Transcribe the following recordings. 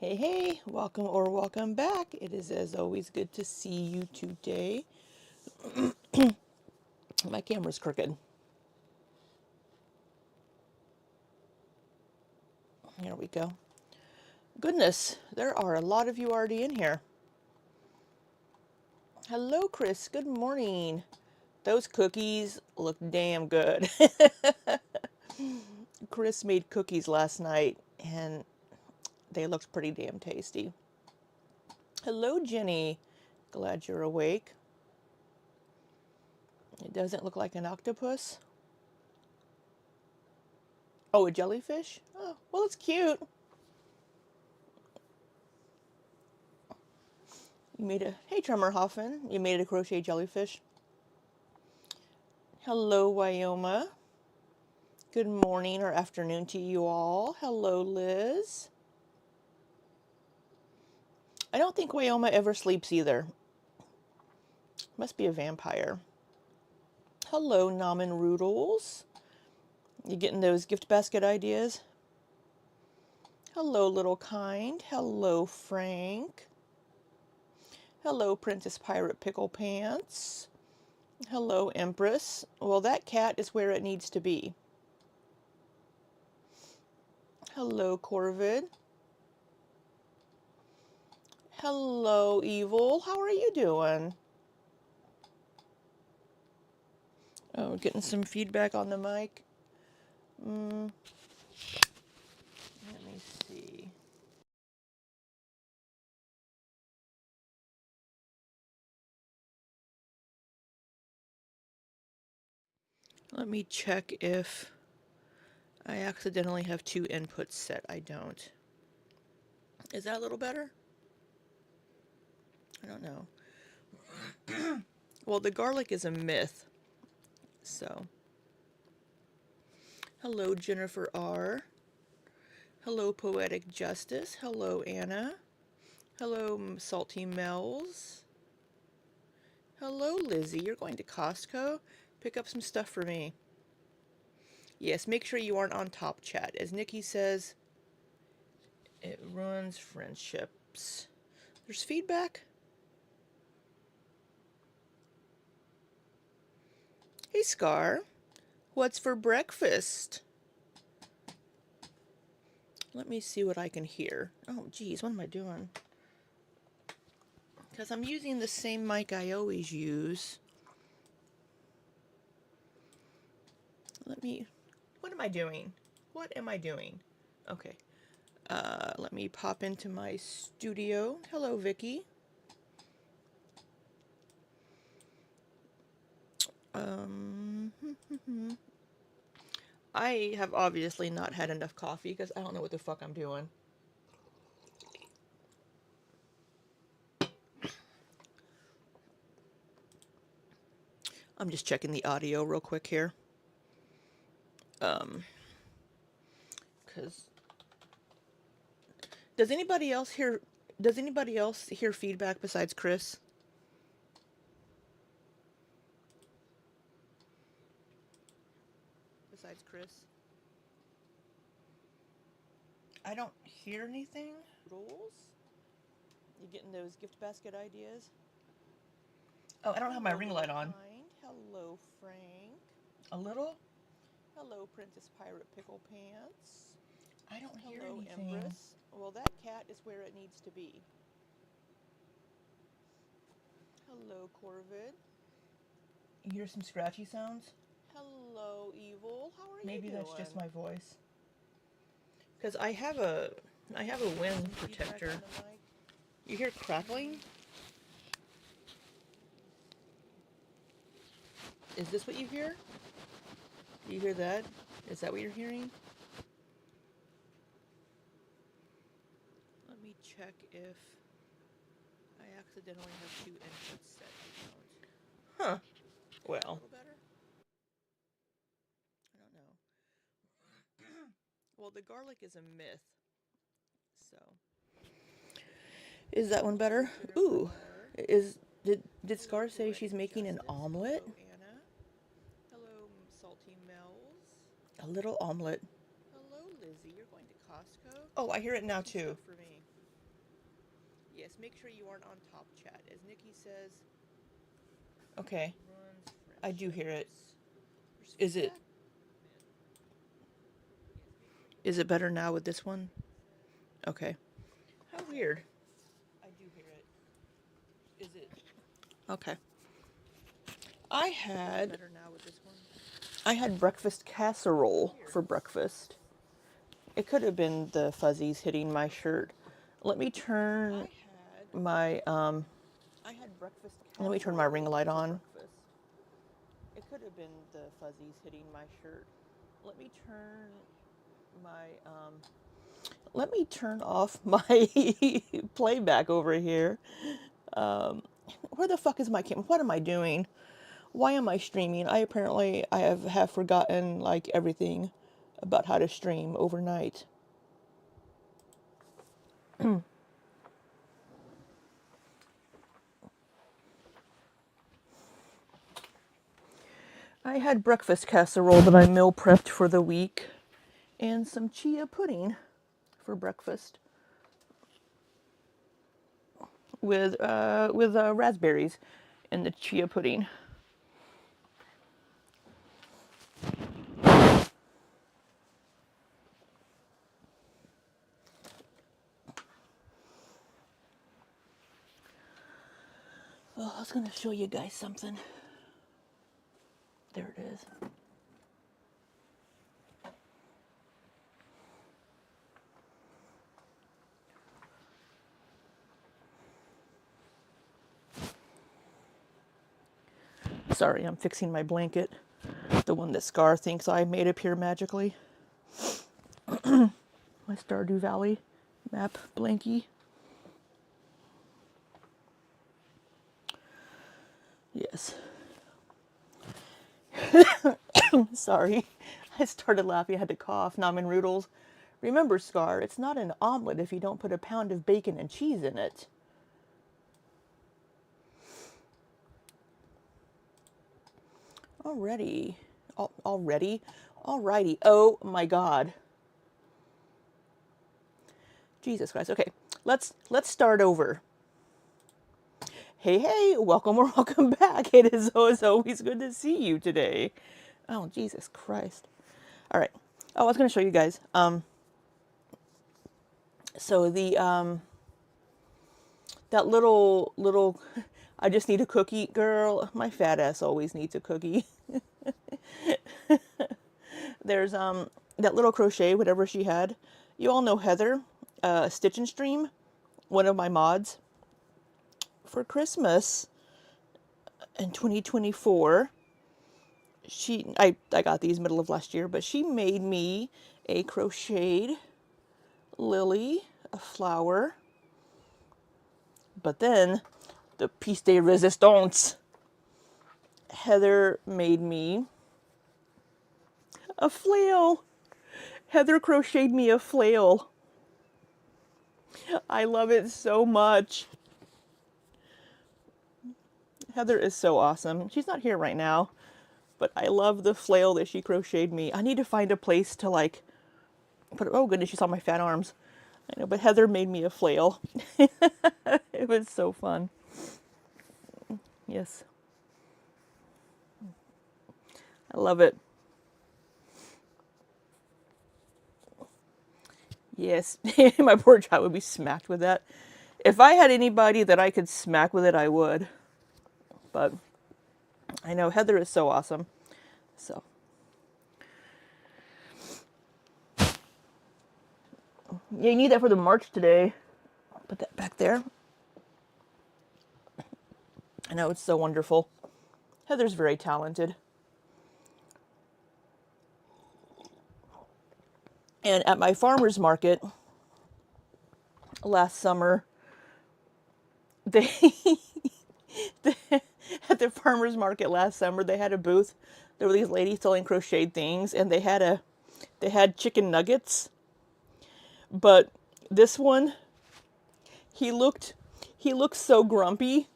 Hey, hey, welcome or welcome back. It is as always good to see you today. My camera's crooked. Here we go. Goodness, there are a lot of you already in here. Hello, Chris. Good morning. Those cookies look damn good. Chris made cookies last night and they looked pretty damn tasty. Hello, Jenny. Glad you're awake. It doesn't look like an octopus. Oh, a jellyfish? Oh, well, it's cute. You made a, hey, Tremorhoffen, you made a crochet jellyfish. Hello, Wyoma. Good morning or afternoon to you all. Hello, Liz. I don't think Wyoma ever sleeps either. Must be a vampire. Hello, Namen Roodles. You getting those gift basket ideas? Hello, Little Kind. Hello, Frank. Hello, Princess Pirate Pickle Pants. Hello, Empress. Well, that cat is where it needs to be. Hello, Corvid. Hello, Evil. How are you doing? Oh, getting some feedback on the mic. Let me see. Let me check if I accidentally have two inputs set. I don't. Is that a little better? I don't know. Well, the garlic is a myth, so. Hello, Jennifer R. Hello, Poetic Justice. Hello, Anna. Hello, Salty Mel's. Hello, Lizzie. You're going to Costco? Pick up some stuff for me. Yes, make sure you aren't on top chat. As Nikki says, it ruins friendships. There's feedback? Hey, Scar. What's for breakfast? Let me see what I can hear. Oh, geez, what am I doing? Because I'm using the same mic I always use. What am I doing? What am I doing? Okay. Let me pop into my studio. Hello, Vicky. I have obviously not had enough coffee because I don't know what the fuck I'm doing. I'm just checking the audio real quick here. Because does anybody else hear feedback besides Chris? Besides Chris? I don't hear anything. Rules? You getting those gift basket ideas? Oh, I don't have my ring light on. Hello, Frank. A little? Hello, Princess Pirate Pickle Pants. I don't hear anything. Hello, Empress. Well, that cat is where it needs to be. Hello, Corvid. You hear some scratchy sounds? Hello, Evil. How are you doing? Maybe that's just my voice. Because I have a wind protector. You hear crackling? Is this what you hear? Do you hear that? Is that what you're hearing? Let me check if I accidentally have two inputs set. I don't. Huh. Well. A little better? I don't know. Well, the garlic is a myth. So. Is that one better? Ooh. Did Scar say she's making an omelet? Hello, Anna. Hello, Salty Mel's. A little omelet. Hello, Lizzie. You're going to Costco? Oh, I hear it now too. For me. Yes, make sure you aren't on top chat. As Nikki says. Okay. I do hear it. Is it better now with this one? Okay. How weird. I do hear it. Is it okay? I had better now with this one. I had breakfast casserole for breakfast. It could have been the fuzzies hitting my shirt. Let me turn my let me turn my ring light on. It could have been the fuzzies hitting my shirt. Let me turn my let me turn off my playback over here. Where the fuck is my camera? What am I doing? Why am I streaming? I have forgotten like everything about how to stream overnight. I had breakfast casserole that I meal prepped for the week and some chia pudding for breakfast with raspberries in the chia pudding. Oh, I was going to show you guys something. There it is. Sorry, I'm fixing my blanket. The one that Scar thinks I made appear magically. My Stardew Valley map blankie. Yes. Sorry. I started laughing. I had to cough. Namen Roodles. Remember, Scar, it's not an omelet if you don't put a pound of bacon and cheese in it. Already. Already? Alrighty. Oh my god. Jesus Christ. Okay. Let's start over. Hey, welcome or welcome back. It is always good to see you today. Oh, Jesus Christ. All right. Oh, I was going to show you guys. So the, that little, I just need a cookie. Girl, my fat ass always needs a cookie. There's, that little crochet, whatever she had. You all know Heather, Stitch and Stream, one of my mods. For Christmas in 2024, I got these middle of last year, but she made me a crocheted lily, a flower, but then the piece de resistance, Heather made me a flail. Heather crocheted me a flail. I love it so much. Heather is so awesome. She's not here right now, but I love the flail that she crocheted me. I need to find a place to like put, oh goodness, you saw my fat arms. I know, but Heather made me a flail. It was so fun. Yes. I love it. Yes. My poor child would be smacked with that. If I had anybody that I could smack with it, I would. But I know Heather is so awesome. So. Yeah, you need that for the march today. Put that back there. I know, it's so wonderful. Heather's very talented. And at my farmer's market last summer, they at the farmer's market last summer, they had a booth. There were these ladies selling crocheted things, and they had chicken nuggets. But this one, he looked so grumpy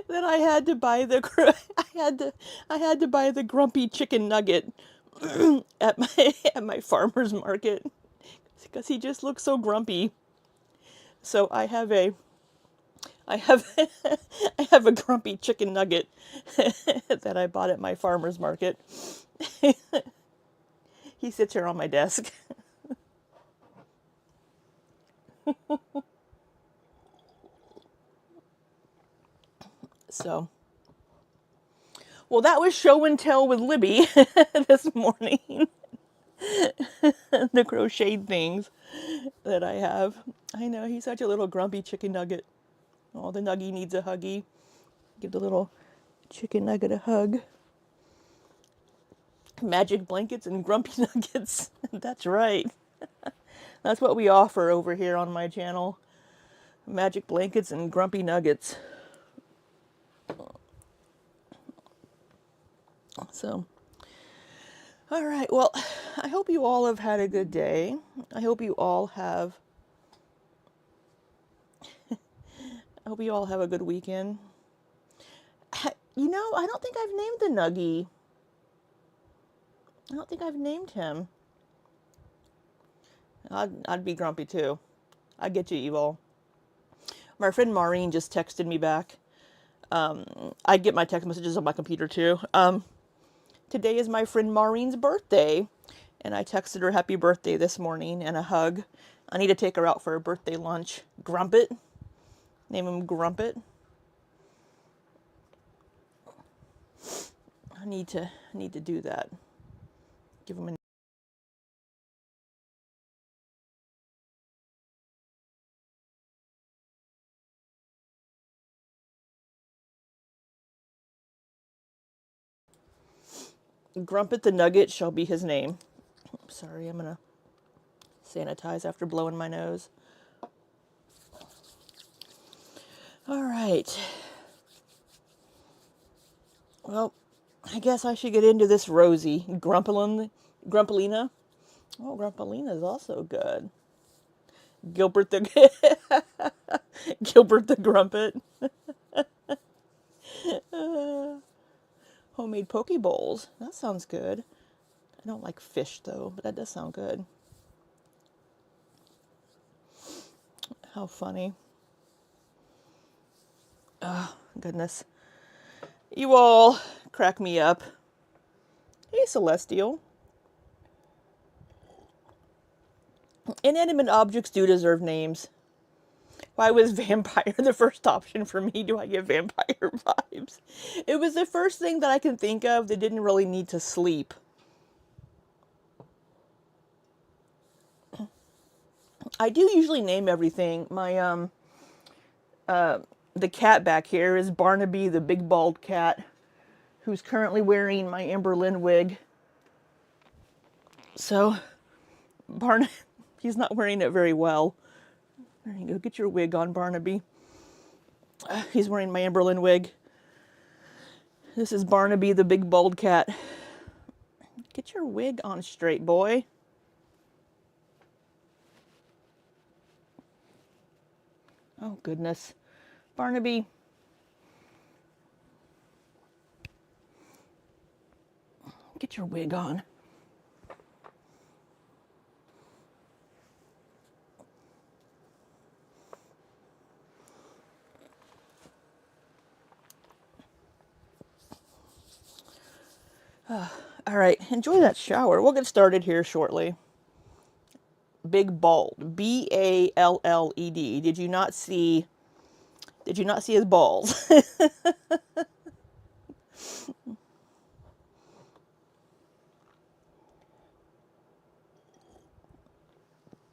that I had to buy I had to buy the grumpy chicken nugget at my farmer's market because he just looked so grumpy. So I have a I have I have a grumpy chicken nugget that I bought at my farmer's market. He sits here on my desk. So, well, that was show and tell with Libby this morning. The crocheted things that I have. I know, he's such a little grumpy chicken nugget. Oh, the nuggy needs a huggy. Give the little chicken nugget a hug. Magic blankets and grumpy nuggets. That's right. That's what we offer over here on my channel. Magic blankets and grumpy nuggets. So, all right. Well, I hope you all have had a good day. I hope you all have a good weekend. You know, I don't think I've named the nuggy. I don't think I've named him. I'd be grumpy too. I get you, Evil. My friend Maureen just texted me back. I get my text messages on my computer too. Today is my friend Maureen's birthday, and I texted her happy birthday this morning and a hug. I need to take her out for a birthday lunch. Grumpet. Name him Grumpet. I need to do that. Give him a Grumpet the Nugget shall be his name. Sorry, I'm gonna sanitize after blowing my nose. All right. Well, I guess I should get into this Rosie. Grumpelina. Oh, Grumpelina is also good. Gilbert the Gilbert the Grumpet. Homemade poke bowls. That sounds good. I don't like fish though, but that does sound good. How funny. Oh, goodness. You all crack me up. Hey, Celestial. Inanimate objects do deserve names. Why was vampire the first option for me? Do I get vampire vibes? It was the first thing that I can think of that didn't really need to sleep. I do usually name everything. My the cat back here is Barnaby, the big bald cat, who's currently wearing my Amber Lynn wig. So, he's not wearing it very well. There you go. Get your wig on, Barnaby. He's wearing my Amber Lynn wig. This is Barnaby, the big bald cat. Get your wig on straight, boy. Oh, goodness. Barnaby. Get your wig on. All right, enjoy that shower. We'll get started here shortly. Big bald. B-A-L-L-E-D. Did you not see his balls?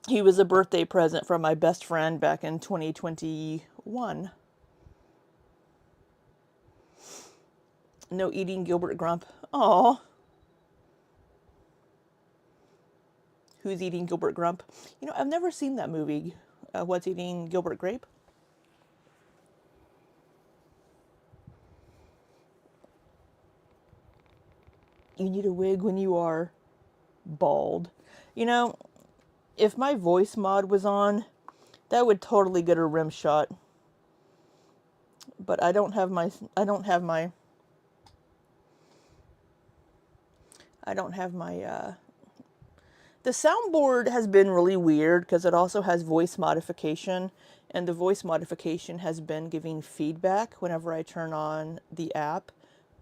He was a birthday present from my best friend back in 2021. No eating Gilbert Grump. Aw. Who's Eating Gilbert Grump? You know, I've never seen that movie. What's Eating Gilbert Grape? You need a wig when you are bald. You know, if my voice mod was on, that would totally get a rim shot. But I don't have my The soundboard has been really weird because it also has voice modification, and the voice modification has been giving feedback whenever I turn on the app.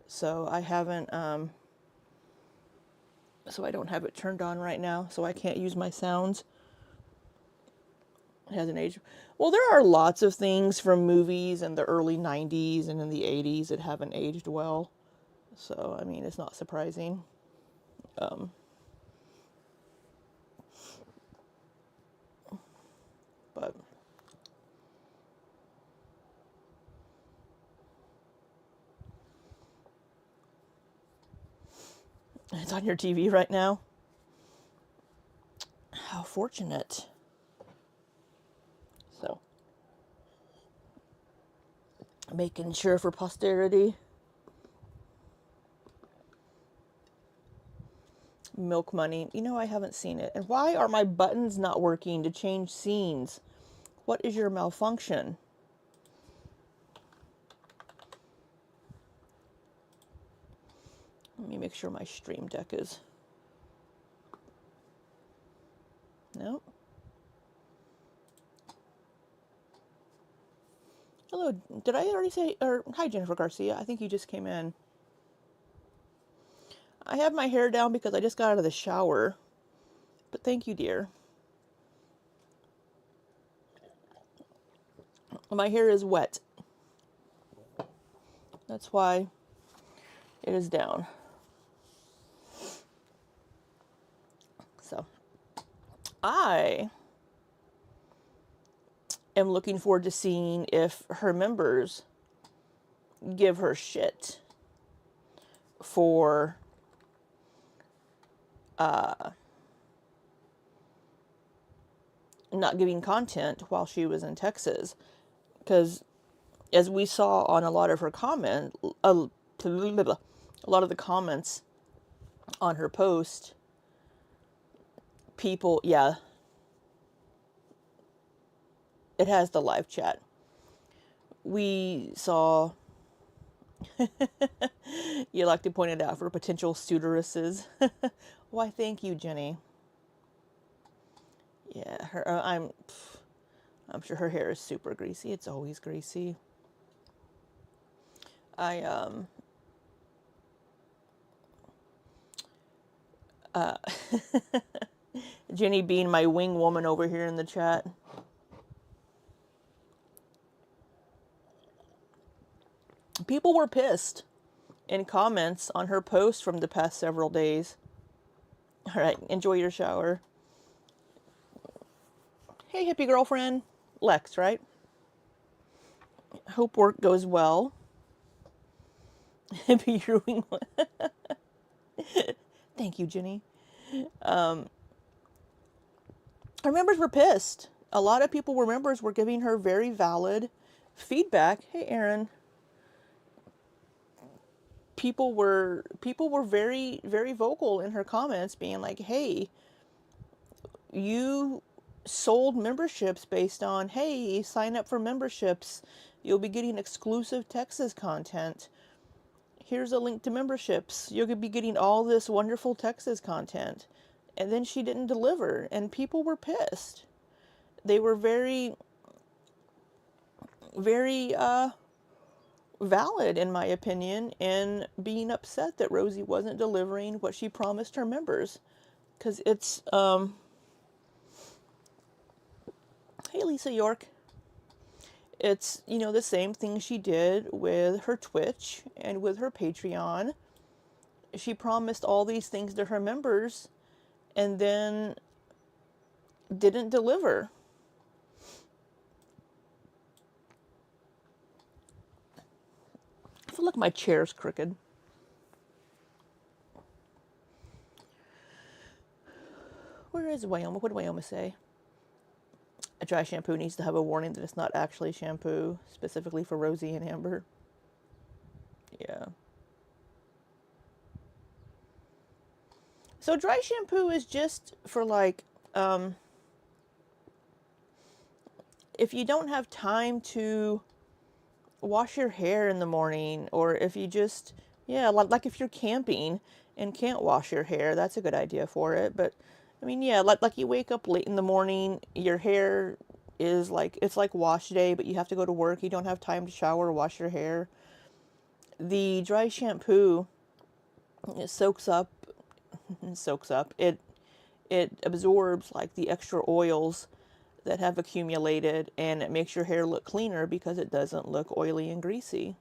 So I haven't, so I don't have it turned on right now, so I can't use my sounds. It hasn't aged. Well, there are lots of things from movies in the early 90s and in the 80s that haven't aged well. So, I mean, it's not surprising. But it's on your TV right now. How fortunate. So, making sure for posterity. Milk Money. You know, I haven't seen it. And why are my buttons not working to change scenes? What is your malfunction? Let me make sure my stream deck is. Nope. Hello, did I already say, or hi Jennifer Garcia, I think you just came in. I have my hair down because I just got out of the shower, but thank you, dear. My hair is wet. That's why it is down. So, I am looking forward to seeing if her members give her shit for not giving content while she was in Texas. Because as we saw on a lot of her comment, a lot of the comments on her post, people, yeah, it has the live chat. We saw, you like to point it out for potential suitoresses. Why, thank you, Jenny. Yeah, her, I'm sure her hair is super greasy. It's always greasy. Jenny being my wing woman over here in the chat. People were pissed in comments on her post from the past several days. All right, enjoy your shower. Hey, hippie girlfriend. Lex, right? Hope work goes well. Hippie brewing. Thank you, Jenny. Her members were pissed. A lot of people were members were giving her very valid feedback. Hey, Aaron. People were very, very vocal in her comments, being like, hey, you sold memberships based on, hey, sign up for memberships. You'll be getting exclusive Texas content. Here's a link to memberships. You're going to be getting all this wonderful Texas content. And then she didn't deliver, and people were pissed. They were very, very valid, in my opinion, in being upset that Rosie wasn't delivering what she promised her members. Because it's, hey, Lisa York. It's, you know, the same thing she did with her Twitch and with her Patreon. She promised all these things to her members and then didn't deliver. I feel like my chair's crooked. Where is Wyoming? What did Wyoming say? A dry shampoo needs to have a warning that it's not actually shampoo, specifically for Rosie and Amber. Yeah. So dry shampoo is just for like, if you don't have time to wash your hair in the morning, or if you just, yeah, like if you're camping and can't wash your hair, that's a good idea for it. But I mean, yeah, like you wake up late in the morning, your hair is like, it's like wash day, but you have to go to work. You don't have time to shower or wash your hair. The dry shampoo, it it absorbs like the extra oils that have accumulated, and it makes your hair look cleaner because it doesn't look oily and greasy.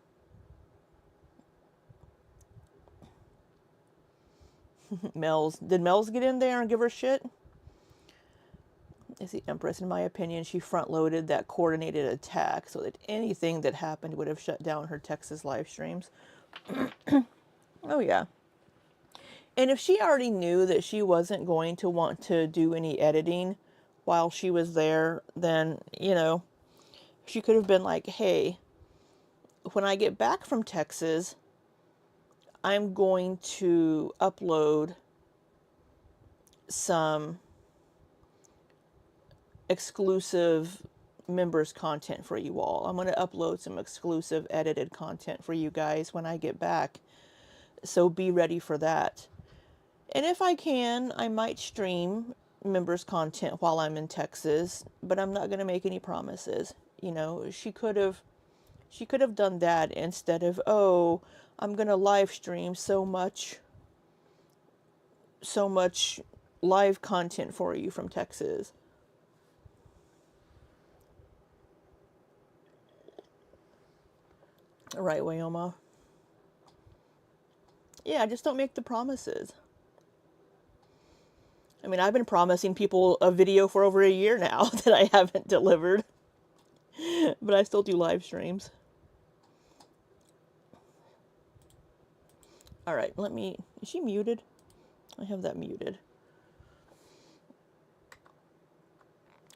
Did Mel's get in there and give her shit? Is the Empress, in my opinion, she front-loaded that coordinated attack so that anything that happened would have shut down her Texas live streams. Oh, yeah. And if she already knew that she wasn't going to want to do any editing while she was there, then, you know, she could have been like, hey, when I get back from Texas, I'm going to upload some exclusive members content for you all. I'm going to upload some exclusive edited content for you guys when I get back. So be ready for that. And if I can, I might stream members content while I'm in Texas, but I'm not going to make any promises. You know, she could have done that instead of, oh, I'm going to live stream so much live content for you from Texas. Right, Wyoma. Yeah, just don't make the promises. I mean, I've been promising people a video for over a year now that I haven't delivered. But I still do live streams. Alright, is she muted? I have that muted.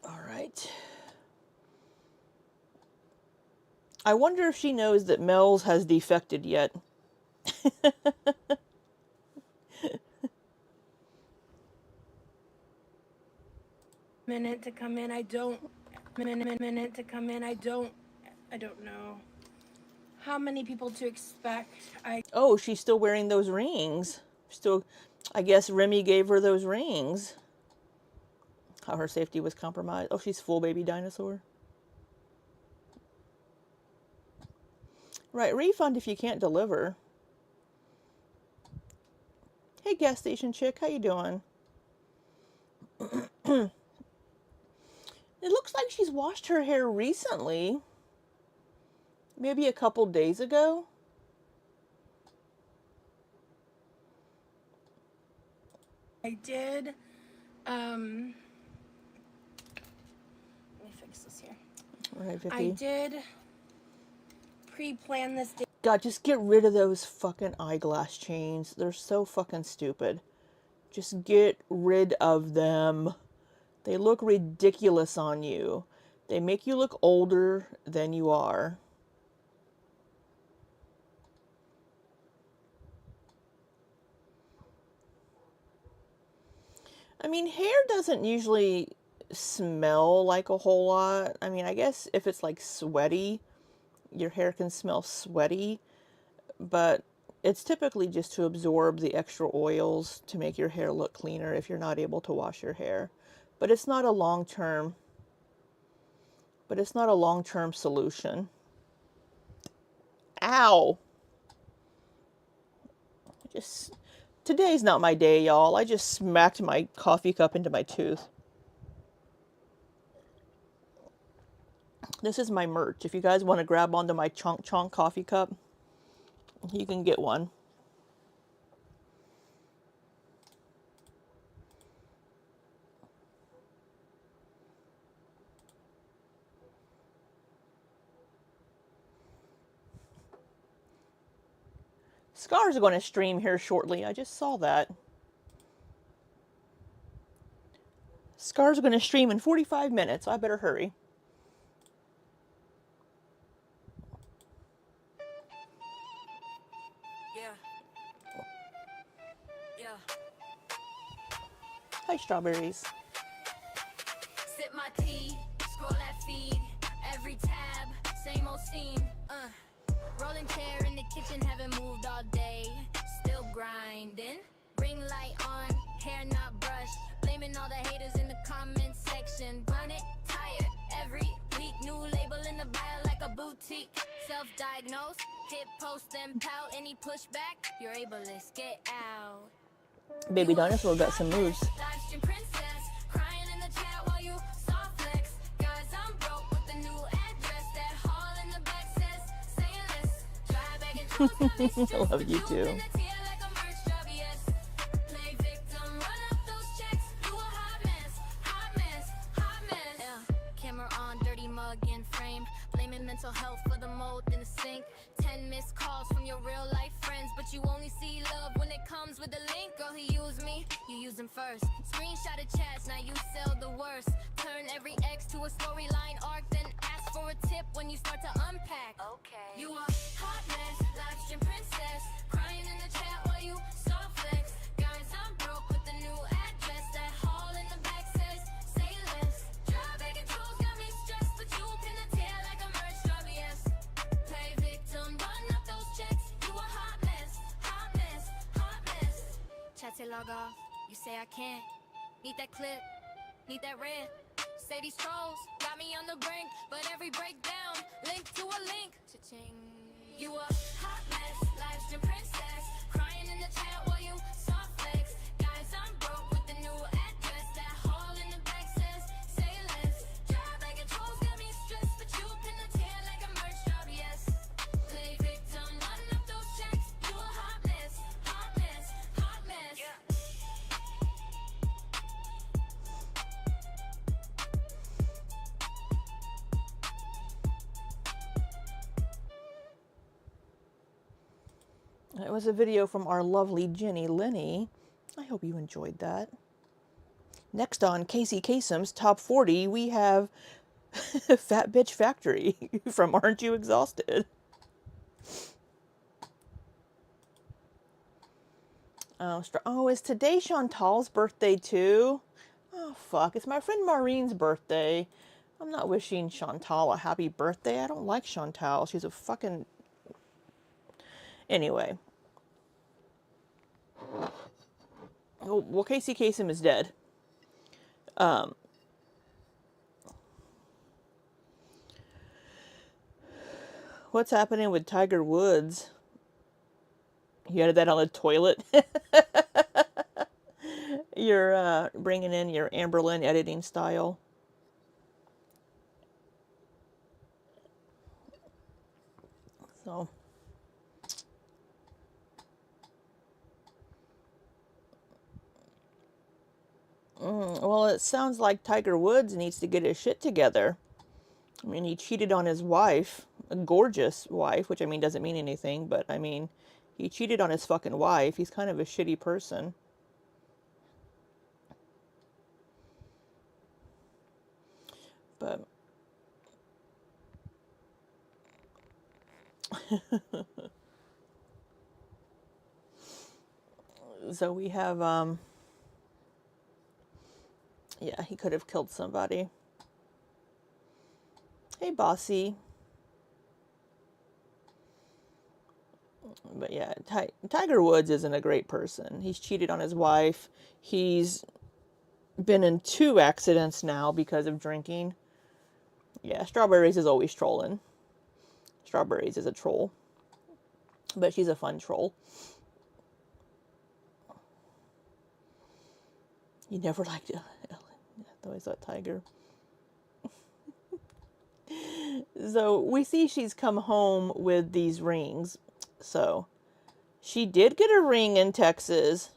Alright. I wonder if she knows that Mel's has defected yet. Minute to come in, I don't know how many people to expect. Oh, she's still wearing those rings. Still, I guess Remy gave her those rings. How her safety was compromised. Oh, she's full baby dinosaur. Right, refund if you can't deliver. Hey, gas station chick, how you doing? It looks like she's washed her hair recently. Maybe a couple days ago. I did, let me fix this here. Right, Vicky. I did pre-plan this day. God, just get rid of those fucking eyeglass chains. They're so fucking stupid. Just get rid of them. They look ridiculous on you. They make you look older than you are. I mean, hair doesn't usually smell like a whole lot. I mean, I guess if it's like sweaty, your hair can smell sweaty, but it's typically just to absorb the extra oils to make your hair look cleaner if you're not able to wash your hair. But it's not a long-term solution. Ow. Today's not my day, y'all. I just smacked my coffee cup into my tooth. This is my merch. If you guys want to grab onto my chonk chonk coffee cup, you can get one. Scar's going to stream here shortly. I just saw that. Scar's going to stream in 45 minutes. I better hurry. Yeah. Hi, strawberries. Sip my tea, scroll that feed, every tab, same old scene. Rolling chair in the kitchen, haven't moved all day, still grinding. Ring light on, hair not brushed, blaming Burning all the haters in the comment section. Run it, tired, every week. New label in the bio like a boutique. Self-diagnosed, hit post and pout. Any pushback, you're ableist, get out. Baby Dinosaur got some moves. Livestream princess, crying in the chat while you soft flex. Guys, I'm broke with the new address. That hall in the back says, saying less. Drive back and close got me stressed. I love you But too. in the tier like a merch job, yes. Play victim, run up those checks. You a hot mess, hot mess, hot mess. Yeah, camera on, dirty mug in frame. Blaming mental health for the mold in the sink. 10 missed calls from your real life friends, but you only see love when it comes with a link. Girl, he used me, you used him first. Screenshot of chats, now you sell the worst. Turn every ex to a storyline arc, then ask for a tip when you start to unpack. Okay. You a hot mess, livestream princess, crying in the chat while you soft flex. Guys, I'm broke with the new address. That hall in the back says, say less. Drive back and trolls got me stressed, but you pin the tail like a merch job, yes. Play victim, run up those checks. You a hot mess, hot mess, hot mess. Chat say log off, you say I can't. Need that clip, need that rent. Say these trolls got me on the brink, but every breakdown link to a link. Cha-ching. You a hot mess, livestream princess, crying in the chat while you soft flex. Guys, I'm broke with the new address. That hall in the back says, say less. Drive back and trolls got me stressed, but you pin the tail like a merch job, yes. Play victim, run up those checks. You a hot mess, hot mess, hot mess. Yeah. It was a video from our lovely Jenny Lenny. I hope you enjoyed that. Next on Casey Kasem's Top 40, we have Fat Bitch Factory from Aren't You Exhausted? Oh, is today Chantal's birthday too? Oh, fuck. It's my friend Maureen's birthday. I'm not wishing Chantal a happy birthday. I don't like Chantal. She's a fucking... Anyway. Oh, well, Casey Kasem is dead. What's happening with Tiger Woods? You added that on the toilet? You're bringing in your Amberlynn editing style. So... well, it sounds like Tiger Woods needs to get his shit together. I mean, he cheated on his wife, a gorgeous wife, which, I mean, doesn't mean anything, but, I mean, he cheated on his fucking wife. He's kind of a shitty person. But... so we have, yeah, he could have killed somebody. Hey, Bossy. But yeah, Tiger Woods isn't a great person. He's cheated on his wife. He's been in 2 accidents now because of drinking. Yeah, Strawberries is always trolling. Strawberries is a troll. But she's a fun troll. You never liked Ellen. I always thought Tiger. So we see she's come home with these rings. So she did get a ring in Texas.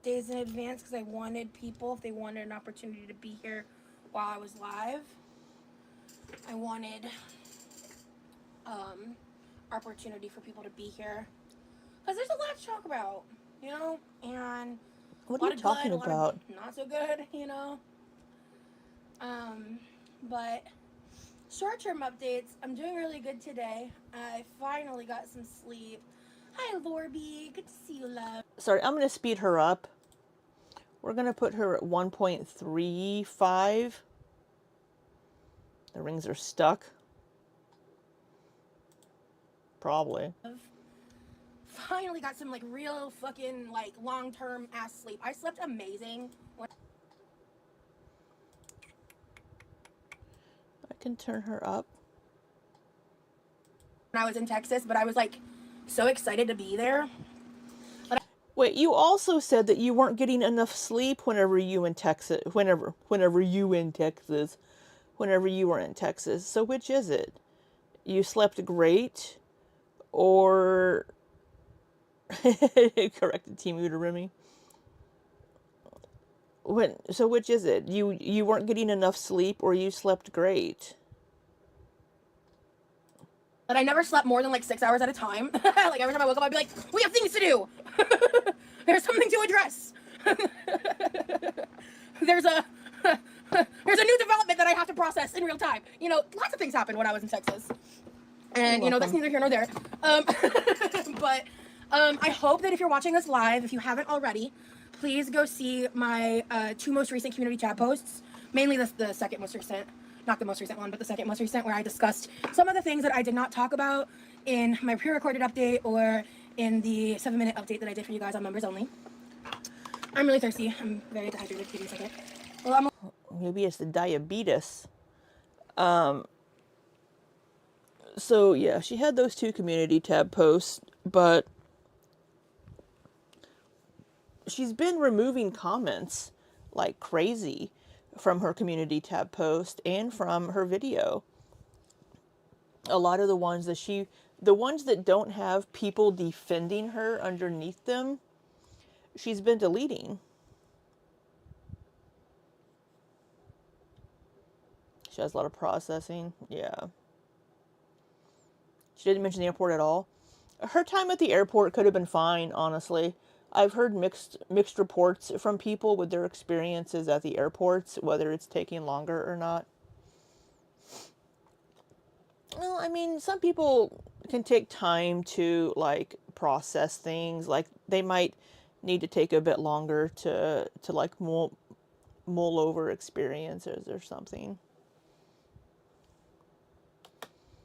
Days in advance because I wanted people, if they wanted an opportunity to be here while I was live, I wanted opportunity for people to be here because there's a lot to talk about, you know, and What are you talking about? Not so good, you know. But short-term updates. I'm doing really good today. I finally got some sleep. Hi, Lorby. Good to see you, love. Sorry, I'm going to speed her up. We're going to put her at 1.35. The rings are stuck. Probably. finally got some like real fucking like long-term ass sleep. I slept amazing when I can turn her up. I was in Texas, but I was like so excited to be there. Wait, you also said that you weren't getting enough sleep whenever you were in Texas. So which is it? You slept great, or corrected Timu to Remy. So which is it? You weren't getting enough sleep, or you slept great? But I never slept more than like 6 hours at a time. Like every time I woke up, I'd be like, we have things to do. There's something to address. There's a new development that I have to process in real time. You know, lots of things happened when I was in Texas. And, you know, that's neither here nor there. But I hope that if you're watching us live, if you haven't already, please go see my 2 most recent community chat posts. Mainly the second most recent. Not the most recent one, but the second most recent, where I discussed some of the things that I did not talk about in my pre-recorded update or in the 7-minute update that I did for you guys on members only. I'm really thirsty. I'm very dehydrated. Give me a second. Well, Maybe it's the diabetes. So yeah, she had those 2 community tab posts, but she's been removing comments like crazy from her community tab post and from her video. A lot of the ones that don't have people defending her underneath them, she's been deleting. She has a lot of processing. Yeah. She didn't mention the airport at all. Her time at the airport could have been fine, honestly. I've heard mixed reports from people with their experiences at the airports, whether it's taking longer or not. Well, I mean, some people can take time to, like, process things. Like, they might need to take a bit longer to like, mull over experiences or something.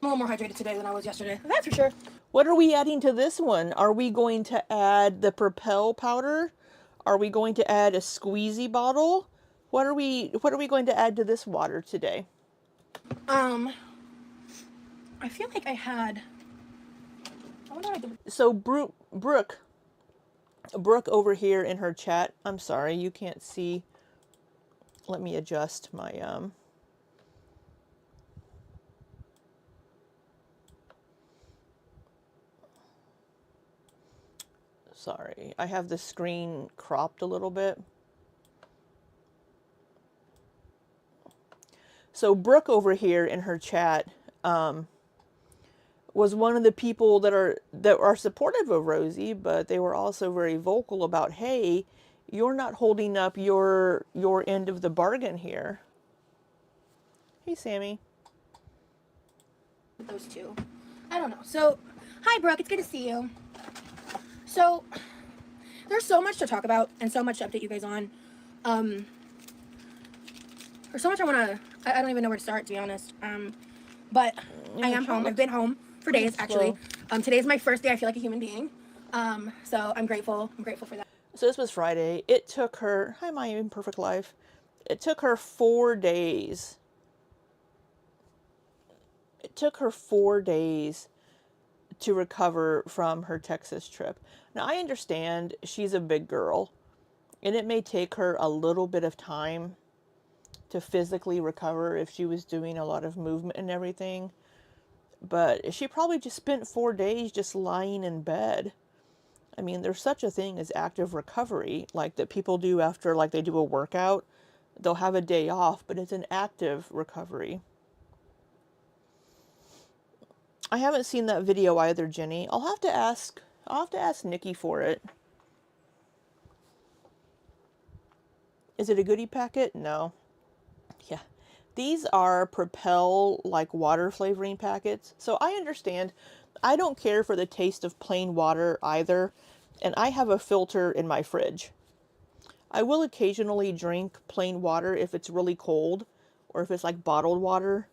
I'm a little more hydrated today than I was yesterday. That's for sure. What are we adding to this one? Are we going to add the Propel powder? Are we going to add a squeezy bottle? What are we going to add to this water today? I feel like I had. I wonder what I did. So Brooke over here in her chat. I'm sorry, you can't see. Let me adjust my Sorry, I have the screen cropped a little bit. So Brooke over here in her chat was one of the people that are supportive of Rosie, but they were also very vocal about, hey, you're not holding up your end of the bargain here. Hey, Sammy. Those 2. I don't know. So, hi, Brooke. It's good to see you. So, there's so much to talk about and so much to update you guys on. There's so much I don't even know where to start, to be honest. But I am home. I've been home for days, actually. Today's my first day I feel like a human being. So I'm grateful. I'm grateful for that. So this was Friday. It took her, hi, my imperfect life. It took her 4 days. It took her 4 days to recover from her Texas trip. Now, I understand she's a big girl, and it may take her a little bit of time to physically recover if she was doing a lot of movement and everything. But she probably just spent 4 days just lying in bed. I mean, there's such a thing as active recovery, like that people do after, like, they do a workout. They'll have a day off, but it's an active recovery. I haven't seen that video either, Jenny. I'll have to ask Nikki for it. Is it a goodie packet? No. Yeah. These are Propel, like, water flavoring packets. So I understand. I don't care for the taste of plain water either. And I have a filter in my fridge. I will occasionally drink plain water if it's really cold or if it's like bottled water.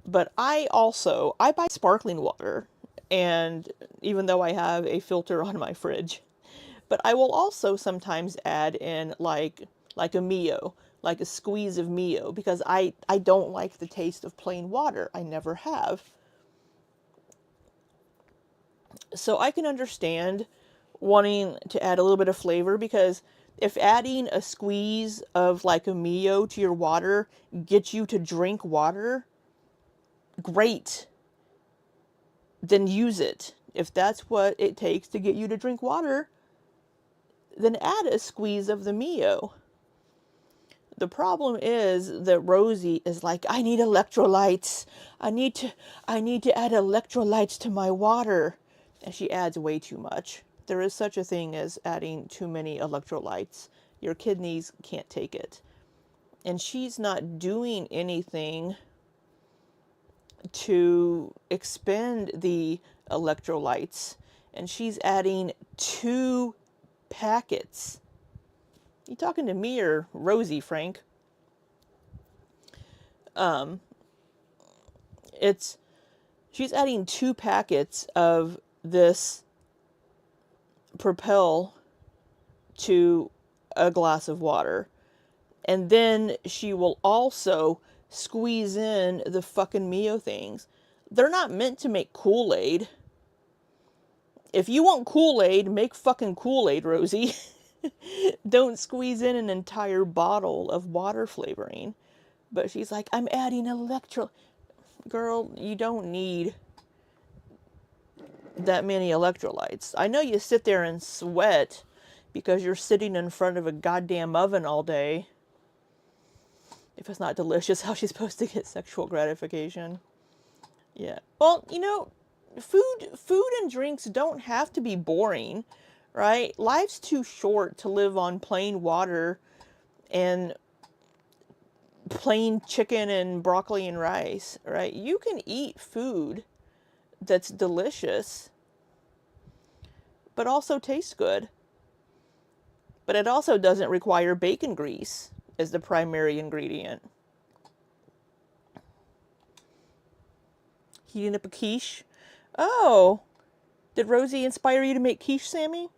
But I buy sparkling water. and even though I have a filter on my fridge. But I will also sometimes add in like a Mio, like a squeeze of Mio, because I don't like the taste of plain water. I never have. So I can understand wanting to add a little bit of flavor, because if adding a squeeze of like a Mio to your water gets you to drink water, great. Then use it. If that's what it takes to get you to drink water, then add a squeeze of the Mio. The problem is that Rosie is like, I need electrolytes. I need to add electrolytes to my water. And she adds way too much. There is such a thing as adding too many electrolytes. Your kidneys can't take it. And she's not doing anything to expend the electrolytes. And she's adding 2 packets. You talking to me or Rosie, Frank? She's adding 2 packets of this Propel to a glass of water. And then she will also squeeze in the fucking Mio things. They're not meant to make Kool-Aid. If you want Kool-Aid, make fucking Kool-Aid, Rosie. Don't squeeze in an entire bottle of water flavoring. But she's like, I'm adding Girl, you don't need that many electrolytes. I know you sit there and sweat because you're sitting in front of a goddamn oven all day. If it's not delicious, how's she supposed to get sexual gratification? Yeah. Well, food and drinks don't have to be boring, right? Life's too short to live on plain water and plain chicken and broccoli and rice, right? You can eat food that's delicious, but also tastes good. But it also doesn't require bacon grease as the primary ingredient. Heating up a quiche. Oh, did Rosie inspire you to make quiche, Sammy?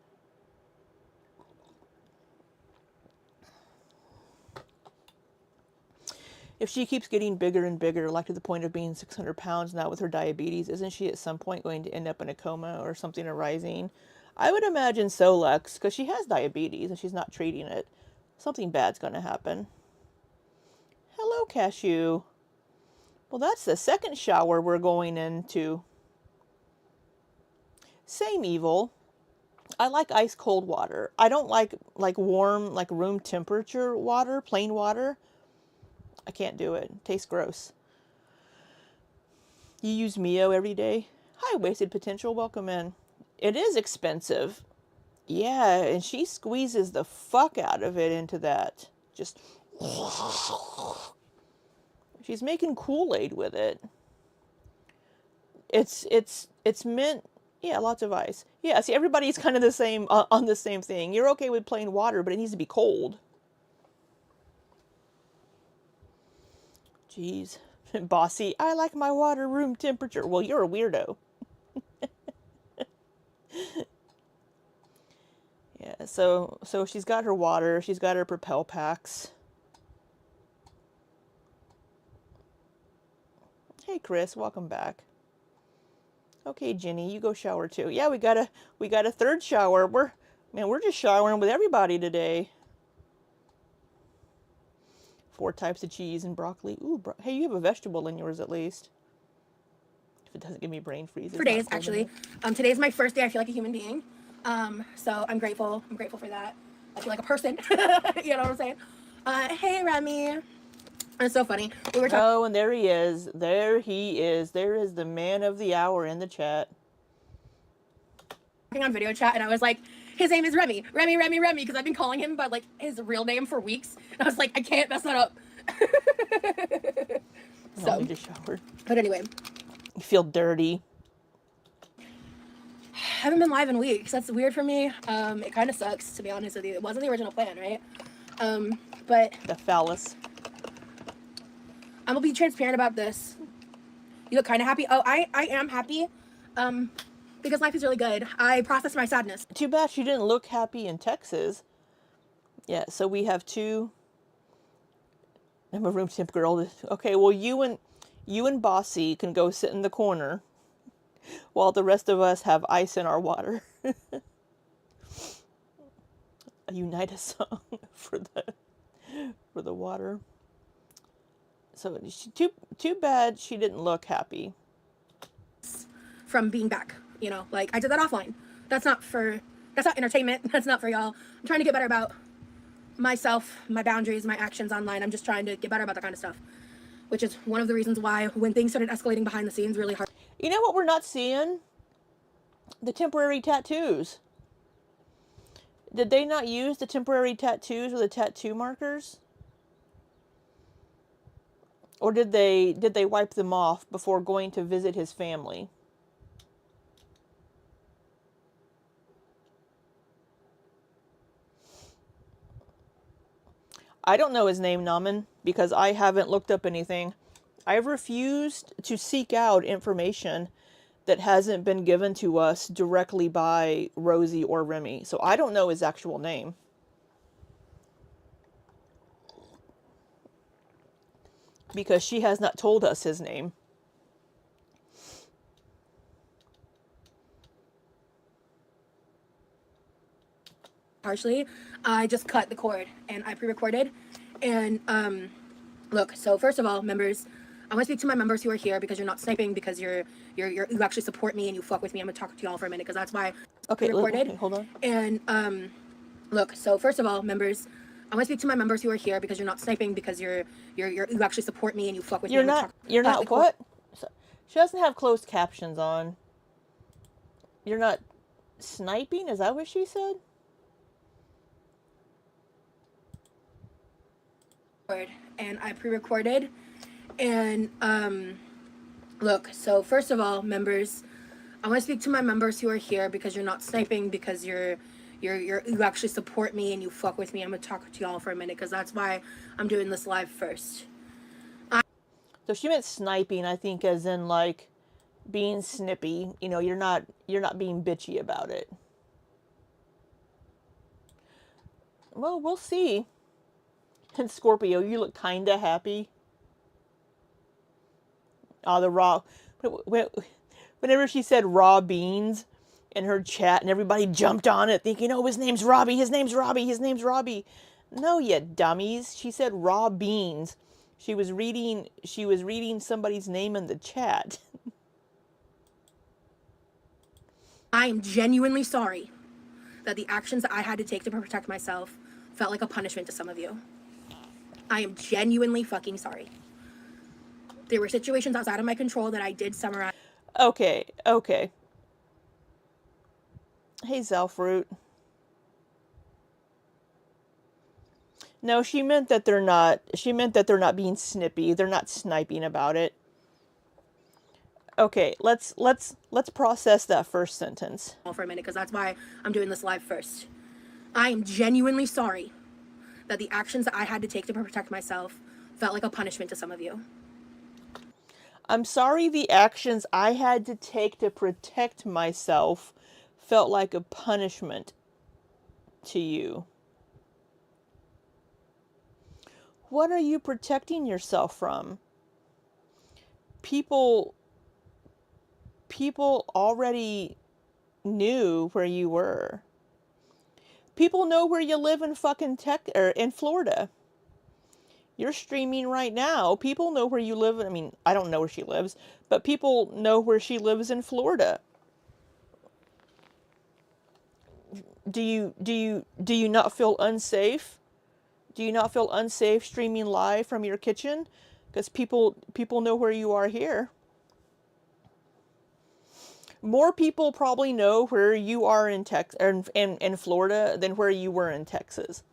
If she keeps getting bigger and bigger, like to the point of being 600 pounds now with her diabetes, isn't she at some point going to end up in a coma or something arising? I would imagine so, Lex, because she has diabetes and she's not treating it. Something bad's going to happen. Hello, Cashew. Well, that's the second shower we're going into. Same evil. I like ice cold water. I don't like warm, like room temperature water, plain water. I can't do it. It tastes gross. You use Mio every day? Hi, Wasted Potential. Welcome in. It is expensive. Yeah, and she squeezes the fuck out of it into that. Just... She's making Kool-Aid with it. It's meant... Yeah, lots of ice. Yeah, see, everybody's kind of the same, on the same thing. You're okay with plain water, but it needs to be cold. Jeez. Bossy, I like my water room temperature. Well, you're a weirdo. Yeah, so she's got her water. She's got her Propel packs. Hey, Chris, welcome back. Okay, Jenny, you go shower too. Yeah, we got a third shower. We're just showering with everybody today. 4 types of cheese and broccoli. Ooh, hey, you have a vegetable in yours at least. If it doesn't give me brain freeze. For days, actually. Today's my first day I feel like a human being. So I'm grateful. I'm grateful for that. I feel like a person. You know what I'm saying? Hey, Remy. It's so funny. We were talking. Oh, and there he is. There he is. There is the man of the hour in the chat. On video chat, and I was like, his name is Remy, because I've been calling him by like his real name for weeks. And I was like, I can't mess that up. So, I just showered. But anyway, You feel dirty. I haven't been live in weeks. That's weird for me. It kind of sucks, to be honest with you. It wasn't the original plan, right? But The phallus. I'm gonna be transparent about this. You look kind of happy. Oh, I am happy. because life is really good. I process my sadness. Too bad she didn't look happy in Texas. Yeah, so we have two. I'm a room temp girl. Okay, well you and Bossy can go sit in the corner while the rest of us have ice in our water. A United song for the water. So too bad she didn't look happy. From being back, you know, like I did that offline. That's not entertainment. That's not for y'all. I'm trying to get better about myself, my boundaries, my actions online. I'm just trying to get better about that kind of stuff, which is one of the reasons why when things started escalating behind the scenes really hard. You know what we're not seeing? The temporary tattoos. Did they not use the temporary tattoos or the tattoo markers? Or did they wipe them off before going to visit his family? I don't know his name, Naman, because I haven't looked up anything. I've refused to seek out information that hasn't been given to us directly by Rosie or Remy. So I don't know his actual name. Because she has not told us his name. Partially, I just cut the cord and I pre-recorded. And look, so first of all, members, I want to speak to my members who are here because you're not sniping, because you actually support me and you fuck with me. I'm gonna talk to y'all for a minute because that's why Okay, recorded. Okay, hold on. And look, so first of all, members, I want to speak to my members who are here because you're not sniping, because you actually support me and you fuck with me. You're not what? She doesn't have closed captions on. You're not sniping? Is that what she said? And I pre-recorded. And look, so first of all, members, I want to speak to my members who are here because you're not sniping, because you actually support me and you fuck with me. I'm gonna talk to y'all for a minute because that's why I'm doing this live first. So she meant sniping, I think, as in like being snippy. You know, you're not being bitchy about it. Well, we'll see. And Scorpio, you look kinda happy. The raw. Whenever she said raw beans in her chat, and everybody jumped on it, thinking, "Oh, his name's Robbie. His name's Robbie. His name's Robbie." No, you dummies. She said raw beans. She was reading somebody's name in the chat. I am genuinely sorry that the actions that I had to take to protect myself felt like a punishment to some of you. I am genuinely fucking sorry. There were situations outside of my control that I did summarize. Okay. Hey, Zelfruit. No, she meant that they're not being snippy. They're not sniping about it. Okay, let's process that first sentence. For a minute, because that's why I'm doing this live first. I am genuinely sorry that the actions that I had to take to protect myself felt like a punishment to some of you. I'm sorry the actions I had to take to protect myself felt like a punishment to you. What are you protecting yourself from? People already knew where you were. People know where you live in fucking in Florida. You're streaming right now. People know where you live. I mean, I don't know where she lives, but people know where she lives in Florida. Do you not feel unsafe? Do you not feel unsafe streaming live from your kitchen? Because people know where you are here. More people probably know where you are in Florida than where you were in Texas.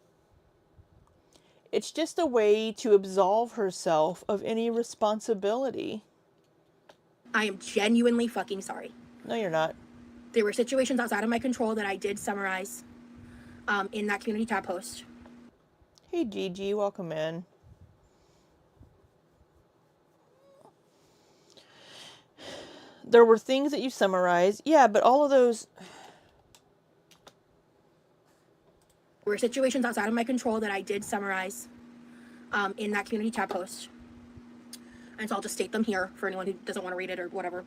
It's just a way to absolve herself of any responsibility. I am genuinely fucking sorry. No, you're not. There were situations outside of my control that I did summarize in that community tab post. Hey, Gigi, welcome in. There were things that you summarized. Yeah, but all of those... were situations outside of my control that I did summarize in that community tab post. And so I'll just state them here for anyone who doesn't want to read it or whatever.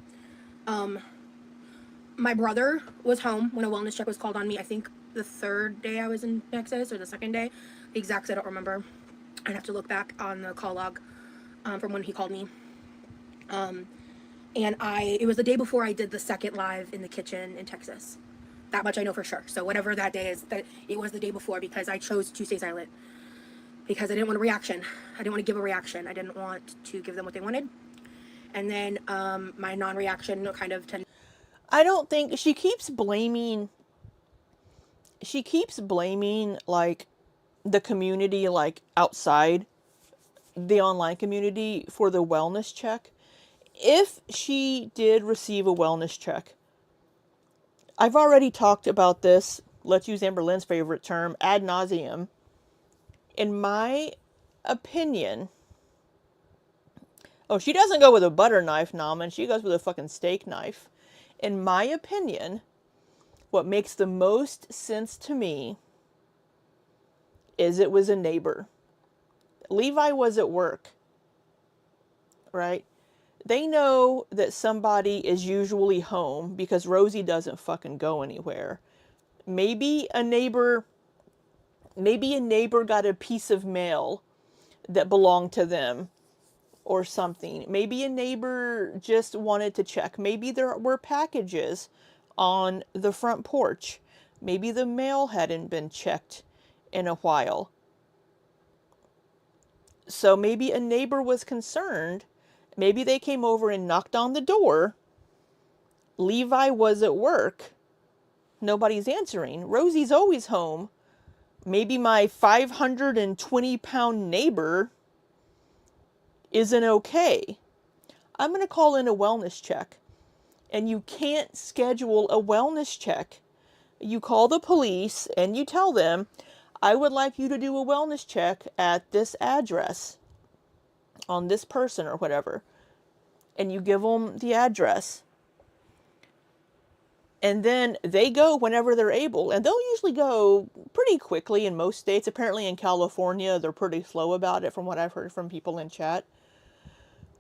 My brother was home when a wellness check was called on me. I think the third day I was in Texas or the second day. The exacts I don't remember. I'd have to look back on the call log from when he called me. And it was the day before I did the second live in the kitchen in Texas. That much I know for sure. So whatever that day is, that it was the day before, because I chose to stay silent. Because I didn't want a reaction. I didn't want to give a reaction. I didn't want to give them what they wanted. And then my non-reaction kind of tended... I don't think... She keeps blaming, like, the community, like, outside the online community for the wellness check. If she did receive a wellness check, I've already talked about this, let's use Amber Lynn's favorite term, ad nauseum. In my opinion... Oh, she doesn't go with a butter knife, Naman. She goes with a fucking steak knife. In my opinion, what makes the most sense to me is it was a neighbor. Levi was at work, right? They know that somebody is usually home because Rosie doesn't fucking go anywhere. Maybe a neighbor got a piece of mail that belonged to them or something. Maybe a neighbor just wanted to check. Maybe there were packages on the front porch. Maybe the mail hadn't been checked in a while. So maybe a neighbor was concerned. Maybe they came over and knocked on the door. Levi was at work. Nobody's answering. Rosie's always home. Maybe my 520-pound neighbor isn't okay. I'm going to call in a wellness check. And you can't schedule a wellness check. You call the police and you tell them, I would like you to do a wellness check at this address on this person or whatever. And you give them the address. And then they go whenever they're able. And they'll usually go pretty quickly in most states. Apparently in California, they're pretty slow about it from what I've heard from people in chat.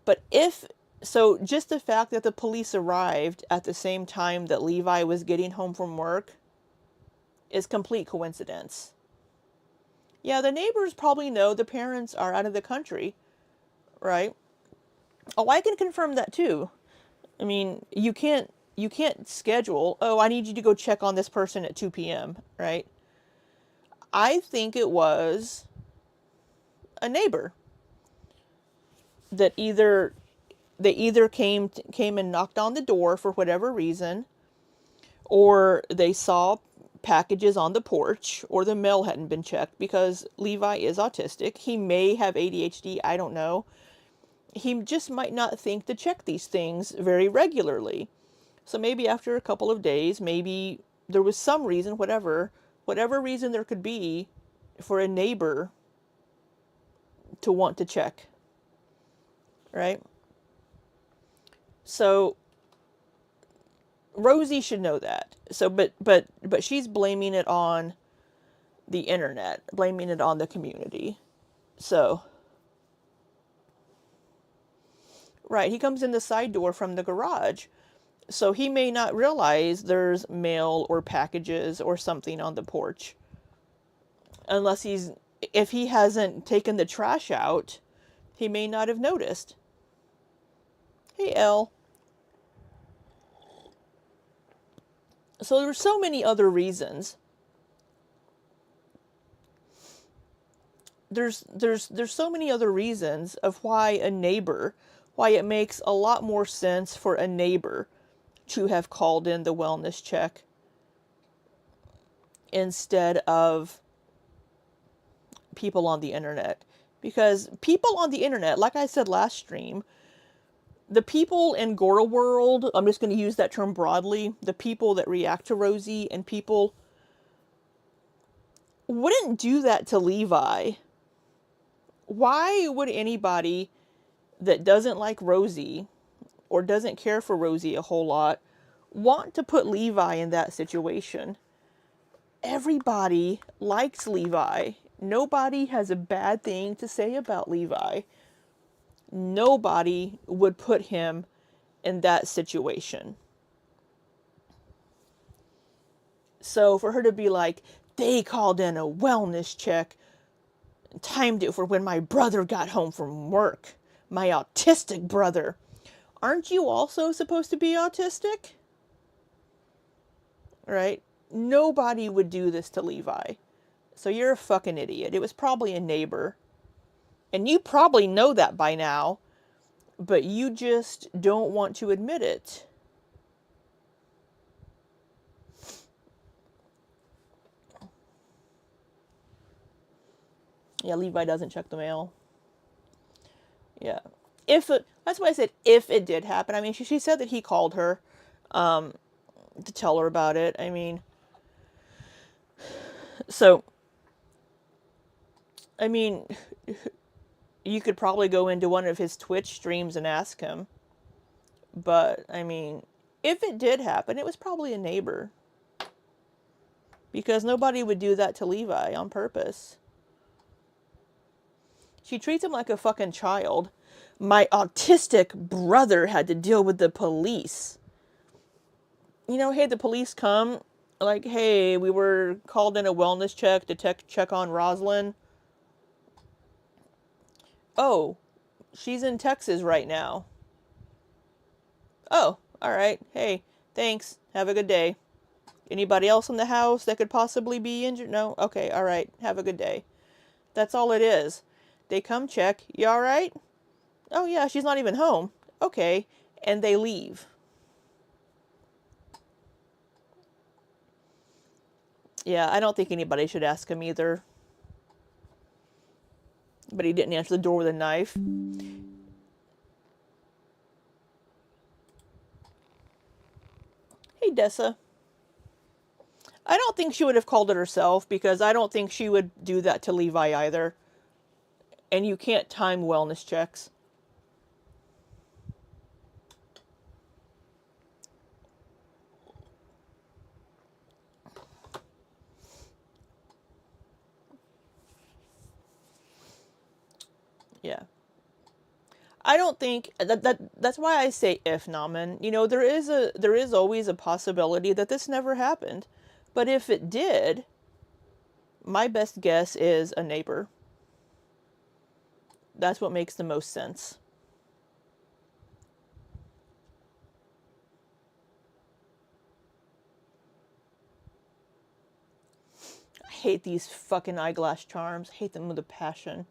But so just the fact that the police arrived at the same time that Levi was getting home from work is complete coincidence. Yeah, the neighbors probably know the parents are out of the country, right? Oh, I can confirm that too. I mean, you can't schedule, oh, I need you to go check on this person at 2 p.m., right? I think it was a neighbor that they either came and knocked on the door for whatever reason, or they saw packages on the porch, or the mail hadn't been checked because Levi is autistic. He may have ADHD, I don't know. He just might not think to check these things very regularly. So maybe after a couple of days, maybe there was some reason, whatever reason there could be for a neighbor to want to check. Right? So Rosie should know that. So but she's blaming it on the internet, blaming it on the community. So right, he comes in the side door from the garage. So he may not realize there's mail or packages or something on the porch. If he hasn't taken the trash out, he may not have noticed. Hey, Elle. So there's so many other reasons. There's so many other reasons of why it makes a lot more sense for a neighbor to have called in the wellness check instead of people on the internet. Because people on the internet, like I said last stream, the people in Gora World, I'm just going to use that term broadly, the people that react to Rosie and people wouldn't do that to Levi. Why would anybody that doesn't like Rosie or doesn't care for Rosie a whole lot want to put Levi in that situation. Everybody likes Levi. Nobody has a bad thing to say about Levi. Nobody would put him in that situation. So for her to be like, they called in a wellness check, timed it for when my brother got home from work. My autistic brother. Aren't you also supposed to be autistic? Right? Nobody would do this to Levi. So you're a fucking idiot. It was probably a neighbor. And you probably know that by now, but you just don't want to admit it. Yeah, Levi doesn't check the mail. Yeah. That's why I said if it did happen. I mean, she said that he called her to tell her about it. I mean, so, I mean, you could probably go into one of his Twitch streams and ask him. But, I mean, if it did happen, it was probably a neighbor. Because nobody would do that to Levi on purpose. She treats him like a fucking child. My autistic brother had to deal with the police. You know, hey, the police come. Like, hey, we were called in a wellness check to check on Rosalind. Oh, she's in Texas right now. Oh, alright. Hey, thanks. Have a good day. Anybody else in the house that could possibly be injured? No? Okay, alright. Have a good day. That's all it is. They come check. You alright? Oh yeah, she's not even home. Okay. And they leave. Yeah, I don't think anybody should ask him either. But he didn't answer the door with a knife. Hey, Dessa. I don't think she would have called it herself, because I don't think she would do that to Levi either. And you can't time wellness checks. Yeah. I don't think that's why I say if, Naman. You know, there is always a possibility that this never happened. But if it did, my best guess is a neighbor. That's what makes the most sense. I hate these fucking eyeglass charms. I hate them with a passion.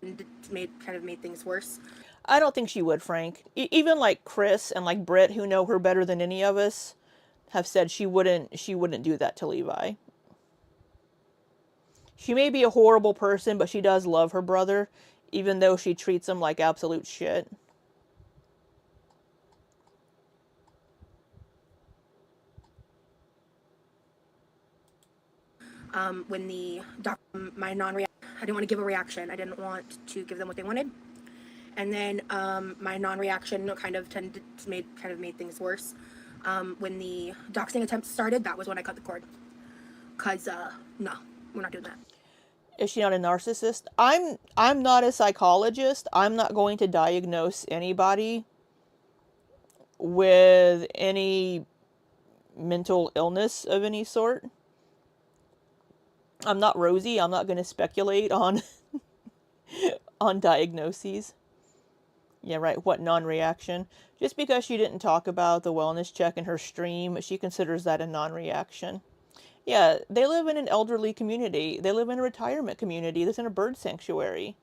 Kind of made things worse. I don't think she would, Frank. Even like Chris and like Britt, who know her better than any of us, have said she wouldn't do that to Levi. She may be a horrible person, but she does love her brother, even though she treats him like absolute shit. When the doctor, my non-reaction, I didn't want to give a reaction. I didn't want to give them what they wanted. And then my non-reaction kind of made things worse. When the doxing attempt started, that was when I cut the cord. Cause no, we're not doing that. Is she not a narcissist? I'm not a psychologist. I'm not going to diagnose anybody with any mental illness of any sort. I'm not Rosie. I'm not going to speculate on on diagnoses. Yeah, right. What non-reaction? Just because she didn't talk about the wellness check in her stream, she considers that a non-reaction. Yeah, they live in an elderly community. They live in a retirement community that's in a bird sanctuary.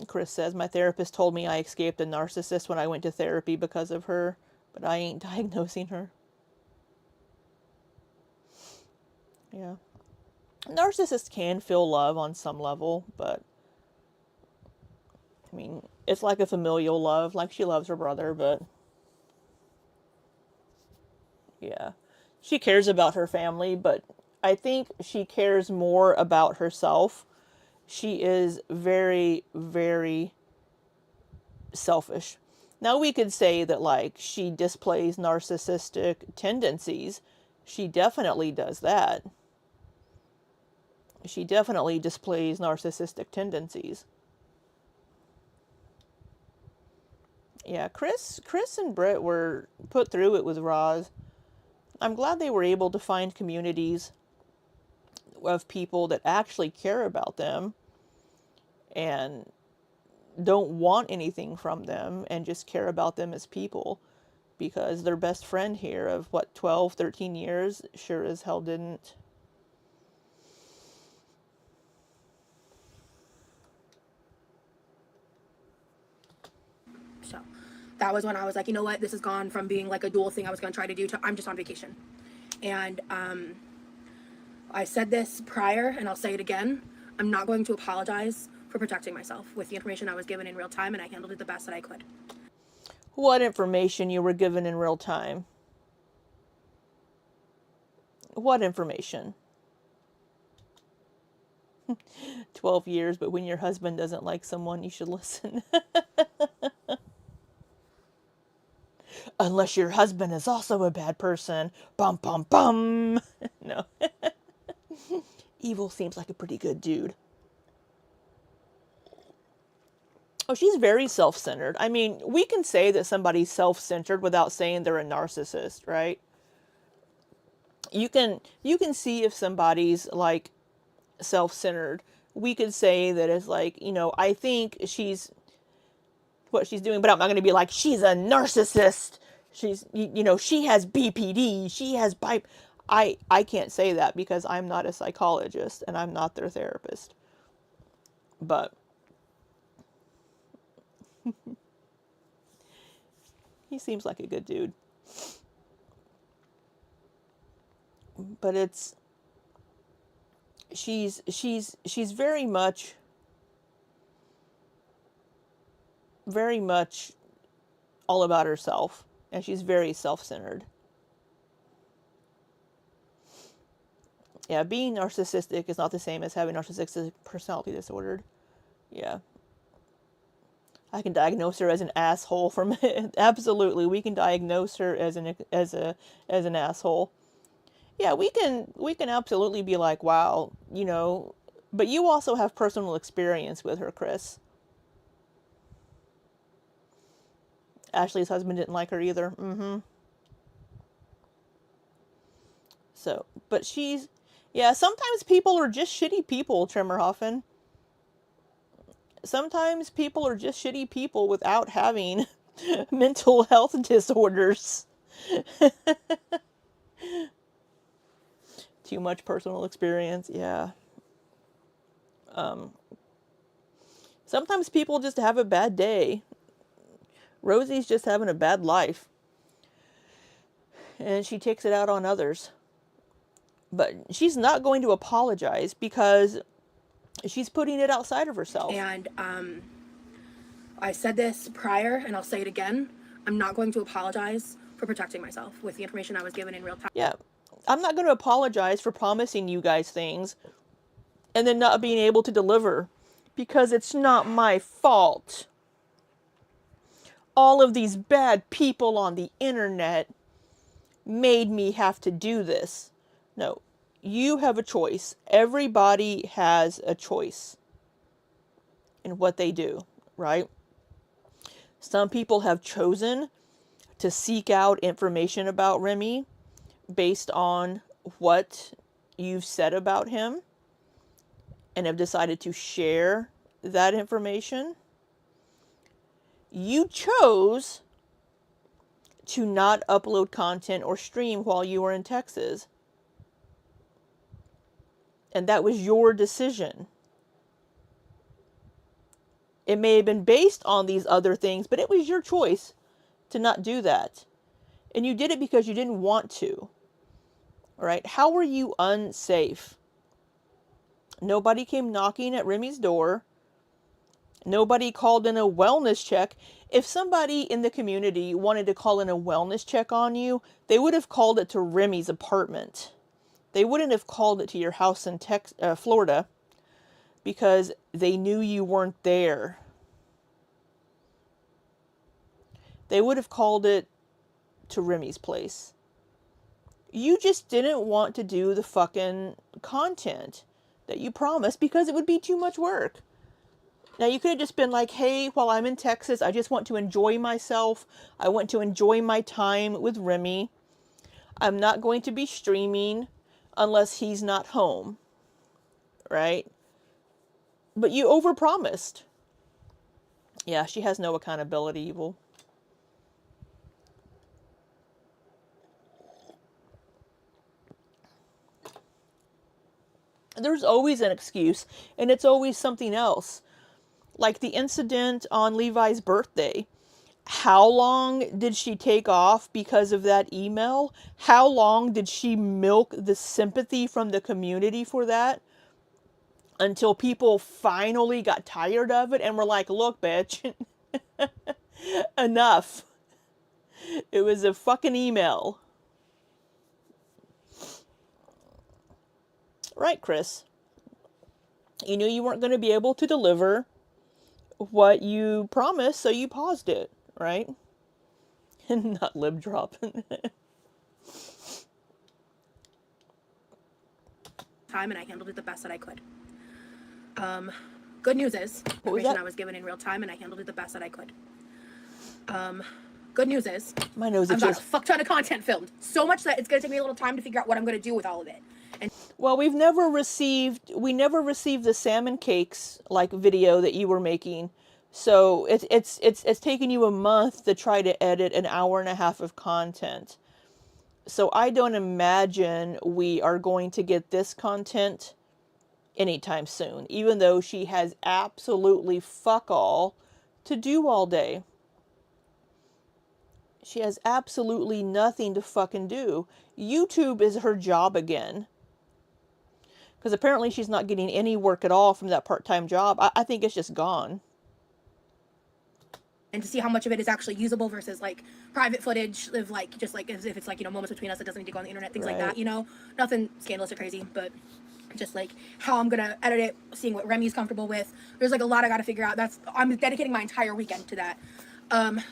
Chris says, my therapist told me I escaped a narcissist when I went to therapy because of her, but I ain't diagnosing her. Yeah. Narcissists can feel love on some level, but I mean, it's like a familial love, like she loves her brother, but yeah. She cares about her family, but I think she cares more about herself She is very, very selfish. Now we could say that like she displays narcissistic tendencies. She definitely does that. She definitely displays narcissistic tendencies. Yeah, Chris and Britt were put through it with Roz. I'm glad they were able to find communities of people that actually care about them and don't want anything from them and just care about them as people, because their best friend here of what, 12, 13 years sure as hell didn't. So that was when I was like, you know what, this has gone from being like a dual thing I was going to try to do to I'm just on vacation. And I said this prior and I'll say it again. I'm not going to apologize for protecting myself with the information I was given in real time, and I handled it the best that I could. What information you were given in real time? What information? 12 years, but when your husband doesn't like someone, you should listen. Unless your husband is also a bad person. Bum, bum, bum. No. Evil seems like a pretty good dude. Oh, she's very self-centered. I mean, we can say that somebody's self-centered without saying they're a narcissist, right? You can see if somebody's like self-centered. We could say that it's like, you know, I think she's what she's doing, but I'm not going to be like she's a narcissist. She's, you know, she has BPD, she has I can't say that because I'm not a psychologist and I'm not their therapist. But he seems like a good dude. But it's she's very much all about herself, and she's very self-centered. Yeah, being narcissistic is not the same as having narcissistic personality disorder. Yeah. I can diagnose her as an asshole from absolutely. We can diagnose her as an asshole. Yeah, we can absolutely be like, wow, you know, but you also have personal experience with her, Chris. Ashley's husband didn't like her either. So, but she's, yeah, sometimes people are just shitty people, Tremorhoffen. Sometimes people are just shitty people without having mental health disorders. Too much personal experience, yeah. Sometimes people just have a bad day. Rosie's just having a bad life. And she takes it out on others. But she's not going to apologize because she's putting it outside of herself. And I said this prior and I'll say it again. I'm not going to apologize for protecting myself with the information I was given in real time. Yeah. I'm not going to apologize for promising you guys things and then not being able to deliver because it's not my fault. All of these bad people on the internet made me have to do this. No, you have a choice. Everybody has a choice in what they do, right? Some people have chosen to seek out information about Remy based on what you've said about him and have decided to share that information. You chose to not upload content or stream while you were in Texas. And that was your decision. It may have been based on these other things, but it was your choice to not do that. And you did it because you didn't want to. All right? How were you unsafe? Nobody came knocking at Remy's door. Nobody called in a wellness check. If somebody in the community wanted to call in a wellness check on you, they would have called it to Remy's apartment. They wouldn't have called it to your house in Florida. because they knew you weren't there. They would have called it to Remy's place. You just didn't want to do the fucking content that you promised because it would be too much work. Now, you could have just been like, hey, while I'm in Texas, I just want to enjoy myself. I want to enjoy my time with Remy. I'm not going to be streaming unless he's not home. Right? But you overpromised. Yeah, she has no accountability, Evil. There's always an excuse, and it's always something else. Like the incident on Levi's birthday. How long did she take off because of that email? How long did she milk the sympathy from the community for that? Until people finally got tired of it and were like, look, bitch, enough. It was a fucking email. Right, Chris? You knew you weren't going to be able to deliver what you promised, so you paused it, right? Not lip drop. Time, and I handled it the best that I could. Good news is, information I was given in real time, and I handled it the best that I could. Good news is, My nose I've got itches. a fuck ton of content filmed. So much that it's going to take me a little time to figure out what I'm going to do with all of it. And Well, we never received the salmon cakes like video that you were making. So it's taken you a month to try to edit an hour and a half of content. So I don't imagine we are going to get this content anytime soon, even though she has absolutely fuck all to do all day. She has absolutely nothing to fucking do. YouTube is her job again. Because apparently she's not getting any work at all from that part-time job. I think it's just gone. and to see how much of it is actually usable versus like private footage of like just like as if it's like, you know, moments between us that doesn't need to go on the internet, things like Right. that, you know, nothing scandalous or crazy, but just like how I'm gonna edit it, seeing what Remy's comfortable with. There's like a lot I gotta figure out. I'm dedicating my entire weekend to that.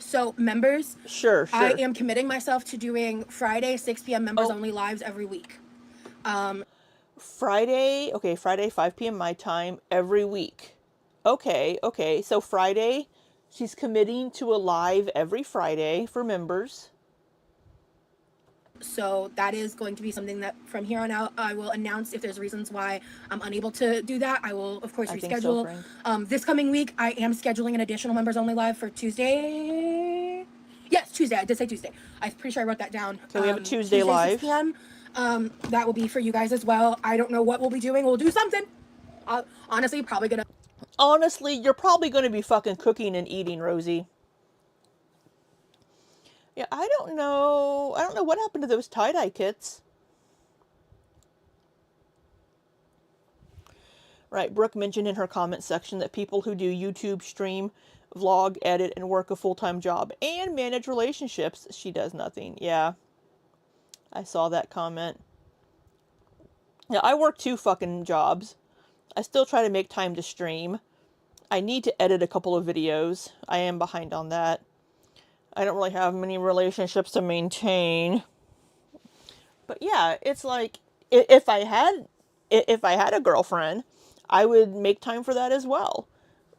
So members, Sure. I am committing myself to doing Friday 6 p.m. members Oh. only lives every week. Friday, 5 p.m. my time every week. Okay. So Friday, she's committing to a live every Friday for members. So that is going to be something that from here on out I will announce. If there's reasons why I'm unable to do that, I will of course I think so, reschedule. Frank. This coming week I am scheduling an additional members only live for Tuesday. Yes, Tuesday. I did say Tuesday. I'm pretty sure I wrote that down. So we have a Tuesday live. 6 p.m. That will be for you guys as well. I don't know what we'll be doing. We'll do something. Honestly, probably gonna. Honestly, you're probably going to be fucking cooking and eating, Rosie. Yeah, I don't know what happened to those tie-dye kits. Right, Brooke mentioned in her comment section that people who do YouTube stream, vlog, edit, and work a full-time job and manage relationships, she does nothing. Yeah, I saw that comment. Yeah, I work 2 fucking jobs. I still try to make time to stream. I need to edit a couple of videos. I am behind on that. I don't really have many relationships to maintain. But yeah, it's like if I had a girlfriend, I would make time for that as well.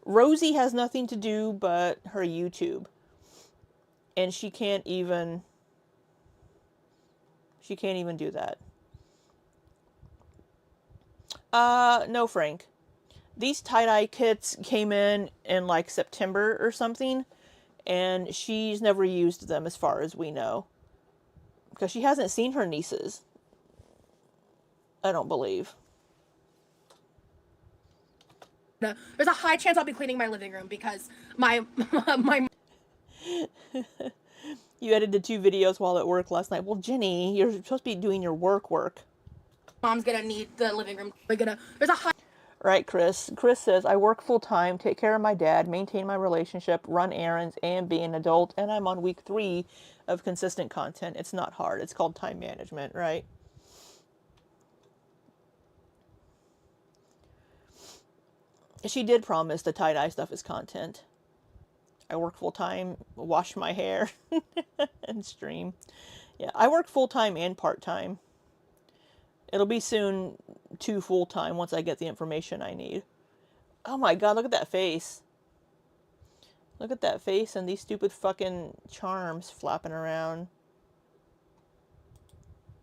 Rosie has nothing to do but her YouTube. And she can't even do that. No, Frank. These tie-dye kits came in like September or something, and she's never used them as far as we know. Because she hasn't seen her nieces. I don't believe. There's a high chance I'll be cleaning my living room because my You edited 2 videos while at work last night. Well, Jenny, you're supposed to be doing your work. mom's gonna need the living room. There's a high. Right, Chris. Chris says, I work full-time, take care of my dad, maintain my relationship, run errands, and be an adult, and I'm on week 3 of consistent content. It's not hard. It's called time management, right? She did promise the tie-dye stuff is content. I work full-time, wash my hair, and stream. Yeah, I work full-time and part-time. It'll be soon 2 full-time once I get the information I need. Oh my god, look at that face. Look at that face and these stupid fucking charms flapping around.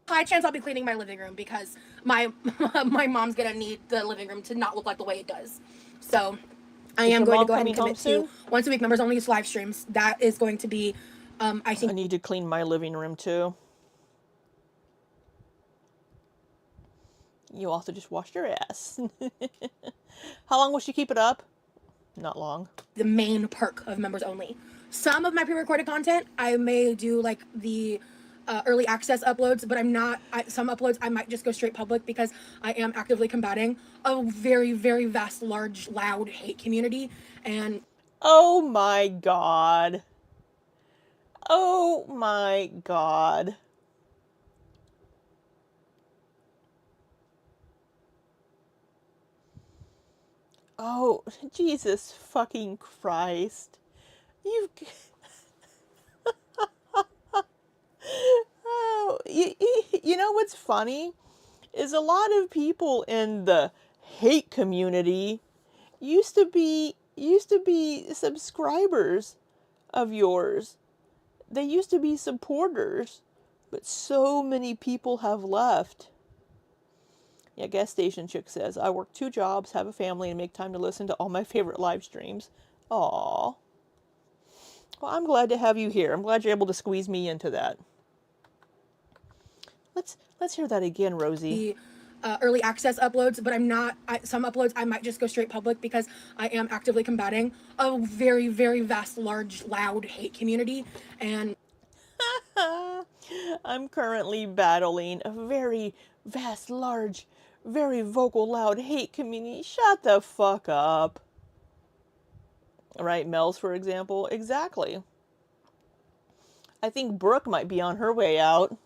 High chance I'll be cleaning my living room because my my mom's gonna need the living room to not look like the way it does. So I am going to go ahead and commit to once a week members only live streams. That is going to be, I think. I need to clean my living room too. You also just washed your ass. How long will she keep it up? Not long. The main perk of members only. Some of my pre-recorded content, I may do like the early access uploads, but I'm not. Some uploads I might just go straight public because I am actively combating a very, very vast, large, loud hate community. And oh my god. Oh my god. Oh, Jesus fucking Christ. You've... oh, you know what's funny? Is a lot of people in the hate community used to be subscribers of yours. They used to be supporters, but so many people have left. Yeah, gas station chick says, I work 2 jobs, have a family, and make time to listen to all my favorite live streams. Aww. Well, I'm glad to have you here. I'm glad you're able to squeeze me into that. Let's hear that again, Rosie. The early access uploads, but I'm not. Some uploads I might just go straight public because I am actively combating a very, very vast, large, loud hate community. And I'm currently battling a very vast, large, very vocal, loud hate community. Shut the fuck up. Right, Mel's, for example? Exactly. I think Brooke might be on her way out.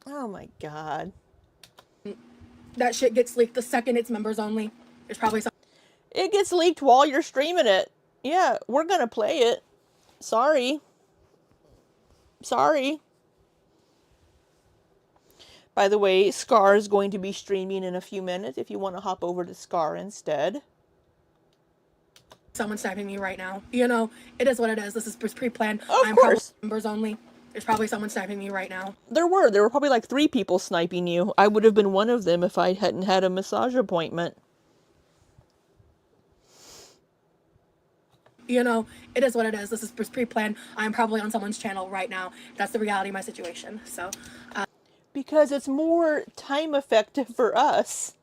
Oh my god. that shit gets leaked the second it's members only. There's probably some. It gets leaked while you're streaming it. Yeah, we're gonna play it. Sorry. Sorry. By the way, Scar is going to be streaming in a few minutes if you want to hop over to Scar instead. Someone's sniping me right now. You know, it is what it is. This is pre-planned. Of I'm course. Probably members only. There's probably someone sniping me right now. There were probably like 3 people sniping you. I would have been one of them if I hadn't had a massage appointment. You know, it is what it is. This is pre-planned. I'm probably on someone's channel right now. That's the reality of my situation. So, because it's more time effective for us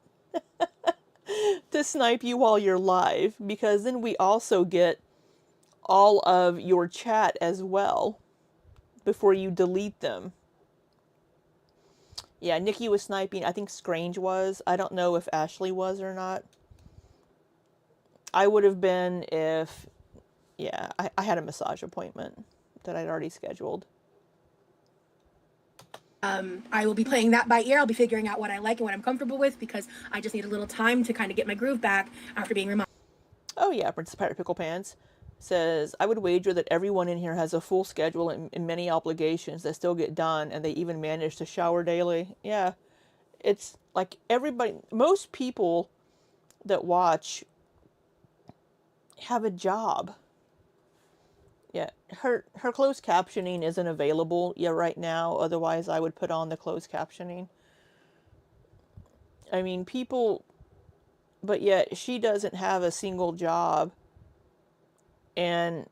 to snipe you while you're live, because then we also get all of your chat as well before you delete them. Yeah, Nikki was sniping. I think Scrange was. I don't know if Ashley was or not. I would have been if, yeah, I had a massage appointment that I'd already scheduled. I will be playing that by ear. I'll be figuring out what I like and what I'm comfortable with because I just need a little time to kind of get my groove back after being reminded. Oh yeah, Princess Pirate Pickle Pants says, I would wager that everyone in here has a full schedule and many obligations that still get done, and they even manage to shower daily. Yeah, it's like everybody, most people that watch have a job. Yeah, her closed captioning isn't available yet right now, otherwise I would put on the closed captioning. I mean, people, but yet she doesn't have a single job. And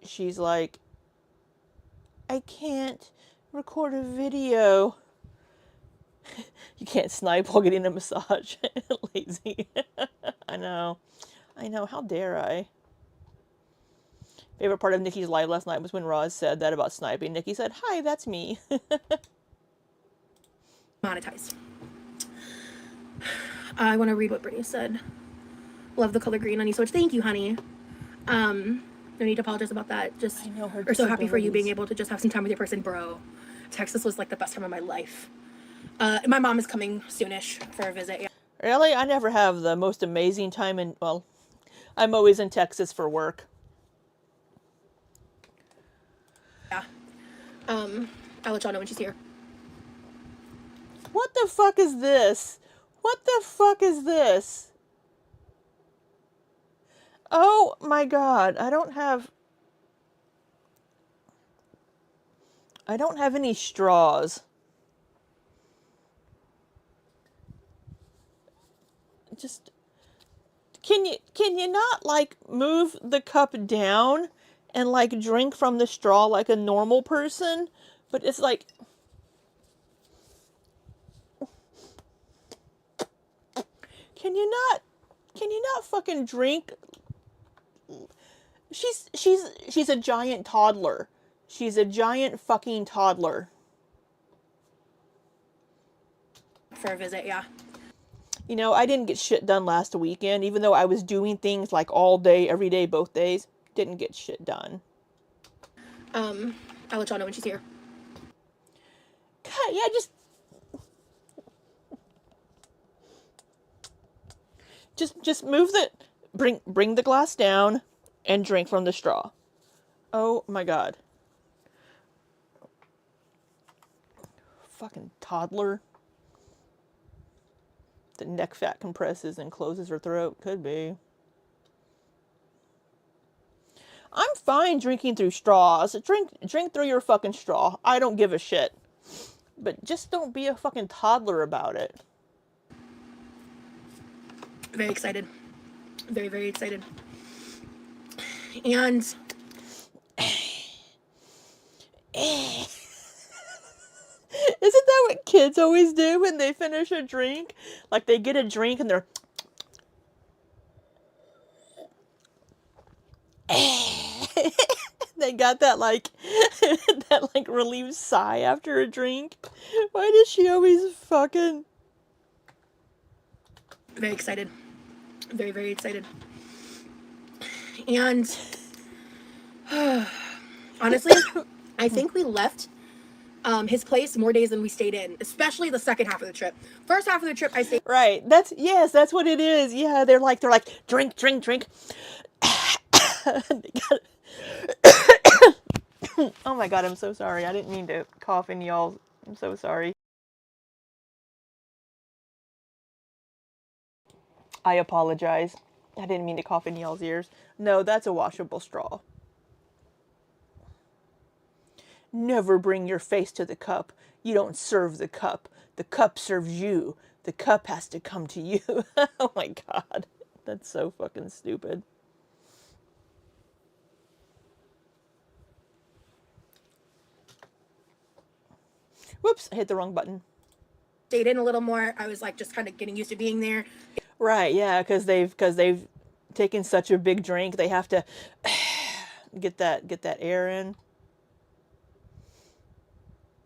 she's like, I can't record a video. You can't snipe while getting a massage. Lazy. I know. How dare I? Favorite part of Nikki's live last night was when Roz said that about sniping. Nikki said, hi, that's me. Monetized. I want to read what Brittany said. Love the color green on you so much. Thank you, honey. No need to apologize about that. Just, I know her we're so happy for you disabilities. being able to just have some time with your person, bro. Texas was like the best time of my life. My mom is coming soonish for a visit. Yeah. Really? I never have the most amazing time in, well, I'm always in Texas for work. Yeah. I'll let y'all know when she's here. What the fuck is this? What the fuck is this? Oh my god, I don't have any straws. Just can you not like move the cup down and like drink from the straw like a normal person? But it's like can you not fucking drink? She's a giant toddler. She's a giant fucking toddler. For a visit, yeah. You know, I didn't get shit done last weekend, even though I was doing things like all day, every day, both days. Didn't get shit done. I'll let y'all know when she's here. God, yeah, just move the bring the glass down and drink from the straw. Oh my god. Fucking toddler. The neck fat compresses and closes her throat. Could be. I'm fine drinking through straws. Drink through your fucking straw. I don't give a shit. But just don't be a fucking toddler about it. Very excited. Very, very excited. And Isn't that what kids always do when they finish a drink? Like they get a drink and they're they got that like that like relieved sigh after a drink. Why does she always fucking very excited. Very, very excited. And honestly, I think we left his place more days than we stayed in, especially the second half of the trip. First half of the trip, I stayed. Right. That's what it is. Yeah, they're like drink. Oh my god, I'm so sorry. I didn't mean to cough in y'all. I'm so sorry. I apologize. I didn't mean to cough in y'all's ears. No, that's a washable straw. Never bring your face to the cup. You don't serve the cup. The cup serves you. The cup has to come to you. Oh my god. That's so fucking stupid. Whoops, I hit the wrong button. Stayed in a little more. I was like just kind of getting used to being there. Right, yeah, because they've taken such a big drink, they have to get that air in.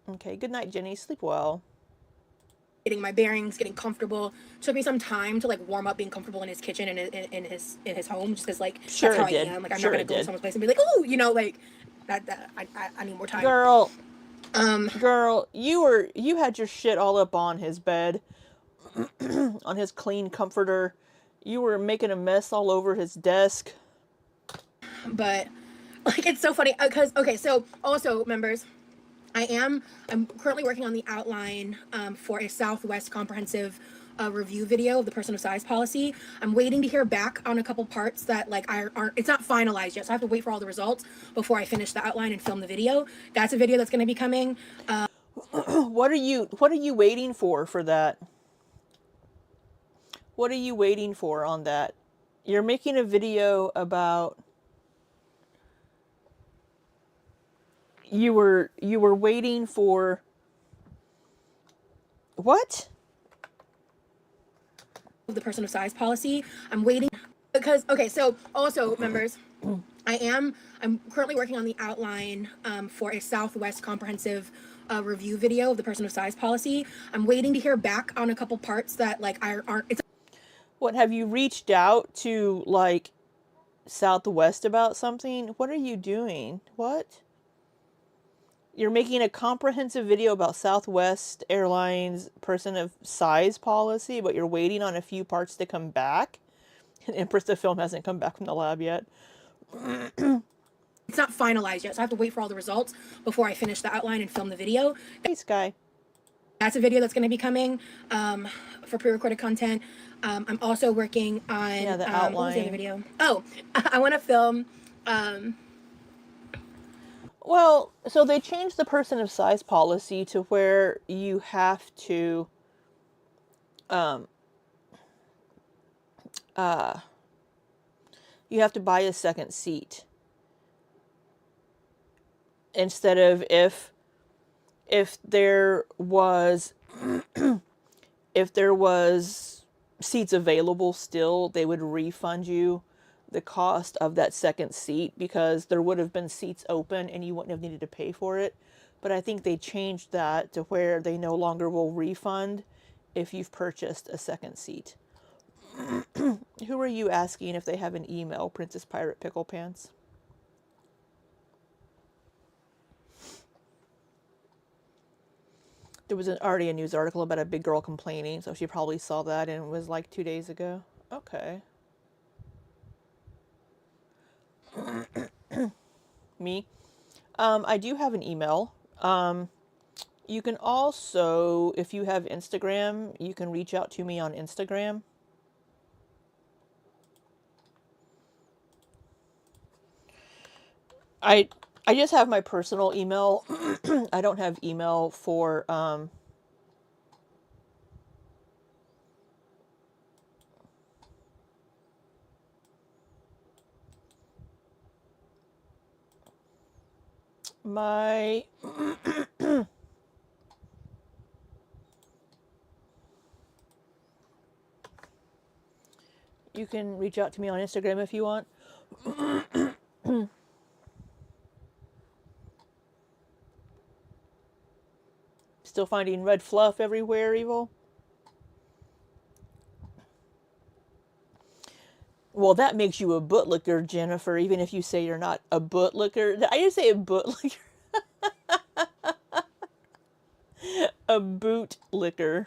Okay, good night, Jenny. Sleep well. Getting my bearings, getting comfortable. Took me some time to like warm up, being comfortable in his kitchen and in his home, just because like Sure that's how it did. I am. Like I'm Sure not gonna it go to did. someone's place and be like, oh, you know, like that. I need more time. Girl, you had your shit all up on his bed, on his clean comforter. You were making a mess all over his desk. But like it's so funny because okay, so also members, I'm currently working on the outline for a Southwest comprehensive review video of the person of size policy. I'm waiting to hear back on a couple parts that like aren't it's not finalized yet, so I have to wait for all the results before I finish the outline and film the video. That's a video that's going to be coming. What are you waiting for that? What are you waiting for on that? You're making a video about you were waiting for what? The person of size policy. I'm waiting because okay, so also members, I'm currently working on the outline for a Southwest comprehensive review video of the person of size policy. I'm waiting to hear back on a couple parts that like aren't it's What, have you reached out to like Southwest about something? What are you doing? What? You're making a comprehensive video about Southwest Airlines person of size policy, but you're waiting on a few parts to come back. And Empress the film hasn't come back from the lab yet. It's not finalized yet, so I have to wait for all the results before I finish the outline and film the video. Hey, Sky. That's a video that's going to be coming for pre-recorded content. I'm also working on the what was the outline. other video? Oh, I want to film. Well, so they changed the person of size policy to where you have to buy a second seat. Instead of if there was seats available still, they would refund you the cost of that second seat because there would have been seats open and you wouldn't have needed to pay for it. But I think they changed that to where they no longer will refund if you've purchased a second seat. Who are you asking if they have an email, Princess Pirate Pickle Pants? There was already a news article about a big girl complaining, so she probably saw that and it was like 2 days ago. Okay. Me? I do have an email. You can also, if you have Instagram, you can reach out to me on Instagram. I just have my personal email. I don't have email for my you can reach out to me on Instagram if you want. Still finding red fluff everywhere, Evil? Well, that makes you a bootlicker, Jennifer, even if you say you're not a bootlicker. I just say a bootlicker. A bootlicker.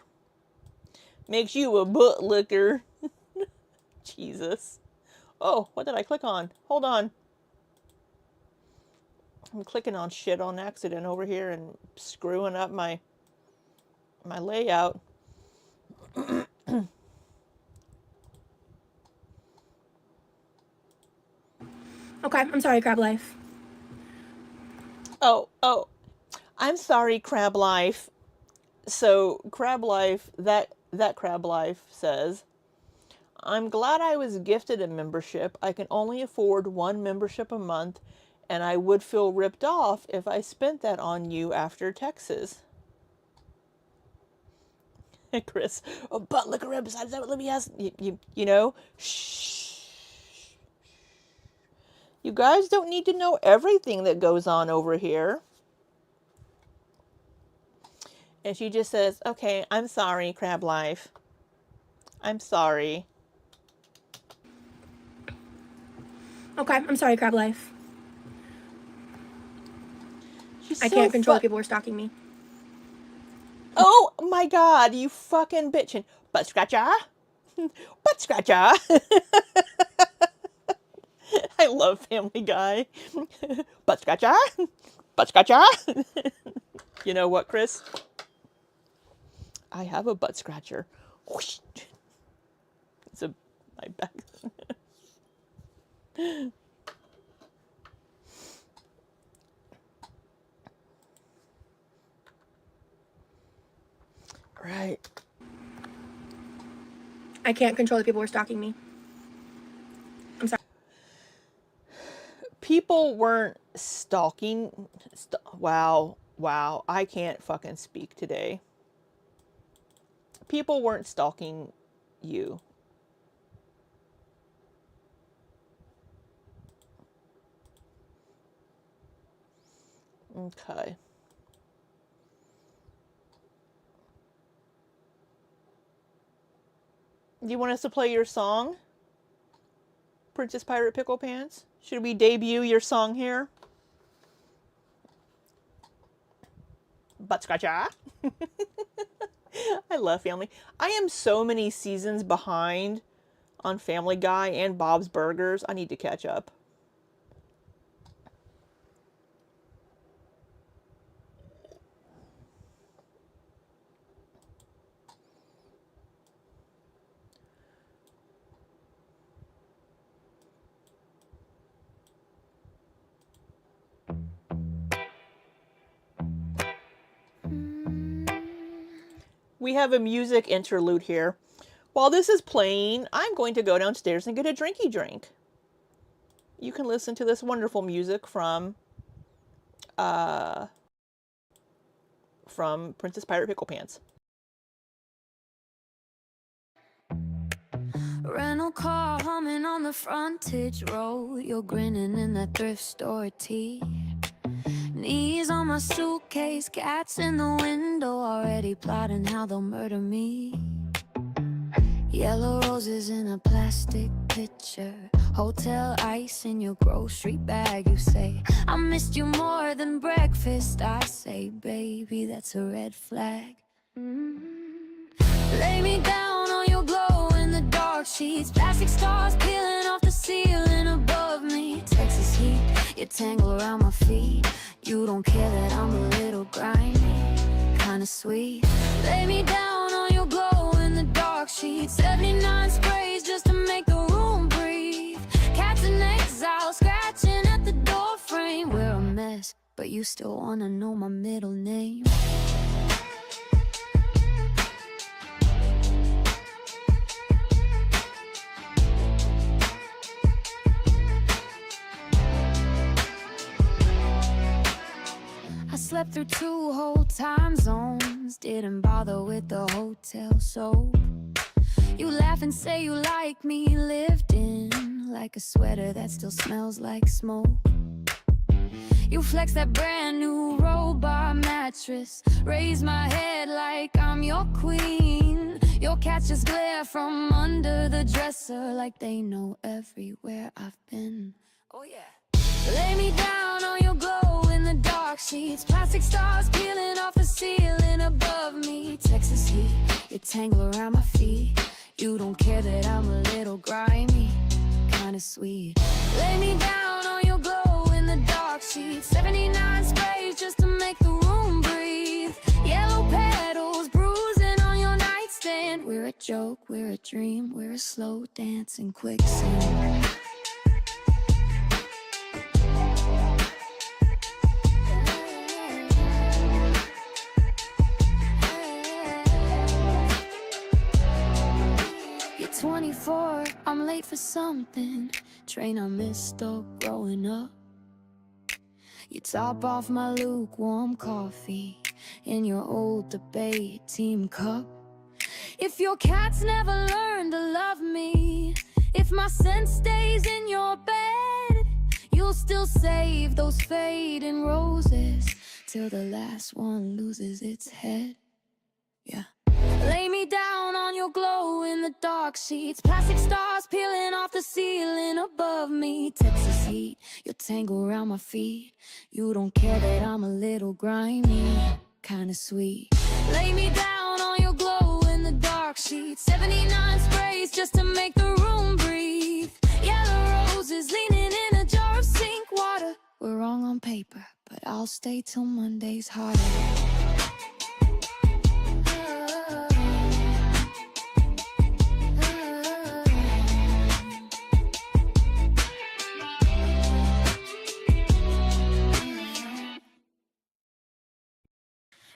Makes you a bootlicker. Jesus. Oh, what did I click on? Hold on. I'm clicking on shit on accident over here and screwing up my layout. Okay, I'm sorry, Crab Life. Oh, I'm sorry, Crab Life. So, Crab Life, that Crab Life says, I'm glad I was gifted a membership. I can only afford one membership a month, and I would feel ripped off if I spent that on you after Texas. Chris, oh, butt liquor besides that, let me ask, you know, shh. You guys don't need to know everything that goes on over here. And she just says, okay, I'm sorry, Crab Life. I'm sorry. Okay, I'm sorry, Crab Life. She's I so can't control people who are stalking me. Oh my God, you fucking bitchin'. Butt scratcher. Butt scratcher. I love Family Guy. Butt scratcher. Butt scratcher. You know what, Chris? I have a butt scratcher. Whoosh. It's my back. Right. I can't control the people who are stalking me. I'm sorry. People weren't stalking. Wow. I can't fucking speak today. People weren't stalking you. Okay. Do you want us to play your song? Princess Pirate Pickle Pants? Should we debut your song here? butt scratcher. I love Family. I am so many seasons behind on Family Guy and Bob's Burgers. I need to catch up. We have a music interlude here. While this is playing, I'm going to go downstairs and get a drinky drink. You can listen to this wonderful music from Princess Pirate Pickle Pants. Rental car humming on the frontage road. You're grinning in that thrift store tee. Knees on my suitcase, cats in the window, already plotting how they'll murder me. Yellow roses in a plastic pitcher, hotel ice in your grocery bag. You say, I missed you more than breakfast. I say, baby, that's a red flag. Lay me down on your glow in the dark sheets, plastic stars peeling off the ceiling above me. Texas heat, you tangle around my feet. You don't care that I'm a little grimy, kinda sweet. Lay me down on your glow in the dark sheets, 79 sprays just to make the room breathe. Cats in exile scratching at the door frame. We're a mess, but you still wanna know my middle name. I slept through 2 whole time zones, didn't bother with the hotel soap. You laugh and say you like me lived in, like a sweater that still smells like smoke. You flex that brand new robot mattress, raise my head like I'm your queen. Your cats just glare from under the dresser like they know everywhere I've been. Oh yeah. Lay me down on your glow in the dark sheets, plastic stars peeling off the ceiling above me. Texas heat, you tangle around my feet. You don't care that I'm a little grimy, kinda sweet. Lay me down on your glow in the dark sheets, 79 sprays just to make the room breathe. Yellow petals bruising on your nightstand. We're a joke, we're a dream, we're a slow dancing quicksand. You're 24, I'm late for something. Train I missed up growing up. You top off my lukewarm coffee in your old debate team cup. If your cats never learn to love me, if my scent stays in your bed, you'll still save those fading roses till the last one loses its head. Yeah. Lay me down on your glow in the dark sheets, plastic stars peeling off the ceiling above me. Texas heat, you tangle around my feet. You don't care that I'm a little grimy, kinda sweet. Lay me down on your glow in the dark sheets, 79 sprays just to make the room breathe. Yellow roses leaning in a jar of sink water. We're wrong on paper, but I'll stay till Monday's harder.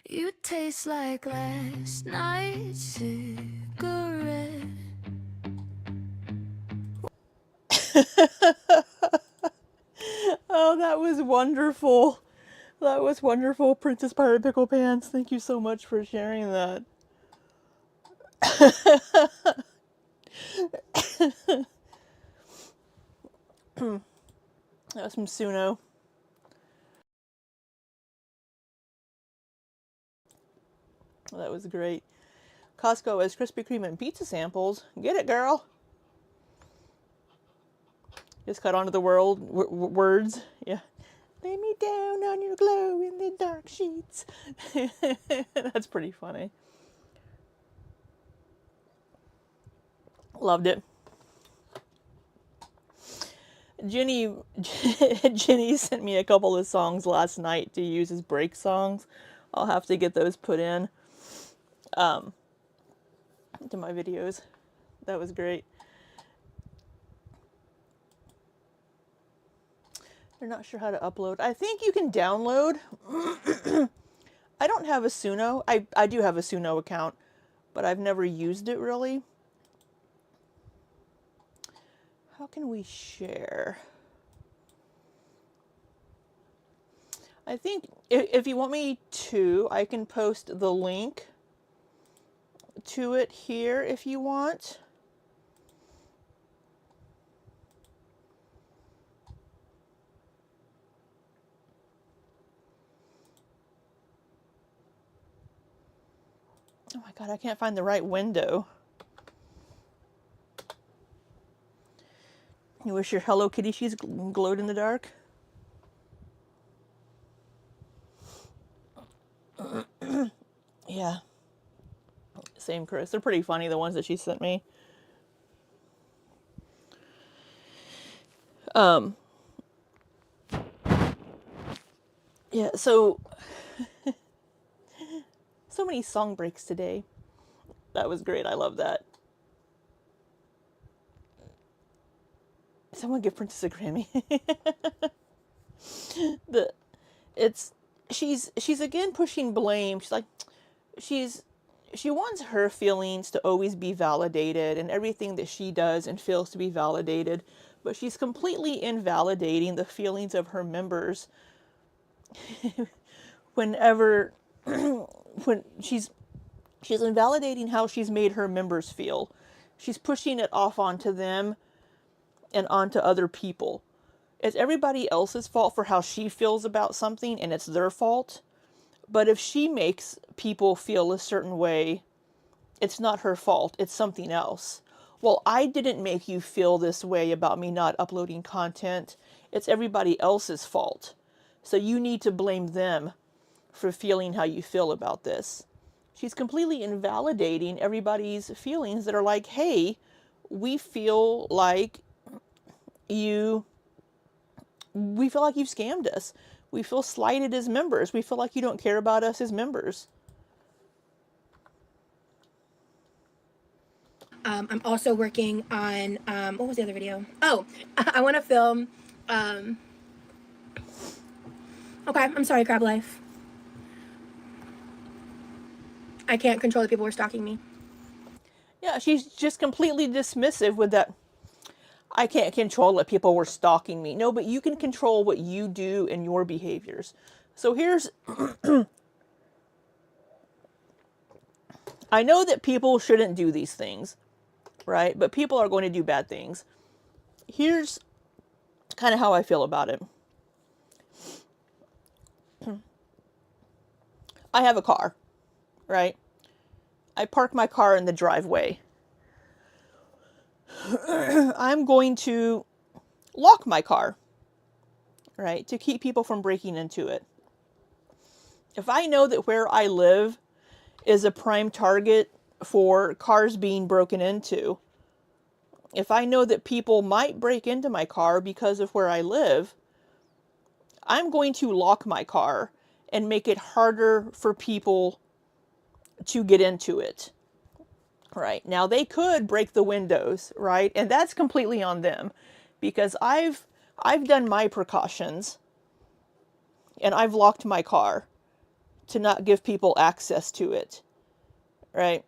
You taste like last night's cigarette. Oh, that was wonderful. That was wonderful, Princess Pirate Pickle Pants. Thank you so much for sharing that. That was from Suno. That was great. Costco has Krispy Kreme and pizza samples. Get it, girl. Just cut onto the words. Yeah. Lay me down on your glow in the dark sheets. That's pretty funny. Loved it. Jenny sent me a couple of songs last night to use as break songs. I'll have to get those put in to my videos. That was great. They're not sure how to upload. I think you can download. I don't have a Suno. I do have a Suno account, but I've never used it really. How can we share? I think if you want me to, I can post the link to it here if you want. Oh my God, I can't find the right window. You wish your Hello Kitty she's glowed in the dark? Yeah. Same, Chris. They're pretty funny, the ones that she sent me. Yeah, so many song breaks today. That was great. I love that. Someone give Princess a Grammy. She's again pushing blame. She's like, she wants her feelings to always be validated and everything that she does and feels to be validated, but she's completely invalidating the feelings of her members whenever when she's invalidating how she's made her members feel. She's pushing it off onto them and onto other people. It's everybody else's fault for how she feels about something, and it's their fault. But if she makes people feel a certain way, it's not her fault. It's something else. Well, I didn't make you feel this way about me not uploading content. It's everybody else's fault. So you need to blame them for feeling how you feel about this. She's completely invalidating everybody's feelings that are like, hey, we feel like you've scammed us. We feel slighted as members. We feel like you don't care about us as members. I'm also working on, what was the other video? Oh, I want to film, okay, I'm sorry, Crab Life. I can't control the people who are stalking me. Yeah, she's just completely dismissive with that. I can't control that people were stalking me. No, but you can control what you do and your behaviors. So here's... I know that people shouldn't do these things, right? But people are going to do bad things. Here's kind of how I feel about it. I have a car, right? I park my car in the driveway. I'm going to lock my car, right, to keep people from breaking into it. If I know that where I live is a prime target for cars being broken into, if I know that people might break into my car because of where I live, I'm going to lock my car and make it harder for people to get into it. Right. Now, they could break the windows, right? And that's completely on them, because I've done my precautions and I've locked my car to not give people access to it, right?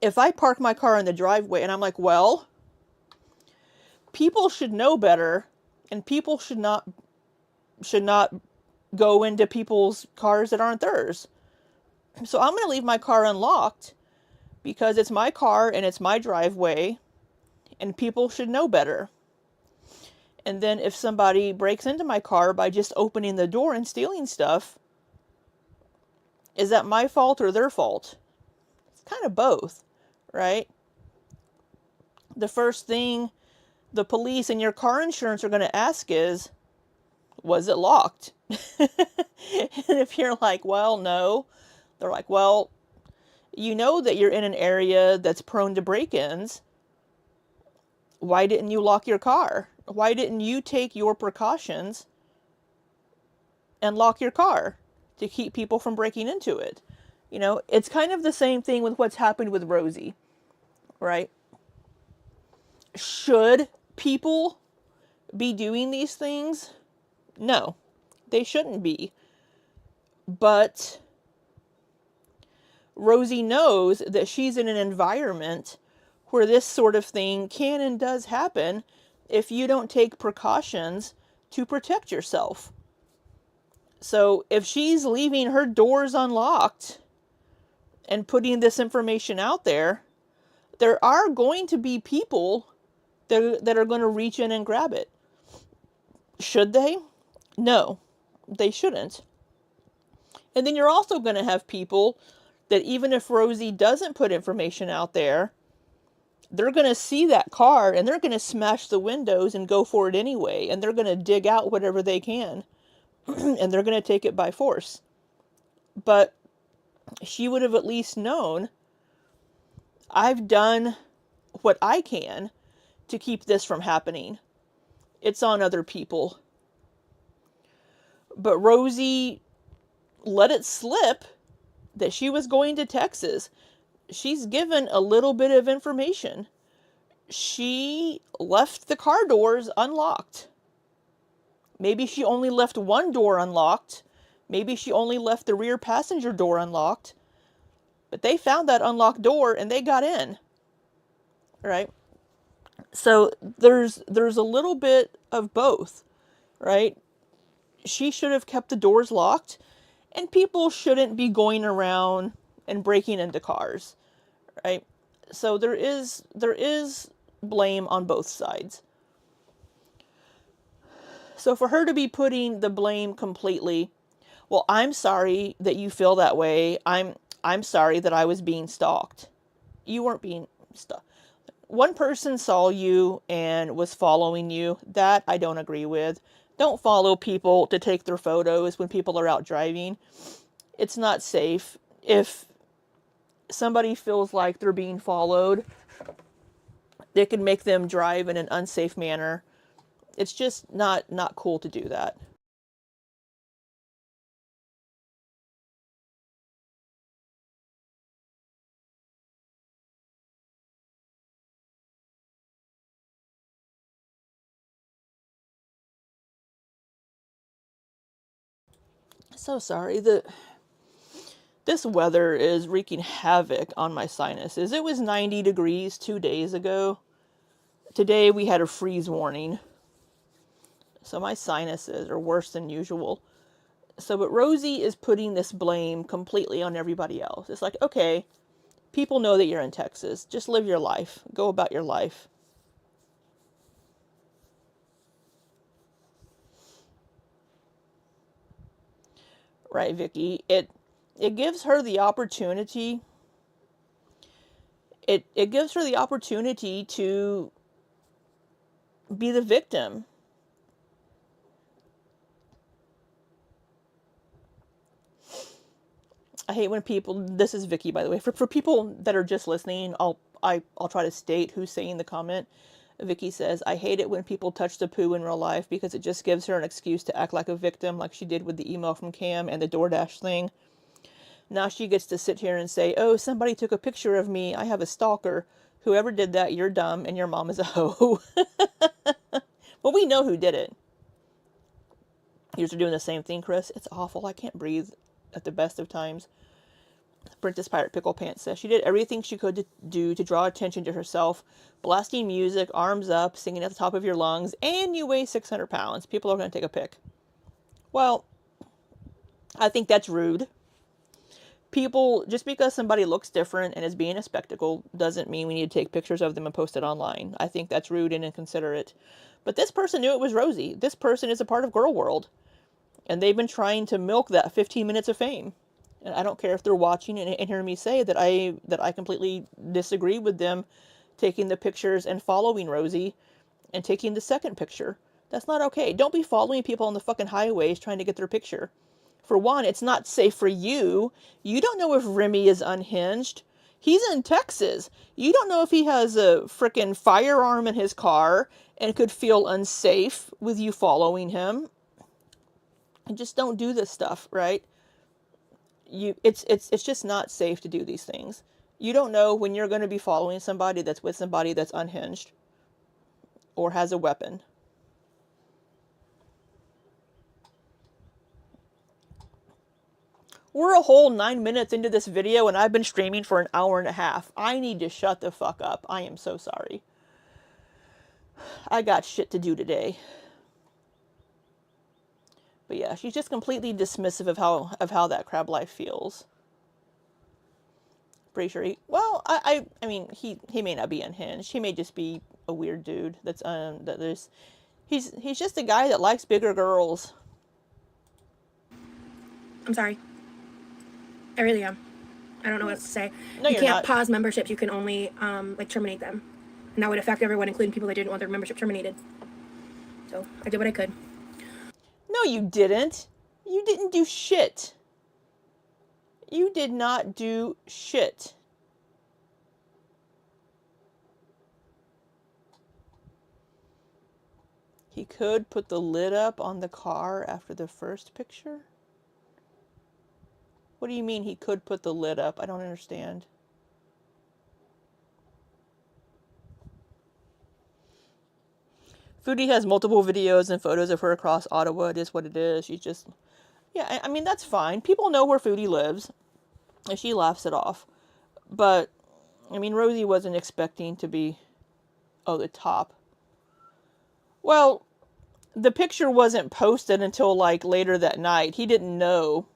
If I park my car in the driveway and I'm like, well, people should know better, and people should not go into people's cars that aren't theirs. So I'm going to leave my car unlocked because it's my car and it's my driveway, and people should know better. And then if somebody breaks into my car by just opening the door and stealing stuff, is that my fault or their fault? It's kind of both, right? The first thing the police and your car insurance are going to ask is, Was it locked? And if you're like, well, no, they're like, well, you know that you're in an area that's prone to break-ins. Why didn't you lock your car? Why didn't you take your precautions and lock your car to keep people from breaking into it? You know, it's kind of the same thing with what's happened with Rosie, right? Should people be doing these things? No, they shouldn't be. But Rosie knows that she's in an environment where this sort of thing can and does happen if you don't take precautions to protect yourself. So if she's leaving her doors unlocked and putting this information out there, there are going to be people that are going to reach in and grab it. Should they? No, they shouldn't. And then you're also going to have people that even if Rosie doesn't put information out there, they're going to see that car and they're going to smash the windows and go for it anyway. And they're going to dig out whatever they can. And they're going to take it by force. But she would have at least known, I've done what I can to keep this from happening. It's on other people. But Rosie let it slip that she was going to Texas. She's given a little bit of information. She left the car doors unlocked. Maybe she only left one door unlocked. Maybe she only left the rear passenger door unlocked. But they found that unlocked door and they got in. Right? So there's a little bit of both, right? She should have kept the doors locked, and people shouldn't be going around and breaking into cars, right? So there is blame on both sides. So for her to be putting the blame completely, well, I'm sorry that you feel that way. I'm sorry that I was being stalked. You weren't being stalked. One person saw you and was following you. That I don't agree with. Don't follow people to take their photos when people are out driving. It's not safe. If somebody feels like they're being followed, they can make them drive in an unsafe manner. It's just not cool to do that. So sorry. This weather is wreaking havoc on my sinuses. It was 90 degrees 2 days ago. Today we had a freeze warning. So my sinuses are worse than usual. So, but Rosie is putting this blame completely on everybody else. It's like, okay, people know that you're in Texas. Just live your life. Go about your life. Right, Vicky? It gives her the opportunity. It gives her the opportunity to be the victim. I hate when people, this is Vicky, by the way, for people that are just listening, I'll try to state who's saying the comment. Vicky says, I hate it when people touch the poo in real life because it just gives her an excuse to act like a victim, like she did with the email from Cam and the DoorDash thing. Now she gets to sit here and say, oh, somebody took a picture of me. I have a stalker. Whoever did that, you're dumb and your mom is a hoe. Well, we know who did it. You're doing the same thing, Chris. It's awful. I can't breathe at the best of times. Princess Pirate Pickle Pants says she did everything she could to do to draw attention to herself. Blasting music, arms up, singing at the top of your lungs, and you weigh 600 pounds. People are going to take a pic. Well, I think that's rude. People, just because somebody looks different and is being a spectacle doesn't mean we need to take pictures of them and post it online. I think that's rude and inconsiderate. But this person knew it was Rosie. This person is a part of Girl World. And they've been trying to milk that 15 minutes of fame. And I don't care if they're watching and hear me say that I completely disagree with them taking the pictures and following Rosie and taking the second picture. That's not okay. Don't be following people on the fucking highways trying to get their picture. For one, it's not safe for you. You don't know if Remy is unhinged. He's in Texas. You don't know if he has a frickin' firearm in his car and could feel unsafe with you following him. And just don't do this stuff, right? It's just not safe to do these things. You don't know when you're going to be following somebody that's with somebody that's unhinged or has a weapon. We're a whole 9 minutes into this video and I've been streaming for an hour and a half. I need to shut the fuck up. I am so sorry. I got shit to do today. But yeah, she's just completely dismissive of how that crab life feels. Pretty sure I mean he may not be unhinged. He may just be a weird dude he's just a guy that likes bigger girls. I'm sorry. I really am. I don't know what else to say. No, you you're can't not. pause memberships. You can only like terminate them, and that would affect everyone, including people that didn't want their membership terminated. So I did what I could. No, you didn't. You didn't do shit. You did not do shit. He could put the lid up on the car after the first picture? What do you mean he could put the lid up? I don't understand. Foodie has multiple videos and photos of her across Ottawa. It is what it is. She's just... Yeah, I mean, that's fine. People know where Foodie lives. And she laughs it off. But, I mean, Rosie wasn't expecting to be... Oh, the top. Well, the picture wasn't posted until, like, later that night. He didn't know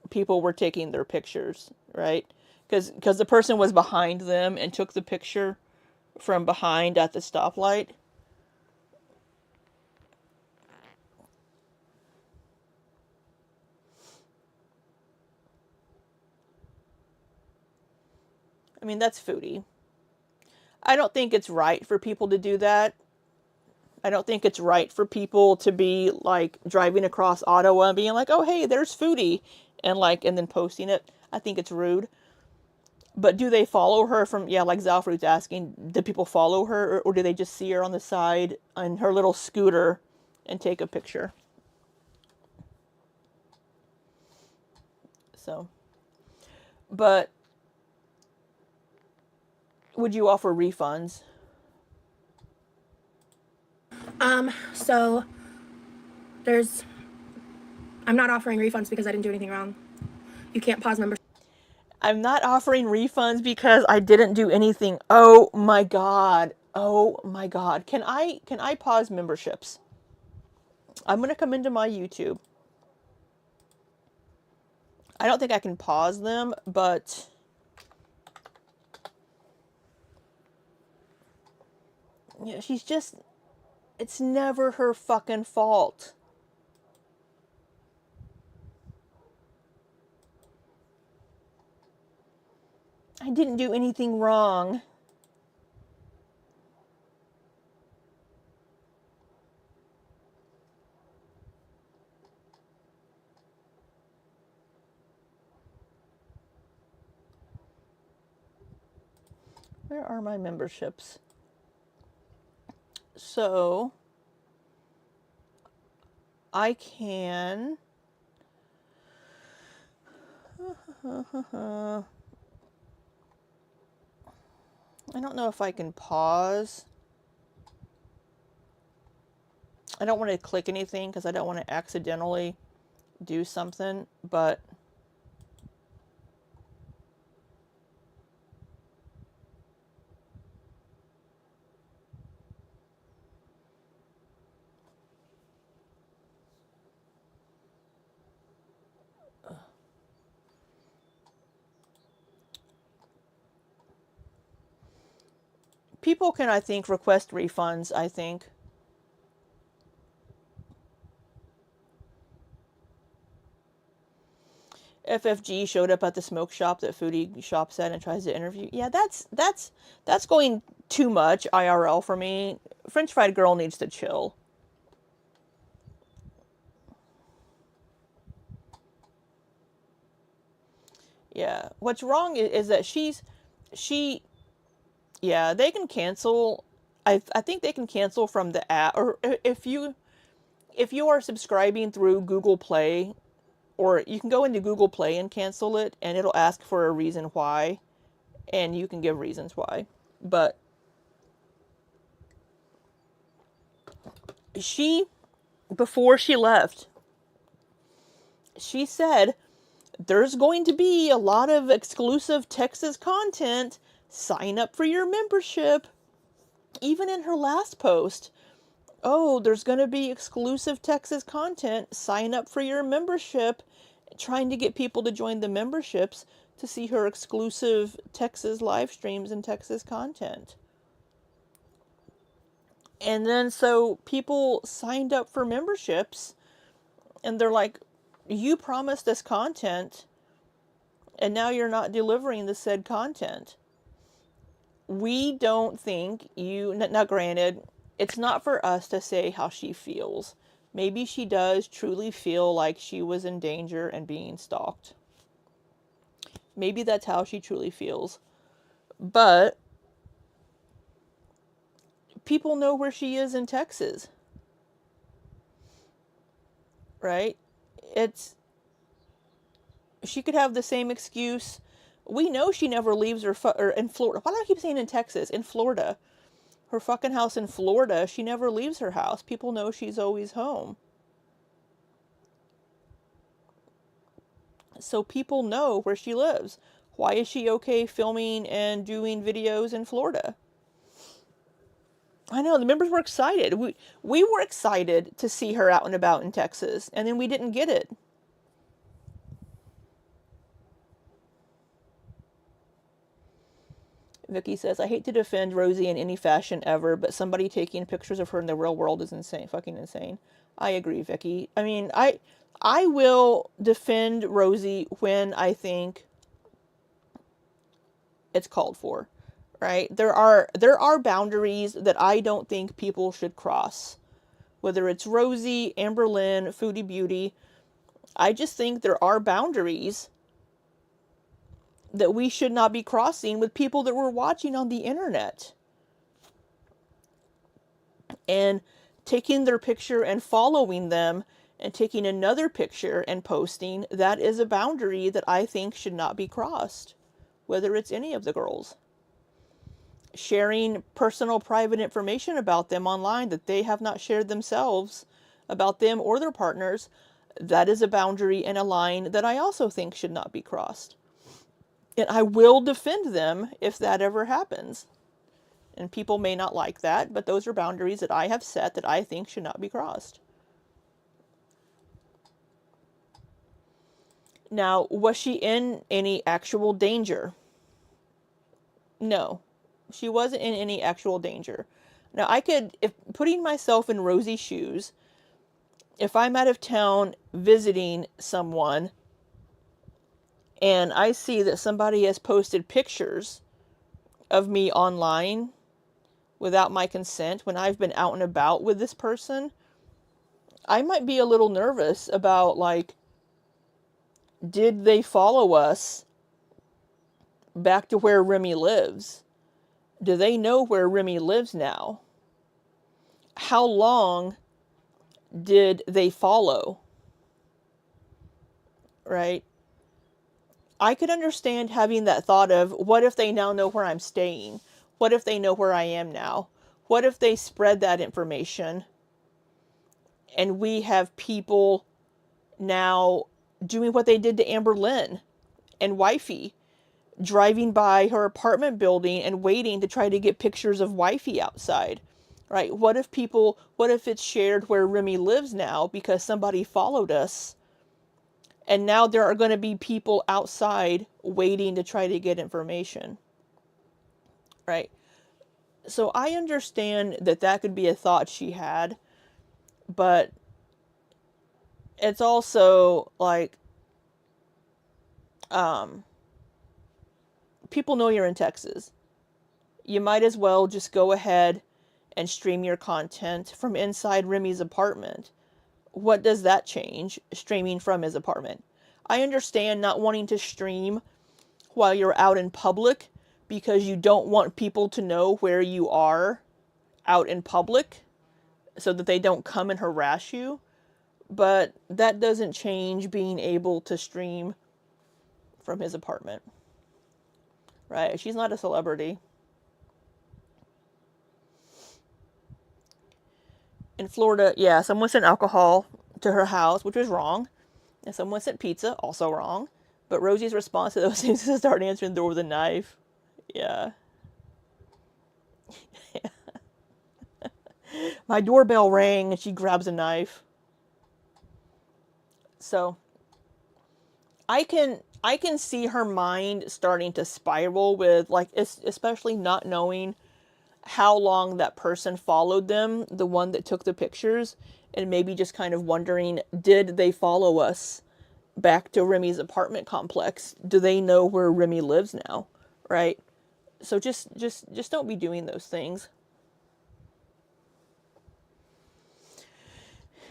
people were taking their pictures, right? Because the person was behind them and took the picture from behind at the stoplight. I mean, that's Foodie. I don't think it's right for people to do that. I don't think it's right for people to be, like, driving across Ottawa and being like, oh, hey, there's Foodie, and then posting it. I think it's rude. But do they follow her from, yeah, like Zalfruit's asking, do people follow her, or do they just see her on the side on her little scooter and take a picture? So, but would you offer refunds? So I'm not offering refunds because I didn't do anything wrong. You can't pause membership. I'm not offering refunds because I didn't do anything. Oh my god. Oh my god. Can I pause memberships? I'm going to come into my YouTube. I don't think I can pause them, but yeah, she's just... It's never her fucking fault. I didn't do anything wrong. Where are my memberships? So, I can... I don't know if I can pause. I don't want to click anything because I don't want to accidentally do something, but... People can, I think, request refunds, I think. FFG showed up at the smoke shop that Foodie shops at and tries to interview. Yeah, that's going too much IRL for me. French fried girl needs to chill. Yeah. What's wrong is that yeah, they can cancel. I think they can cancel from the app, or if you are subscribing through Google Play, or you can go into Google Play and cancel it, and it'll ask for a reason why, and you can give reasons why. But before she left, she said there's going to be a lot of exclusive Texas content. Sign up for your membership. Even in her last post, oh, there's going to be exclusive Texas content. Sign up for your membership. Trying to get people to join the memberships to see her exclusive Texas live streams and Texas content. And then so people signed up for memberships, and they're like, you promised us content, and now you're not delivering the said content. We don't think you... Now, granted, it's not for us to say how she feels. Maybe she does truly feel like she was in danger and being stalked. Maybe that's how she truly feels. But people know where she is in Texas. Right? She could have the same excuse. We know she never leaves or in Florida. Why do I keep saying in Texas? In Florida. Her fucking house in Florida. She never leaves her house. People know she's always home. So people know where she lives. Why is she okay filming and doing videos in Florida? I know, the members were excited. We were excited to see her out and about in Texas, and then we didn't get it. Vicky says, I hate to defend Rosie in any fashion ever, but somebody taking pictures of her in the real world is insane, fucking insane. I agree, Vicky. I mean, I will defend Rosie when I think it's called for, right? There are boundaries that I don't think people should cross. Whether it's Rosie, Amberlynn, Foodie Beauty, I just think there are boundaries that we should not be crossing with people that we're watching on the internet. And taking their picture and following them and taking another picture and posting, that is a boundary that I think should not be crossed, whether it's any of the girls. Sharing personal private information about them online that they have not shared themselves about them or their partners, that is a boundary and a line that I also think should not be crossed. And I will defend them if that ever happens. And people may not like that, but those are boundaries that I have set that I think should not be crossed. Now, was she in any actual danger? No, she wasn't in any actual danger. Now, if putting myself in Rosie's shoes, if I'm out of town visiting someone and I see that somebody has posted pictures of me online without my consent when I've been out and about with this person, I might be a little nervous about, like, did they follow us back to where Remy lives? Do they know where Remy lives now? How long did they follow? Right? I could understand having that thought of, what if they now know where I'm staying? What if they know where I am now? What if they spread that information and we have people now doing what they did to Amberlynn and Wifey, driving by her apartment building and waiting to try to get pictures of Wifey outside, right? What if it's shared where Remy lives now because somebody followed us, and now there are going to be people outside waiting to try to get information, right? So I understand that could be a thought she had, but it's also like, people know you're in Texas. you might as well just go ahead and stream your content from inside Remy's apartment. What does that change, streaming from his apartment? I understand not wanting to stream while you're out in public because you don't want people to know where you are out in public so that they don't come and harass you. But that doesn't change being able to stream from his apartment. Right? She's not a celebrity. In Florida, yeah, someone sent alcohol to her house, which was wrong. And someone sent pizza, also wrong. But Rosie's response to those things is to start answering the door with a knife. Yeah. My doorbell rang and she grabs a knife. So I can see her mind starting to spiral with, like, especially not knowing how long that person followed them, the one that took the pictures, and maybe just kind of wondering, did they follow us back to Remy's apartment complex? Do they know where Remy lives now? Right? So just don't be doing those things.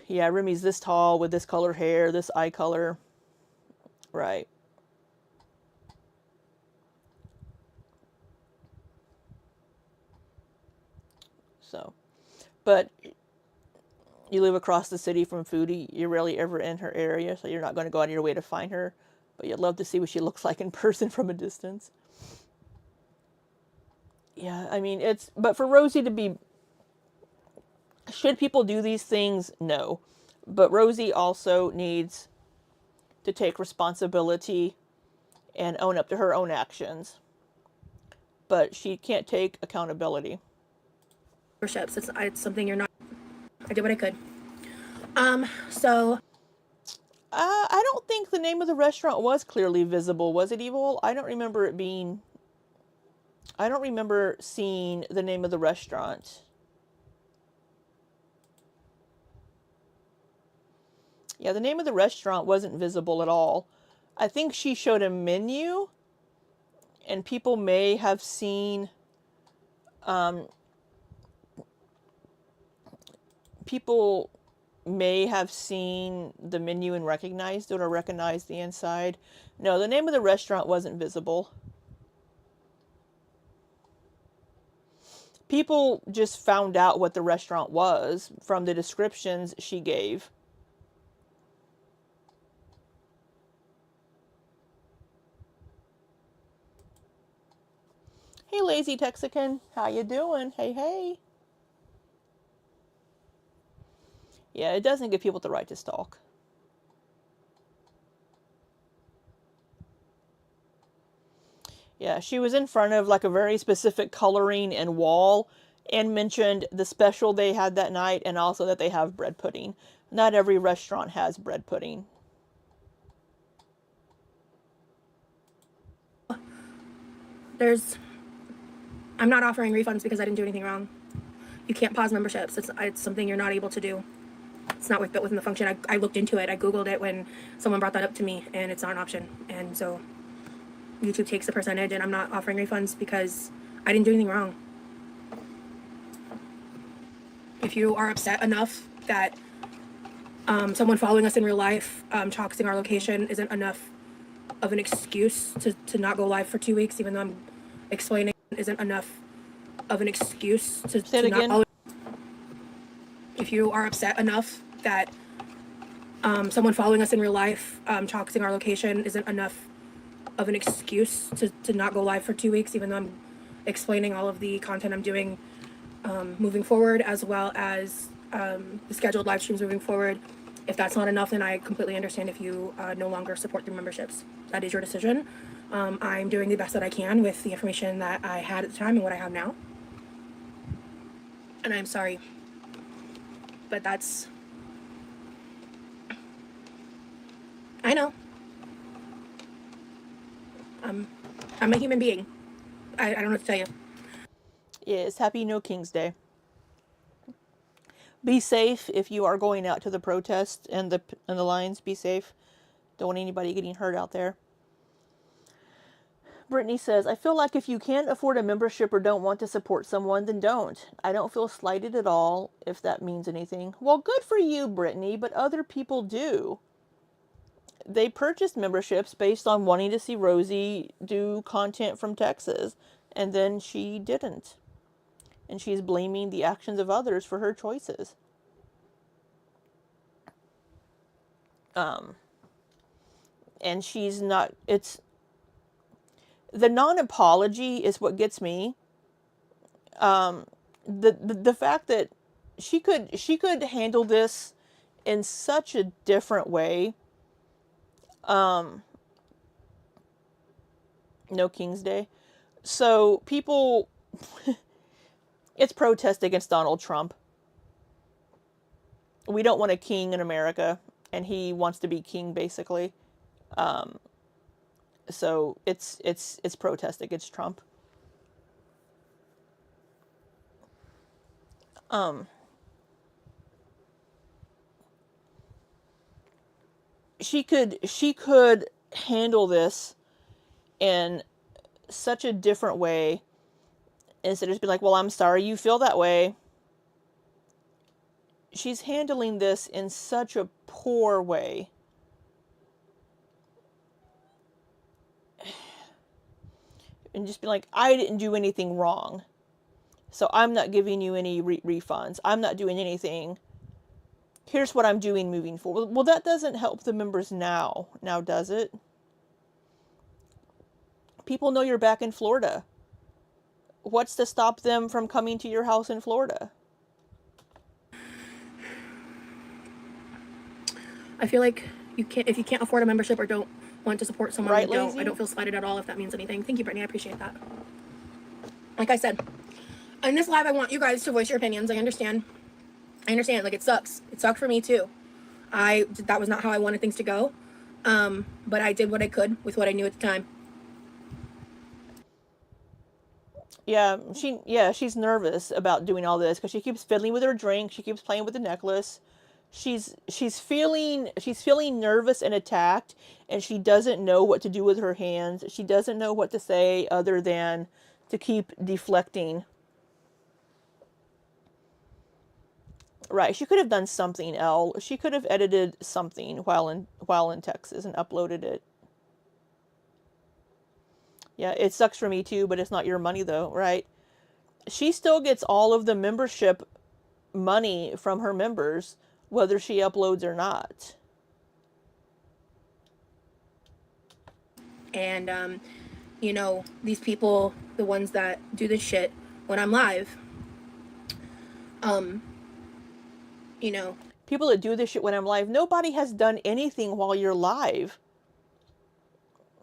Yeah, Remy's this tall with this colored hair, this eye color. Right. So, but you live across the city from Foodie. You're rarely ever in her area, so you're not going to go out of your way to find her. But you'd love to see what she looks like in person from a distance. Yeah, I mean, but for Rosie to be, should people do these things? No. But Rosie also needs to take responsibility and own up to her own actions. But she can't take accountability. It's something you're not. I did what I could. So. I don't think the name of the restaurant was clearly visible. Was it, Evil? I don't remember it being. I don't remember seeing the name of the restaurant. Yeah, the name of the restaurant wasn't visible at all. I think she showed a menu, and people may have seen. People may have seen the menu and recognized it or recognized the inside. No, the name of the restaurant wasn't visible. People just found out what the restaurant was from the descriptions she gave. Hey, Lazy Texican, how you doing? Hey, hey. Yeah, it doesn't give people the right to stalk. Yeah, she was in front of like a very specific coloring and wall and mentioned the special they had that night and also that they have bread pudding. Not every restaurant has bread pudding. I'm not offering refunds because I didn't do anything wrong. You can't pause memberships. It's something you're not able to do. It's not built within the function. I looked into it. I Googled it when someone brought that up to me, and it's not an option. And so YouTube takes the percentage, and I'm not offering refunds because I didn't do anything wrong. If you are upset enough that someone following us in real life, doxing our location isn't enough of an excuse to not go live for 2 weeks, even though I'm explaining isn't enough of an excuse to not follow. If you are upset enough that someone following us in real life, doxing our location isn't enough of an excuse to not go live for 2 weeks, even though I'm explaining all of the content I'm doing moving forward, as well as the scheduled live streams moving forward. If that's not enough, then I completely understand if you no longer support the memberships. That is your decision. I'm doing the best that I can with the information that I had at the time and what I have now. And I'm sorry, but that's... I know. I'm a human being. I don't know what to tell you. Yes, happy No King's Day. Be safe if you are going out to the protest and the lines. Be safe. Don't want anybody getting hurt out there. Brittany says, I feel like if you can't afford a membership or don't want to support someone, then don't. I don't feel slighted at all, if that means anything. Well, good for you, Brittany, but other people do. They purchased memberships based on wanting to see Rosie do content from Texas, and then she didn't. And she's blaming the actions of others for her choices. And she's not, it's, the non-apology is what gets me. The fact that she could handle this in such a different way. No King's Day. So people, it's protest against Donald Trump. We don't want a king in America, and he wants to be king basically. So it's protest against Trump. She could handle this in such a different way instead of just be like, well, I'm sorry you feel that way. She's handling this in such a poor way. And just be like, I didn't do anything wrong, so I'm not giving you any refunds. I'm not doing anything. Here's what I'm doing moving forward. Well, that doesn't help the members now. Now, does it? People know you're back in Florida. What's to stop them from coming to your house in Florida? I feel like if you can't afford a membership or don't want to support someone, right, I don't feel slighted at all, if that means anything. Thank you, Brittany. I appreciate that. Like I said, in this live, I want you guys to voice your opinions. I understand. Like, it sucks. It sucked for me too. That was not how I wanted things to go. But I did what I could with what I knew at the time. Yeah, she's nervous about doing all this because she keeps fiddling with her drink. She keeps playing with the necklace. She's feeling nervous and attacked, and she doesn't know what to do with her hands. She doesn't know what to say other than to keep deflecting. Right, she could have done something else. She could have edited something while in Texas and uploaded it. Yeah, it sucks for me too, but it's not your money though, right? She still gets all of the membership money from her members, whether she uploads or not. And, these people, the ones that do this shit when I'm live, people that do this shit when I'm live, nobody has done anything while you're live.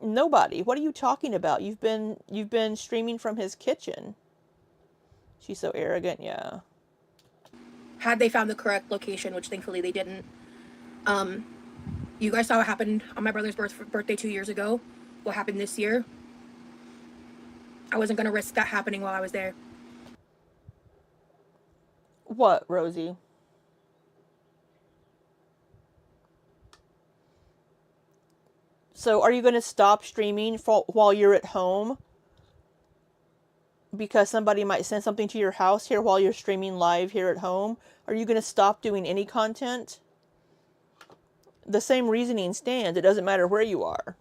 Nobody. What are you talking about? You've been streaming from his kitchen. She's so arrogant, yeah. Had they found the correct location, which thankfully they didn't. You guys saw what happened on my brother's birthday 2 years ago. What happened this year? I wasn't going to risk that happening while I was there. What, Rosie? So are you going to stop streaming while you're at home? Because somebody might send something to your house here while you're streaming live here at home? Are you going to stop doing any content? The same reasoning stands. It doesn't matter where you are.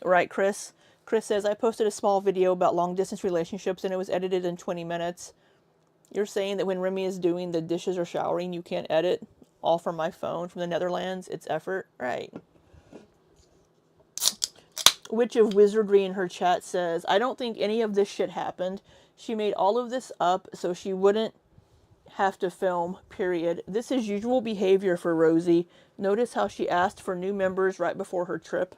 Right, Chris? Chris says, I posted a small video about long-distance relationships and it was edited in 20 minutes. You're saying that when Remy is doing the dishes or showering, you can't edit? All from my phone from the Netherlands? It's effort? Right. Witch of Wizardry in her chat says, I don't think any of this shit happened. She made all of this up so she wouldn't have to film, period. This is usual behavior for Rosie. Notice how she asked for new members right before her trip.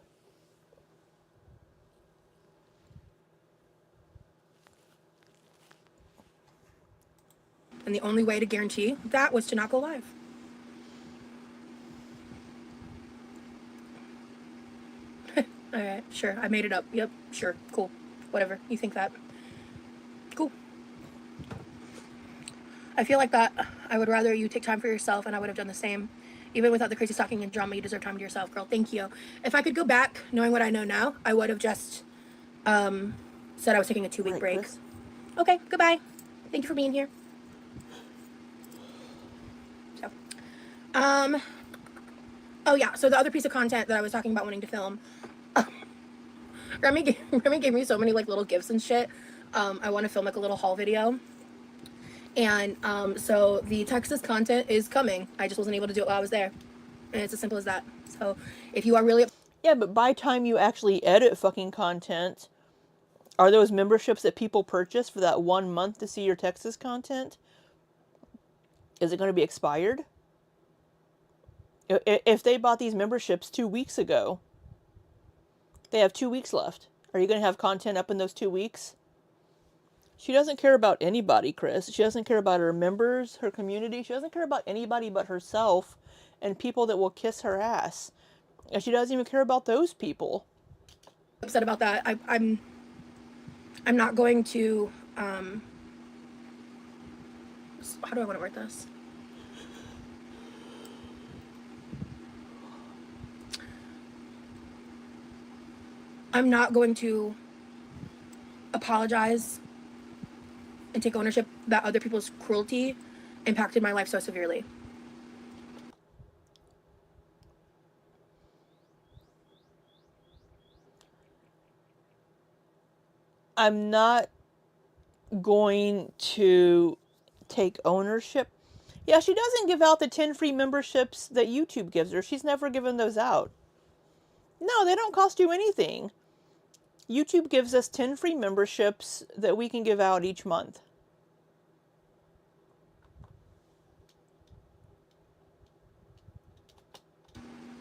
And the only way to guarantee that was to not go live. All right, sure. I made it up. Yep, sure. Cool. Whatever. You think that. Cool. I feel like that I would rather you take time for yourself, and I would have done the same. Even without the crazy stalking and drama, you deserve time to yourself, girl. Thank you. If I could go back, knowing what I know now, I would have just said I was taking a 2-week break. Chris. Okay, goodbye. Thank you for being here. So, oh yeah, so the other piece of content that I was talking about wanting to film, Remy gave me so many like little gifts and shit. I want to film like a little haul video. And so the Texas content is coming. I just wasn't able to do it while I was there. And it's as simple as that. So if you are really... Yeah, but by time you actually edit fucking content, are those memberships that people purchase for that 1 month to see your Texas content, is it going to be expired? If they bought these memberships 2 weeks ago, they have 2 weeks left. Are you going to have content up in those 2 weeks? She doesn't care about anybody, Chris. She doesn't care about her members, her community. She doesn't care about anybody but herself and people that will kiss her ass. And she doesn't even care about those people. Upset about that. I'm not going to how do I want to word this? I'm not going to apologize and take ownership that other people's cruelty impacted my life so severely. I'm not going to take ownership. Yeah, she doesn't give out the 10 free memberships that YouTube gives her. She's never given those out. No, they don't cost you anything. YouTube gives us 10 free memberships that we can give out each month.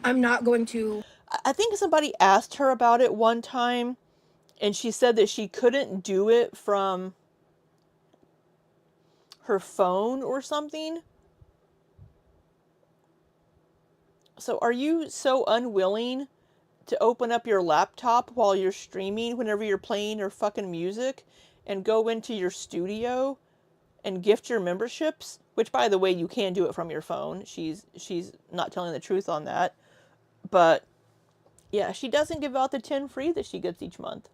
I'm not going to... I think somebody asked her about it one time, and she said that she couldn't do it from her phone or something. So are you so unwilling to open up your laptop while you're streaming whenever you're playing your fucking music and go into your studio and gift your memberships? Which, by the way, you can do it from your phone. She's not telling the truth on that. But yeah, she doesn't give out the 10 free that she gets each month.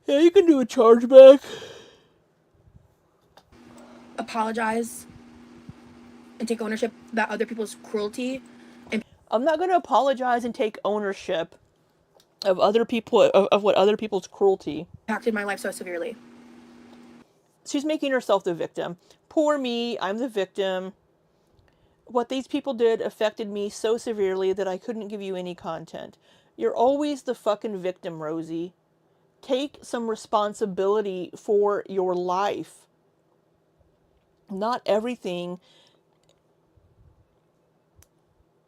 Yeah, you can do a chargeback. Apologize and take ownership that other people's cruelty. I'm not going to apologize and take ownership of other people, of what other people's cruelty Impacted my life so severely. She's making herself the victim. Poor me, I'm the victim. What these people did affected me so severely that I couldn't give you any content. You're always the fucking victim, Rosie. Take some responsibility for your life. Not everything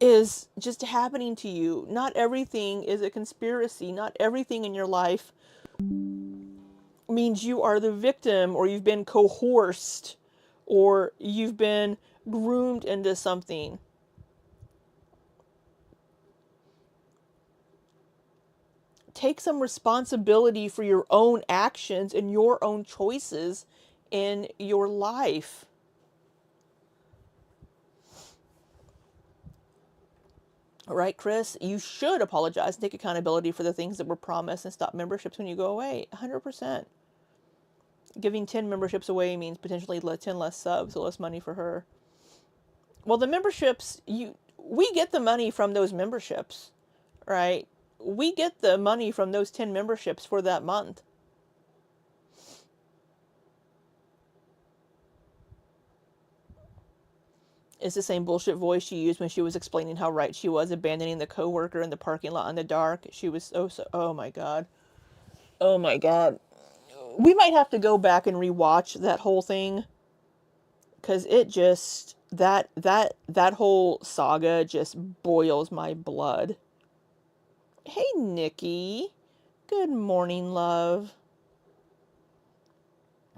is just happening to you. Not everything is a conspiracy. Not everything in your life means you are the victim, or you've been coerced, or you've been groomed into something. Take some responsibility for your own actions and your own choices in your life. All right, Chris, you should apologize and take accountability for the things that were promised and stop memberships when you go away. 100%. Giving 10 memberships away means potentially 10 less subs, so less money for her. Well, the memberships, we get the money from those memberships, right? We get the money from those 10 memberships for that month. It's the same bullshit voice she used when she was explaining how right she was abandoning the coworker in the parking lot in the dark. She was oh my god. Oh my god. We might have to go back and rewatch that whole thing, cuz it just that whole saga just boils my blood. Hey Nikki. Good morning, love.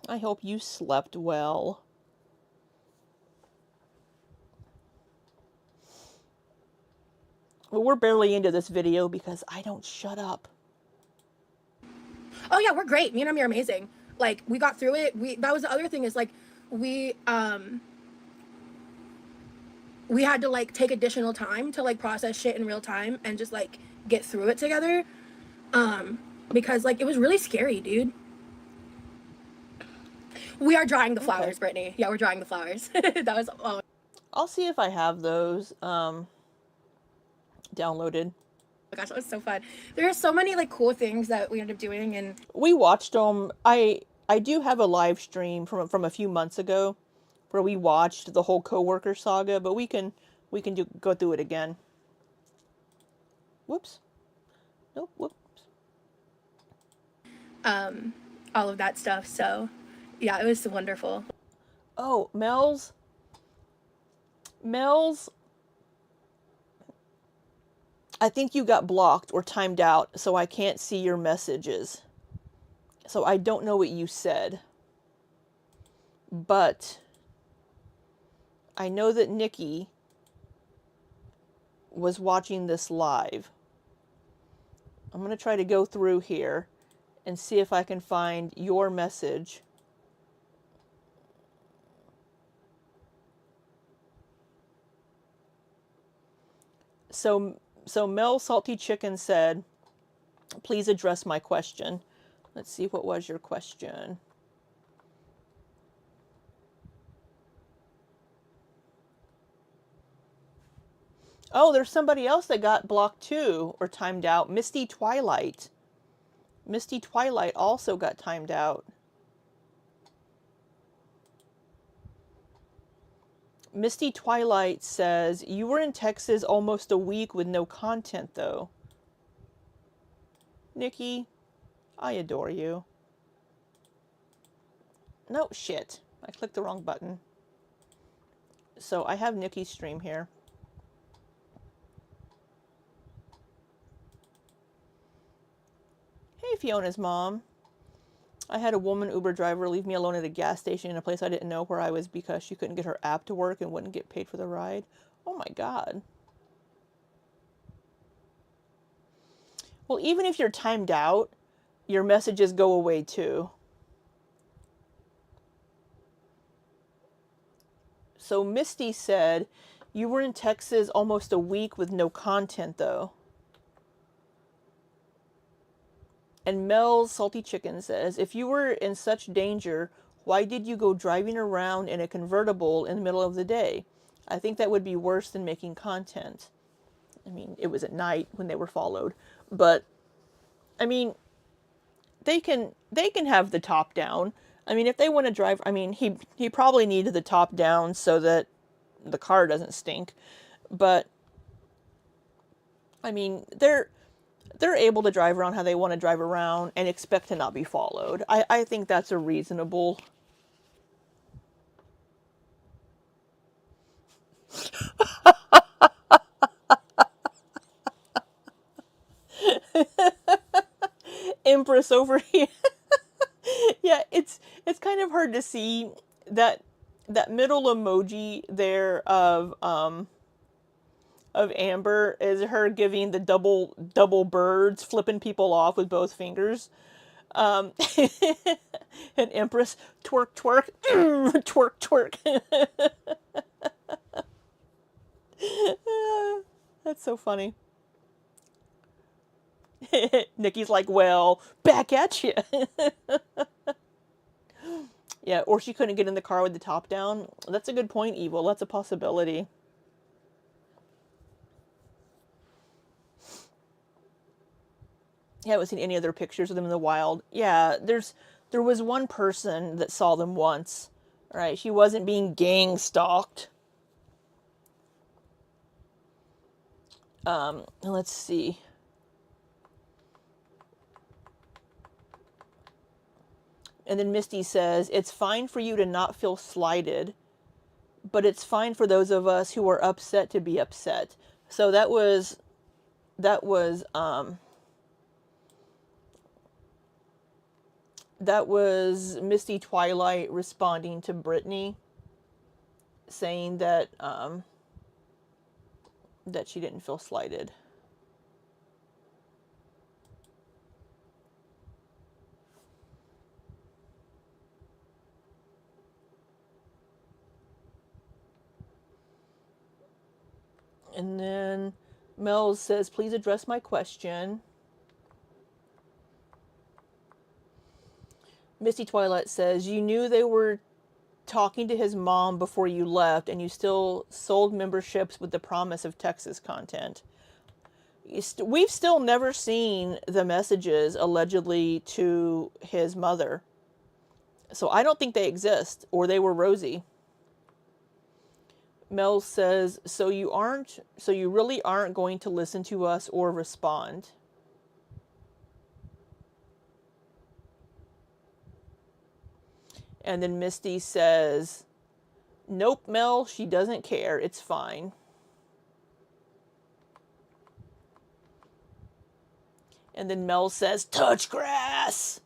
I hope you slept well. Well, we're barely into this video because I don't shut up. Oh yeah, we're great. Me and Ami are amazing. Like, we got through it. That was the other thing, is like we we had to like take additional time to like process shit in real time and just like get through it together. Because like it was really scary, dude. We are drying the flowers, Okay. Brittany. Yeah, we're drying the flowers. That was oh I'll see if I have those downloaded. my gosh, that was so fun. There are so many like cool things that we ended up doing, and We watched them. I do have a live stream from a few months ago where we watched the whole coworker saga, but we can go through it again. Whoops. Nope. Whoops. all of that stuff. So yeah, it was wonderful. Oh, Mel's. I think you got blocked or timed out, so I can't see your messages. So I don't know what you said. But I know that Nikki was watching this live. I'm going to try to go through here and see if I can find your message. So Mel Salty Chicken said, please address my question. Let's see, what was your question? Oh, there's somebody else that got blocked too, or timed out. Misty Twilight. Misty Twilight also got timed out. Misty Twilight says, you were in Texas almost a week with no content though. Nikki, I adore you. No, shit. I clicked the wrong button. So I have Nikki's stream here. Hey, Fiona's mom. I had a woman Uber driver leave me alone at a gas station in a place I didn't know where I was because she couldn't get her app to work and wouldn't get paid for the ride. Oh my God. Well, even if you're timed out, your messages go away too. So Misty said, you were in Texas almost a week with no content though. And Mel's Salty Chicken says, if you were in such danger, why did you go driving around in a convertible in the middle of the day? I think that would be worse than making content. I mean, it was at night when they were followed. But, I mean, they can have the top down. I mean, if they want to drive, I mean, he probably needed the top down so that the car doesn't stink. But, I mean, they're able to drive around how they want to drive around and expect to not be followed. I think that's a reasonable... Empress over here. Yeah, it's kind of hard to see that middle emoji there of Amber is her giving the double birds, flipping people off with both fingers. And Empress, twerk, twerk, twerk, twerk. That's so funny. Nikki's like, well, back at you. Yeah, or she couldn't get in the car with the top down. That's a good point, Evil. That's a possibility. I haven't seen any other pictures of them in the wild. Yeah, there was one person that saw them once. Right, she wasn't being gang stalked. Let's see. And then Misty says, it's fine for you to not feel slighted, but it's fine for those of us who are upset to be upset. So that was Misty Twilight responding to Brittany, saying that that she didn't feel slighted. And then Mel says, please address my question. Misty Twilight says, you knew they were talking to his mom before you left, and you still sold memberships with the promise of Texas content. We've still never seen the messages allegedly to his mother. So I don't think they exist, or they were Rosie. Mel says, so you really aren't going to listen to us or respond. And then Misty says, nope, Mel, she doesn't care. It's fine. And then Mel says, touch grass.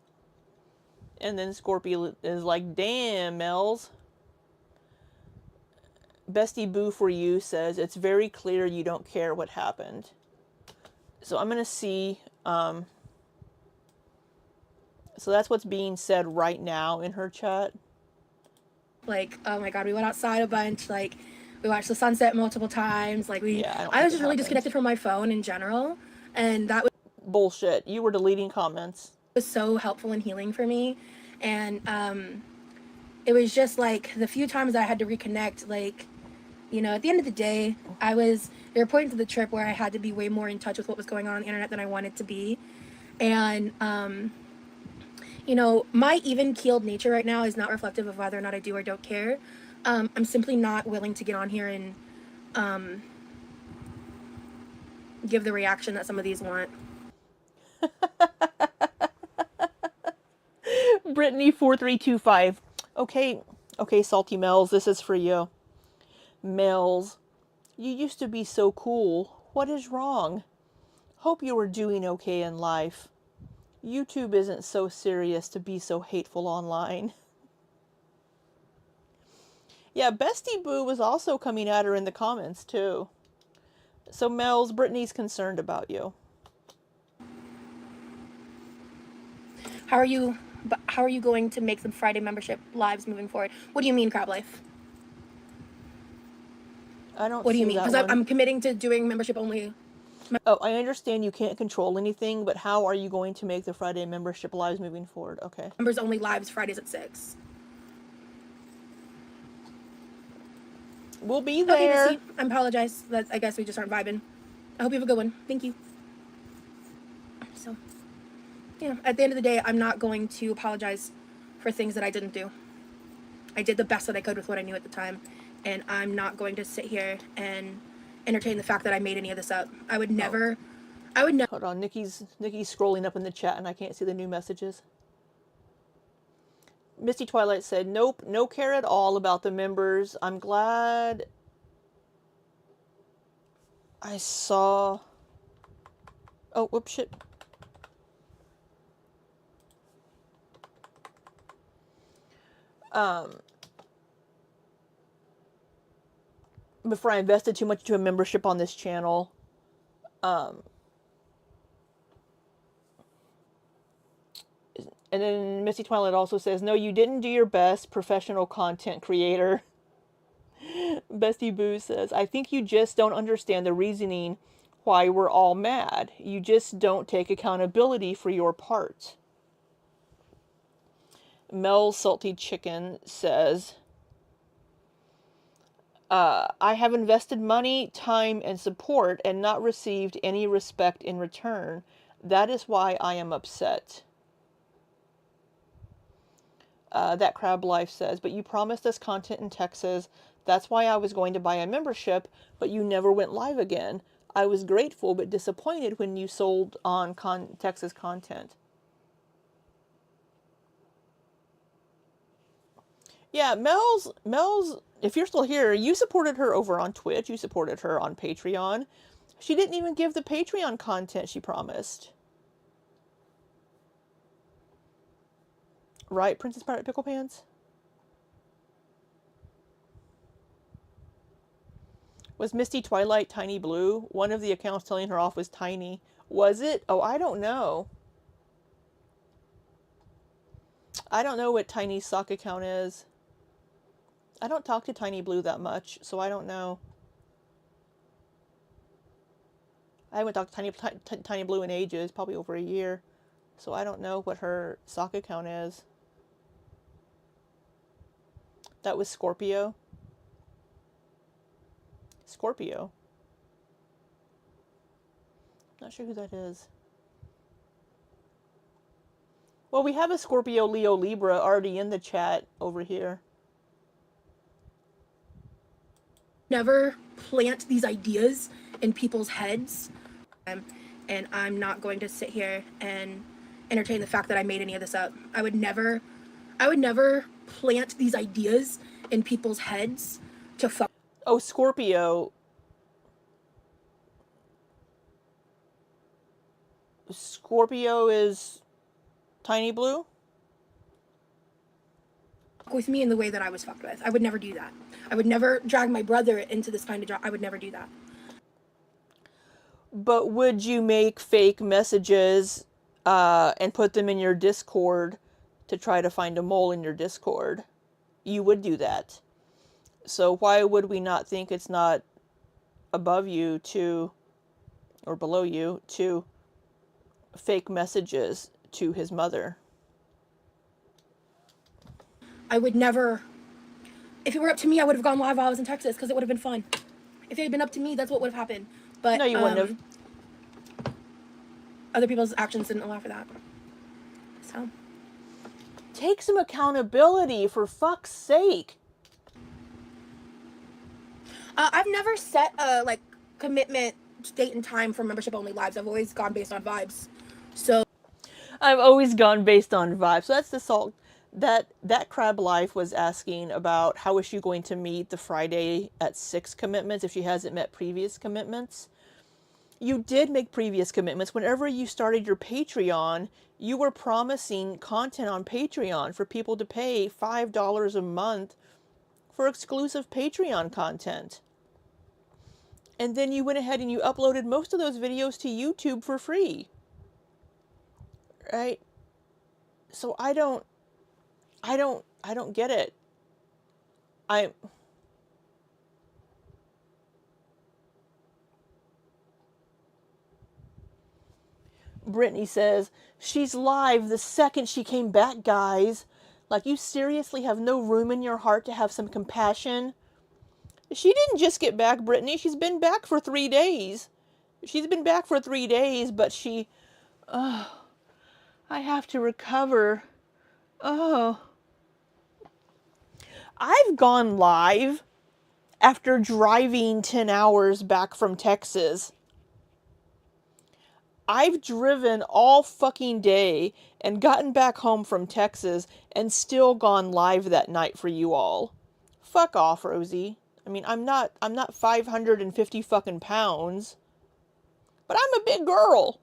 And then Scorpio is like, damn, Mel's. Bestie Boo for You says, it's very clear you don't care what happened. So I'm going to see. So that's what's being said right now in her chat. Like, oh my God, we went outside a bunch. Like, we watched the sunset multiple times. Like, I was just really disconnected from my phone in general. And that was bullshit. You were deleting comments. Was so helpful and healing for me. And it was just like the few times I had to reconnect, like, you know, at the end of the day, there were points of the trip where I had to be way more in touch with what was going on the internet than I wanted to be. And, you know, my even-keeled nature right now is not reflective of whether or not I do or don't care. I'm simply not willing to get on here and give the reaction that some of these want. Brittany4325. Okay, Salty Mel's, this is for you. Mel's, you used to be so cool. What is wrong? Hope you are doing okay in life. YouTube isn't so serious to be so hateful online. Yeah, Bestie Boo was also coming at her in the comments too. So Mel's, Brittany's concerned about you. How are you going to make some Friday membership lives moving forward? What do you mean, Crab Life? I don't. What do you mean? Because I'm committing to doing membership only. Oh, I understand you can't control anything, but how are you going to make the Friday membership lives moving forward? Okay. Members only lives Fridays at 6. We'll be there. Okay, I apologize. I guess we just aren't vibing. I hope you have a good one. Thank you. So, yeah, at the end of the day, I'm not going to apologize for things that I didn't do. I did the best that I could with what I knew at the time, and I'm not going to sit here and entertain the fact that I made any of this up. I would never. Hold on, Nikki's scrolling up in the chat and I can't see the new messages. Misty Twilight said, nope, no care at all about the members. I'm glad I saw... Oh, whoops, shit. Before I invested too much into a membership on this channel, and then Misty Twilight also says, no, you didn't do your best, professional content creator. Bestie Boo says, I think you just don't understand the reasoning why we're all mad. You just don't take accountability for your part. Mel Salty Chicken says, I have invested money, time, and support and not received any respect in return. That is why I am upset. That Crab Life says, but you promised us content in Texas. That's why I was going to buy a membership, but you never went live again. I was grateful but disappointed when you sold on Texas content. Yeah, Mel's, if you're still here, you supported her over on Twitch. You supported her on Patreon. She didn't even give the Patreon content she promised. Right, Princess Pirate Pickle Pants? Was Misty Twilight Tiny Blue? One of the accounts telling her off was Tiny. Was it? Oh, I don't know. I don't know what Tiny's sock account is. I don't talk to Tiny Blue that much, so I don't know. I haven't talked to Tiny Blue in ages, probably over a year. So I don't know what her sock account is. That was Scorpio. Scorpio. Not sure who that is. Well, we have a Scorpio, Leo, Libra already in the chat over here. Never plant these ideas in people's heads. And I'm not going to sit here and entertain the fact that I made any of this up. I would never plant these ideas in people's heads to fuck. Oh, Scorpio. Scorpio is Tiny Blue? With me in the way that I was fucked with. I would never do that. I would never drag my brother into this kind of job. I would never do that. But would you make fake messages and put them in your Discord to try to find a mole in your Discord? You would do that. So why would we not think it's not above you to, or below you, to fake messages to his mother? I would never. If it were up to me, I would have gone live while I was in Texas because it would have been fun. If it had been up to me, that's what would have happened. But No, you wouldn't have. Other people's actions didn't allow for that. So take some accountability, for fuck's sake. I've never set a like commitment date and time for membership only lives. I've always gone based on vibes. So I've always gone based on vibes. So that's the salt. That Crab Life was asking about how is she going to meet the Friday at 6 commitments if she hasn't met previous commitments. You did make previous commitments. Whenever you started your Patreon, you were promising content on Patreon for people to pay $5 a month for exclusive Patreon content. And then you went ahead and you uploaded most of those videos to YouTube for free. Right? So I don't get it. Brittany says, she's live the second she came back, guys. Like, you seriously have no room in your heart to have some compassion? She didn't just get back, Brittany. She's been back for 3 days. She's been back for 3 days, but she... Oh, I have to recover. Oh. I've gone live after driving 10 hours back from Texas. I've driven all fucking day and gotten back home from Texas and still gone live that night for you all. Fuck off, Rosie. I mean, I'm not 550 fucking pounds, but I'm a big girl,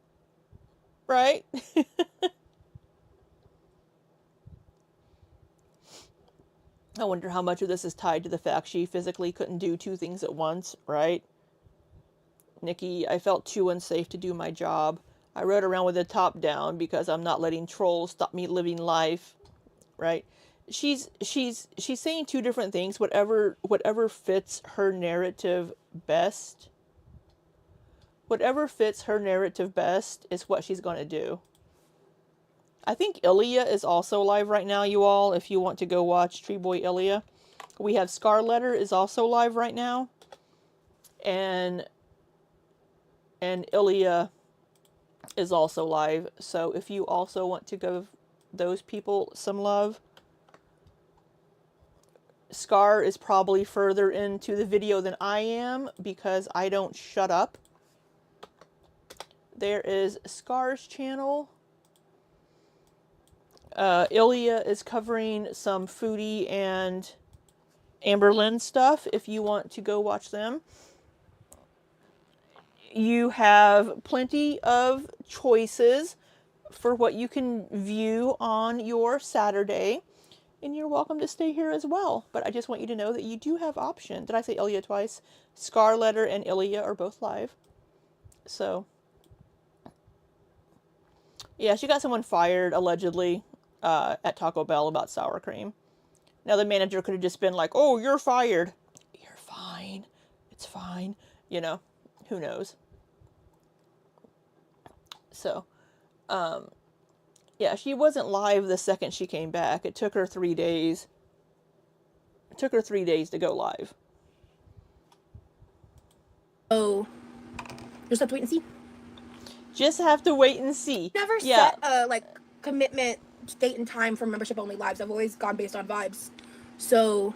right? I wonder how much of this is tied to the fact she physically couldn't do 2 things at once, right? Nikki, I felt too unsafe to do my job. I rode around with the top down because I'm not letting trolls stop me living life, right? She's saying 2 different things. Whatever fits her narrative best. Whatever fits her narrative best is what she's going to do. I think Ilya is also live right now, you all, if you want to go watch Tree Boy Ilya. We have Scarletter is also live right now. And Ilya is also live. So if you also want to give those people some love. Scar is probably further into the video than I am because I don't shut up. There is Scar's channel. Ilya is covering some Foodie and Amberlynn stuff if you want to go watch them. You have plenty of choices for what you can view on your Saturday, and you're welcome to stay here as well. But I just want you to know that you do have options. Did I say Ilya twice? Scarletter and Ilya are both live. So, yeah, she got someone fired, allegedly, at Taco Bell about sour cream. Now, the manager could have just been like, oh, you're fired. You're fine. It's fine. You know, who knows? So, yeah, she wasn't live the second she came back. It took her 3 days. It took her 3 days to go live. Oh, just have to wait and see. Just have to wait and see. Never Yeah. set a like commitment date and time for membership only lives. I've always gone based on vibes. So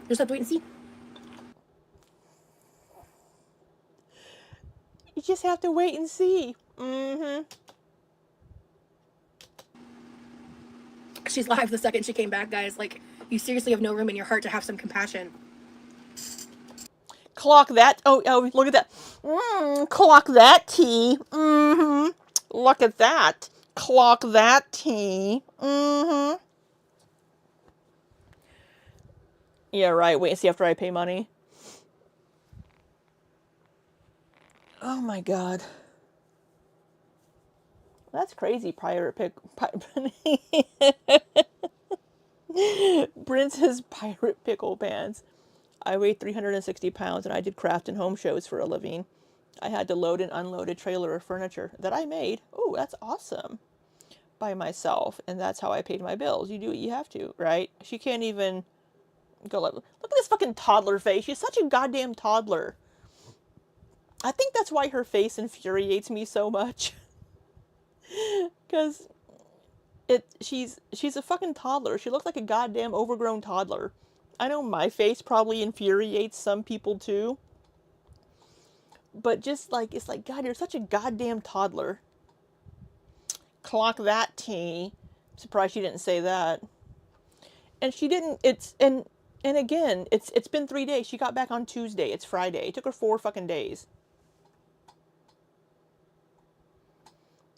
just have to wait and see. You just have to wait and see. Mm-hmm. She's live the second she came back, guys. Like, you seriously have no room in your heart to have some compassion. Clock that. Oh, look at that. Clock that tea. Mm-hmm. Look at that. Clock that tea. Mm-hmm. Yeah, right. Wait and see after I pay money. Oh my god. That's crazy, pirate pick. Bryn says pirate pickle pants. I weigh 360 pounds and I did craft and home shows for a living. I had to load and unload a trailer of furniture that I made. Oh, that's awesome. By myself. And that's how I paid my bills. You do what you have to, right? She can't even go like, look at this fucking toddler face. She's such a goddamn toddler. I think that's why her face infuriates me so much. Because she's a fucking toddler. She looks like a goddamn overgrown toddler. I know my face probably infuriates some people too. But just like, it's like, God, you're such a goddamn toddler. Clock that tea. I'm surprised she didn't say that. And she didn't, and again, it's been 3 days. She got back on Tuesday. It's Friday. It took her 4 fucking days.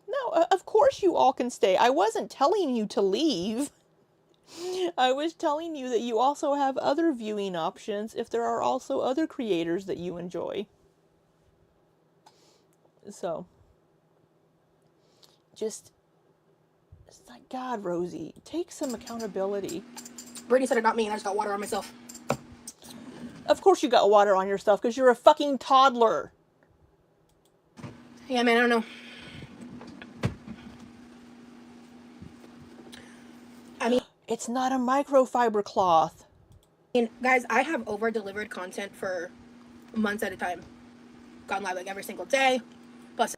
No, of course you all can stay. I wasn't telling you to leave. I was telling you that you also have other viewing options if there are also other creators that you enjoy. So, just, it's like, God, Rosie, take some accountability. Brittany said it, not me, and I just got water on myself. Of course you got water on yourself because you're a fucking toddler. Yeah, man, I don't know. I mean, it's not a microfiber cloth. Guys, I have over-delivered content for months at a time. Gone live like every single day. Plus,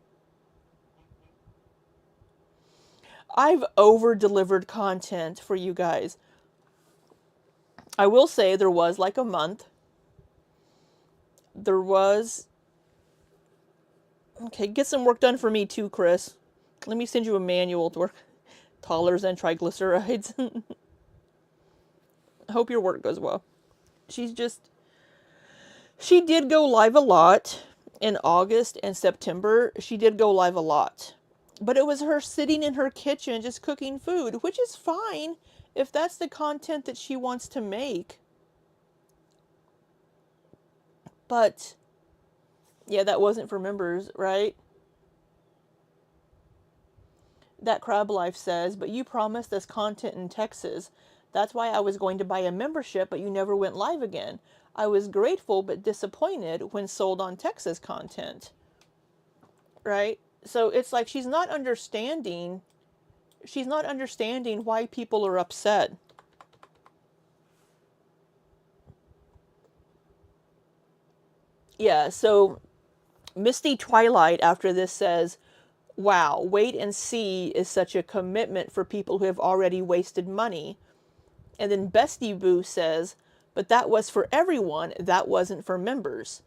I've over-delivered content for you guys. I will say there was like a month. There was... Okay, get some work done for me too, Chris. Let me send you a manual to work. Toddlers and triglycerides. I hope your work goes well. She did go live a lot in August and September. She did go live a lot. But it was her sitting in her kitchen just cooking food, which is fine if that's the content that she wants to make. But, yeah, that wasn't for members, right? That Crab Life says, but you promised us content in Texas. That's why I was going to buy a membership, but you never went live again. I was grateful but disappointed when sold on Texas content. Right? So it's like she's not understanding why people are upset. Yeah, so Misty Twilight after this says, wow, wait and see is such a commitment for people who have already wasted money. And then Bestie Boo says, but that was for everyone, that wasn't for members.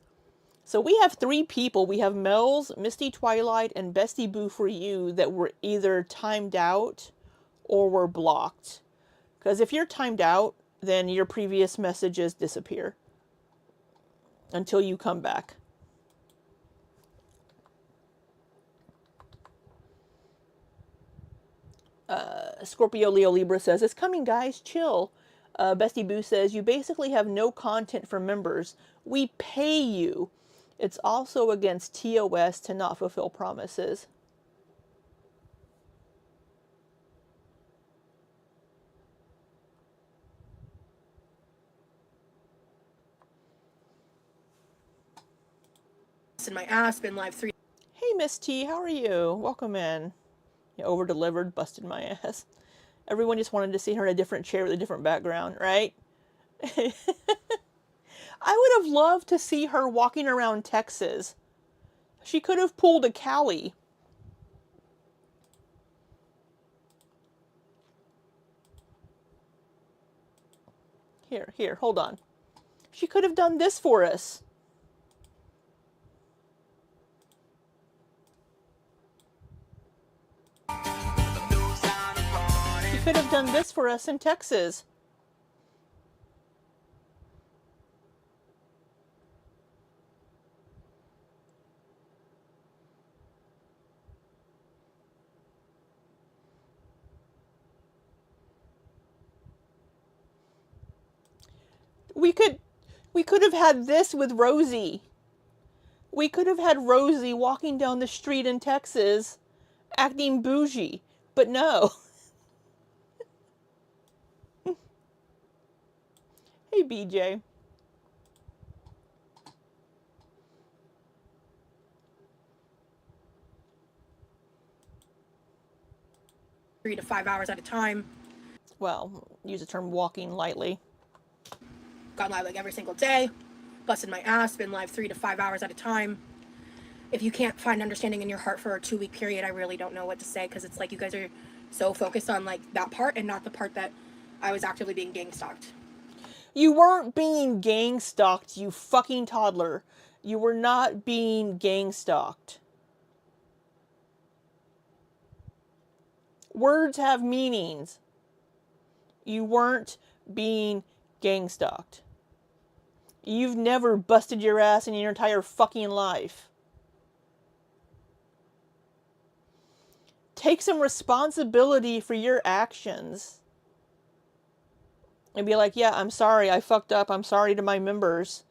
So we have 3 people. We have Mel's, Misty Twilight, and Bestie Boo for you that were either timed out or were blocked. Because if you're timed out, then your previous messages disappear until you come back. Scorpio Leo Libra says, it's coming, guys, chill. Bestie Boo says, you basically have no content for members. We pay you. It's also against TOS to not fulfill promises. in my ass, been live 3. Hey, Miss T. How are you? Welcome in. You over-delivered, busted my ass. Everyone just wanted to see her in a different chair with a different background, right? I would have loved to see her walking around Texas. She could have pulled a Callie. Here, hold on. She could have done this for us. She could have done this for us in Texas. We could have had this with Rosie. We could have had Rosie walking down the street in Texas acting bougie, but no. Hey, BJ. 3 to 5 hours at a time. Well, use the term walking lightly. Gone live like every single day. Busted my ass. Been live 3 to 5 hours at a time. If you can't find understanding in your heart for a 2-week period, I really don't know what to say, because it's like you guys are so focused on like that part and not the part that I was actively being gang stalked. You weren't being gang stalked, you fucking toddler. You were not being gang stalked. Words have meanings. You weren't being gang stalked. You've never busted your ass in your entire fucking life. Take some responsibility for your actions. And be like, yeah, I'm sorry, I fucked up. I'm sorry to my members.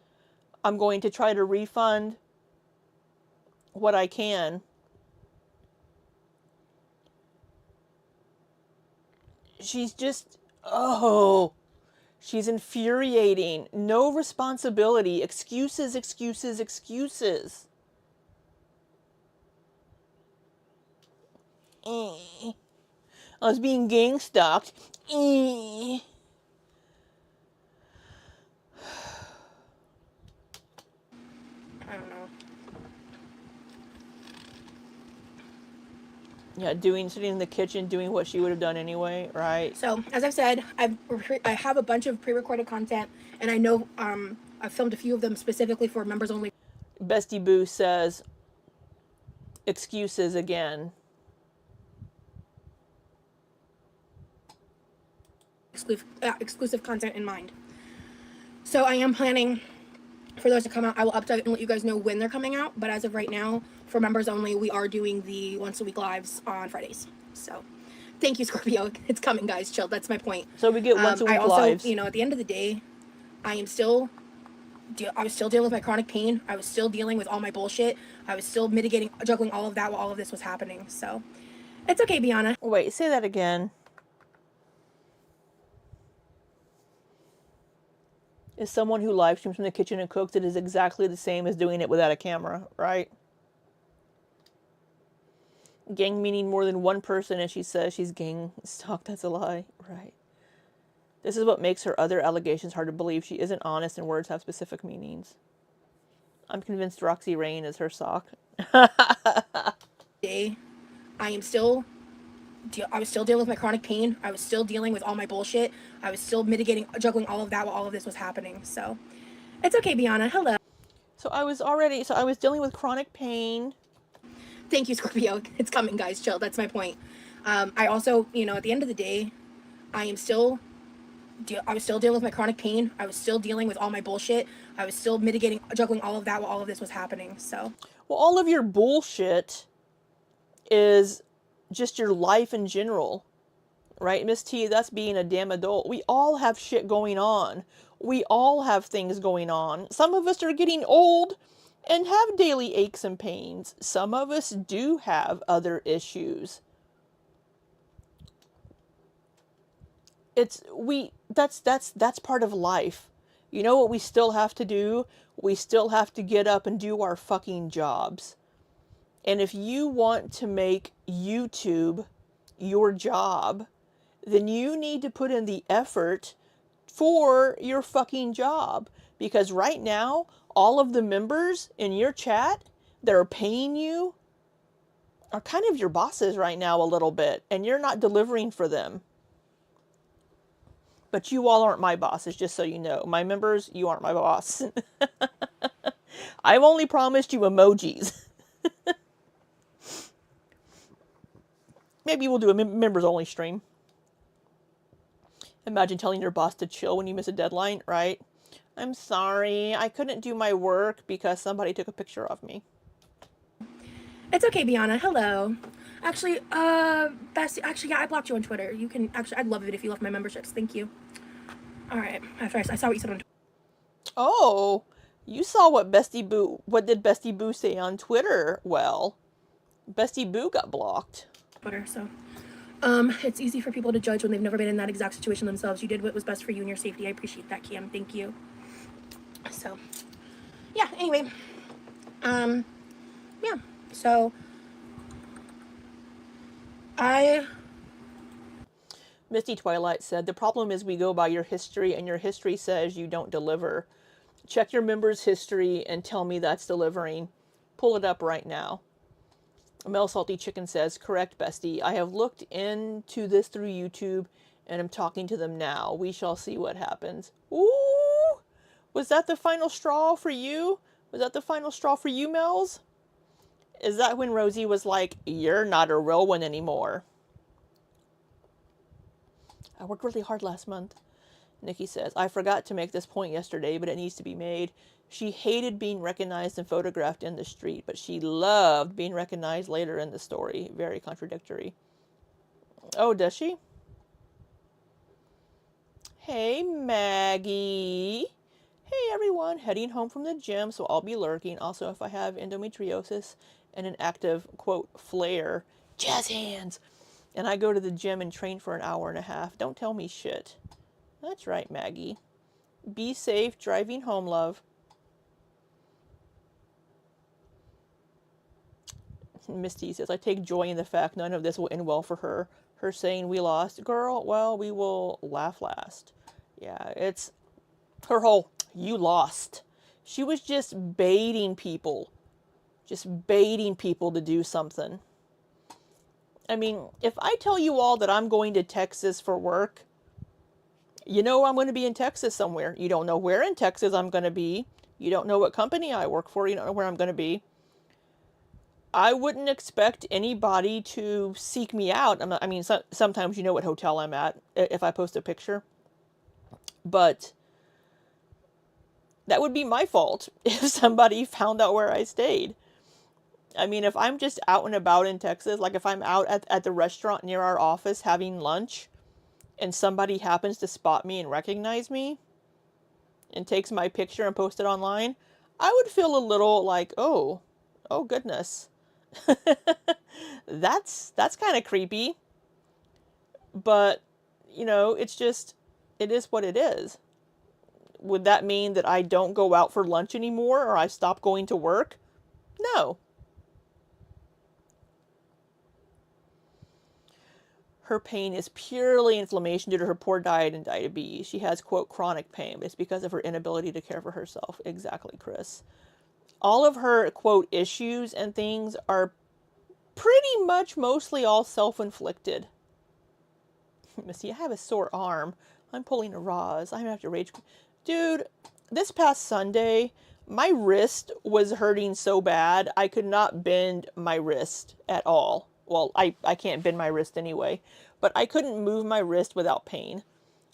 I'm going to try to refund what I can. She's just, she's infuriating. No responsibility. Excuses, excuses, excuses. I was being gang stalked. I don't know. Yeah, sitting in the kitchen doing what she would have done anyway, right? So, as I've said, I have a bunch of pre-recorded content, and I know I've filmed a few of them specifically for members only. Bestie Boo says, excuses again. Exclusive content in mind. So I am planning for those to come out. I will update and let you guys know when they're coming out, but as of right now, for members only, we are doing the once a week lives on Fridays. So thank you, Scorpio. It's coming, guys. Chill. That's my point. So we get once a week lives. You know, at the end of the day, I was still dealing with my chronic pain. I was still dealing with all my bullshit. I was still juggling all of that while all of this was happening. So it's okay, Biana. Wait, say that again. Is someone who live streams from the kitchen and cooks, it is exactly the same as doing it without a camera, right? Gang meaning more than one person, and she says she's gang stalked. That's a lie, right? This is what makes her other allegations hard to believe. She isn't honest and words have specific meanings. I'm convinced Roxy Rain is her sock. I was still dealing with my chronic pain. I was still dealing with all my bullshit. I was still juggling all of that while all of this was happening. So it's okay, Biana. Hello. So I was dealing with chronic pain. Thank you, Scorpio. It's coming, guys. Chill. That's my point. I also, you know, at the end of the day, I was still dealing with my chronic pain. I was still dealing with all my bullshit. I was still juggling all of that while all of this was happening. So, well, all of your bullshit is just your life in general, right, Miss T? That's being a damn adult. We all have shit going on. We all have things going on. Some of us are getting old and have daily aches and pains. Some of us do have other issues. That's part of life. You know what we still have to do? We still have to get up and do our fucking jobs. And if you want to make YouTube your job, then you need to put in the effort for your fucking job. Because right now, all of the members in your chat that are paying you are kind of your bosses right now a little bit, and you're not delivering for them. But you all aren't my bosses, just so you know. My members, you aren't my boss. I've only promised you emojis. Maybe we'll do a members only stream. Imagine telling your boss to chill when you miss a deadline, right? I'm sorry, I couldn't do my work because somebody took a picture of me. It's okay, Biana. Hello. Actually, Bestie, actually, yeah, I blocked you on Twitter. You can, actually, I'd love it if you left my memberships. Thank you. All right. At first, I saw what you said on Twitter. Oh, you saw what what did Bestie Boo say on Twitter? Well, Bestie Boo got blocked. So, it's easy for people to judge when they've never been in that exact situation themselves. You did what was best for you and your safety. I appreciate that, Cam. Thank you. So, yeah, anyway. Yeah. So, Misty Twilight said, the problem is we go by your history, and your history says you don't deliver. Check your members' history and tell me that's delivering. Pull it up right now. Mel Salty Chicken says, correct, Bestie. I have looked into this through YouTube, and I'm talking to them now. We shall see what happens. Ooh! Was that the final straw for you? Was that the final straw for you, Mels? Is that when Rosie was like, you're not a real one anymore? I worked really hard last month. Nikki says, I forgot to make this point yesterday, but it needs to be made. She hated being recognized and photographed in the street, but she loved being recognized later in the story. Very contradictory. Oh, does she? Hey, Maggie. Hey, everyone. Heading home from the gym, so I'll be lurking. Also, if I have endometriosis and an active, quote, flare, jazz hands, and I go to the gym and train for an hour and a half, don't tell me shit. That's right, Maggie. Be safe driving home, love. Misty says, I take joy in the fact none of this will end well for her. Her saying we lost. Girl, well, we will laugh last. Yeah, it's her whole, you lost. She was just baiting people. Just baiting people to do something. I mean, if I tell you all that I'm going to Texas for work, you know I'm going to be in Texas somewhere. You don't know where in Texas I'm going to be. You don't know what company I work for. You don't know where I'm going to be. I wouldn't expect anybody to seek me out. I mean, sometimes you know what hotel I'm at if I post a picture. But that would be my fault if somebody found out where I stayed. I mean, if I'm just out and about in Texas, like if I'm out at the restaurant near our office having lunch, and somebody happens to spot me and recognize me and takes my picture and posts it online, I would feel a little like, oh goodness. That's kind of creepy. But, you know, it's just, it is what it is. Would that mean that I don't go out for lunch anymore or I stop going to work? No. Her pain is purely inflammation due to her poor diet and diabetes. She has, quote, chronic pain. It's because of her inability to care for herself. Exactly, Chris. All of her, quote, issues and things are pretty much mostly all self-inflicted. Missy, I have a sore arm. I'm pulling a Roz. I'm going to have to rage. Dude, this past Sunday, my wrist was hurting so bad, I could not bend my wrist at all. Well, I can't bend my wrist anyway, but I couldn't move my wrist without pain.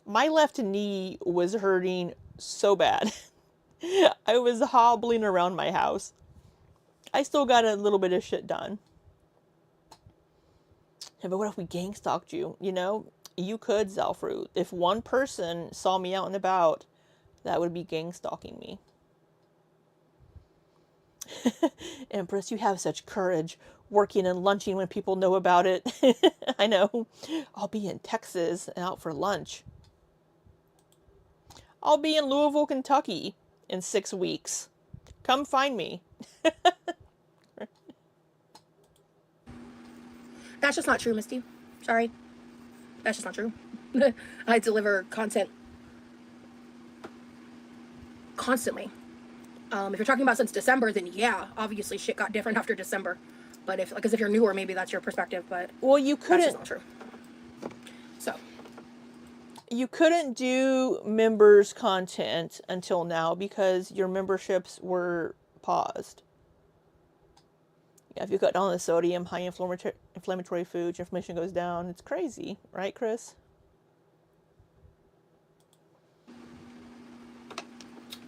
My left knee was hurting so bad. I was hobbling around my house. I still got a little bit of shit done. Yeah, but what if we gang stalked you? You know, you could, Zalfruit. If one person saw me out and about, that would be gang stalking me. Empress, you have such courage, working and lunching when people know about it. I know. I'll be in Texas and out for lunch. I'll be in Louisville, Kentucky in 6 weeks. Come find me. That's just not true, Misty. Sorry. That's just not true. I deliver content constantly. If you're talking about since December, then yeah, obviously shit got different after December. But if you're newer, maybe that's your perspective. But well, you couldn't. That's just not true. So you couldn't do members content until now because your memberships were paused. Yeah, if you cut down the sodium, high inflammatory foods, your inflammation goes down. It's crazy, right, Chris?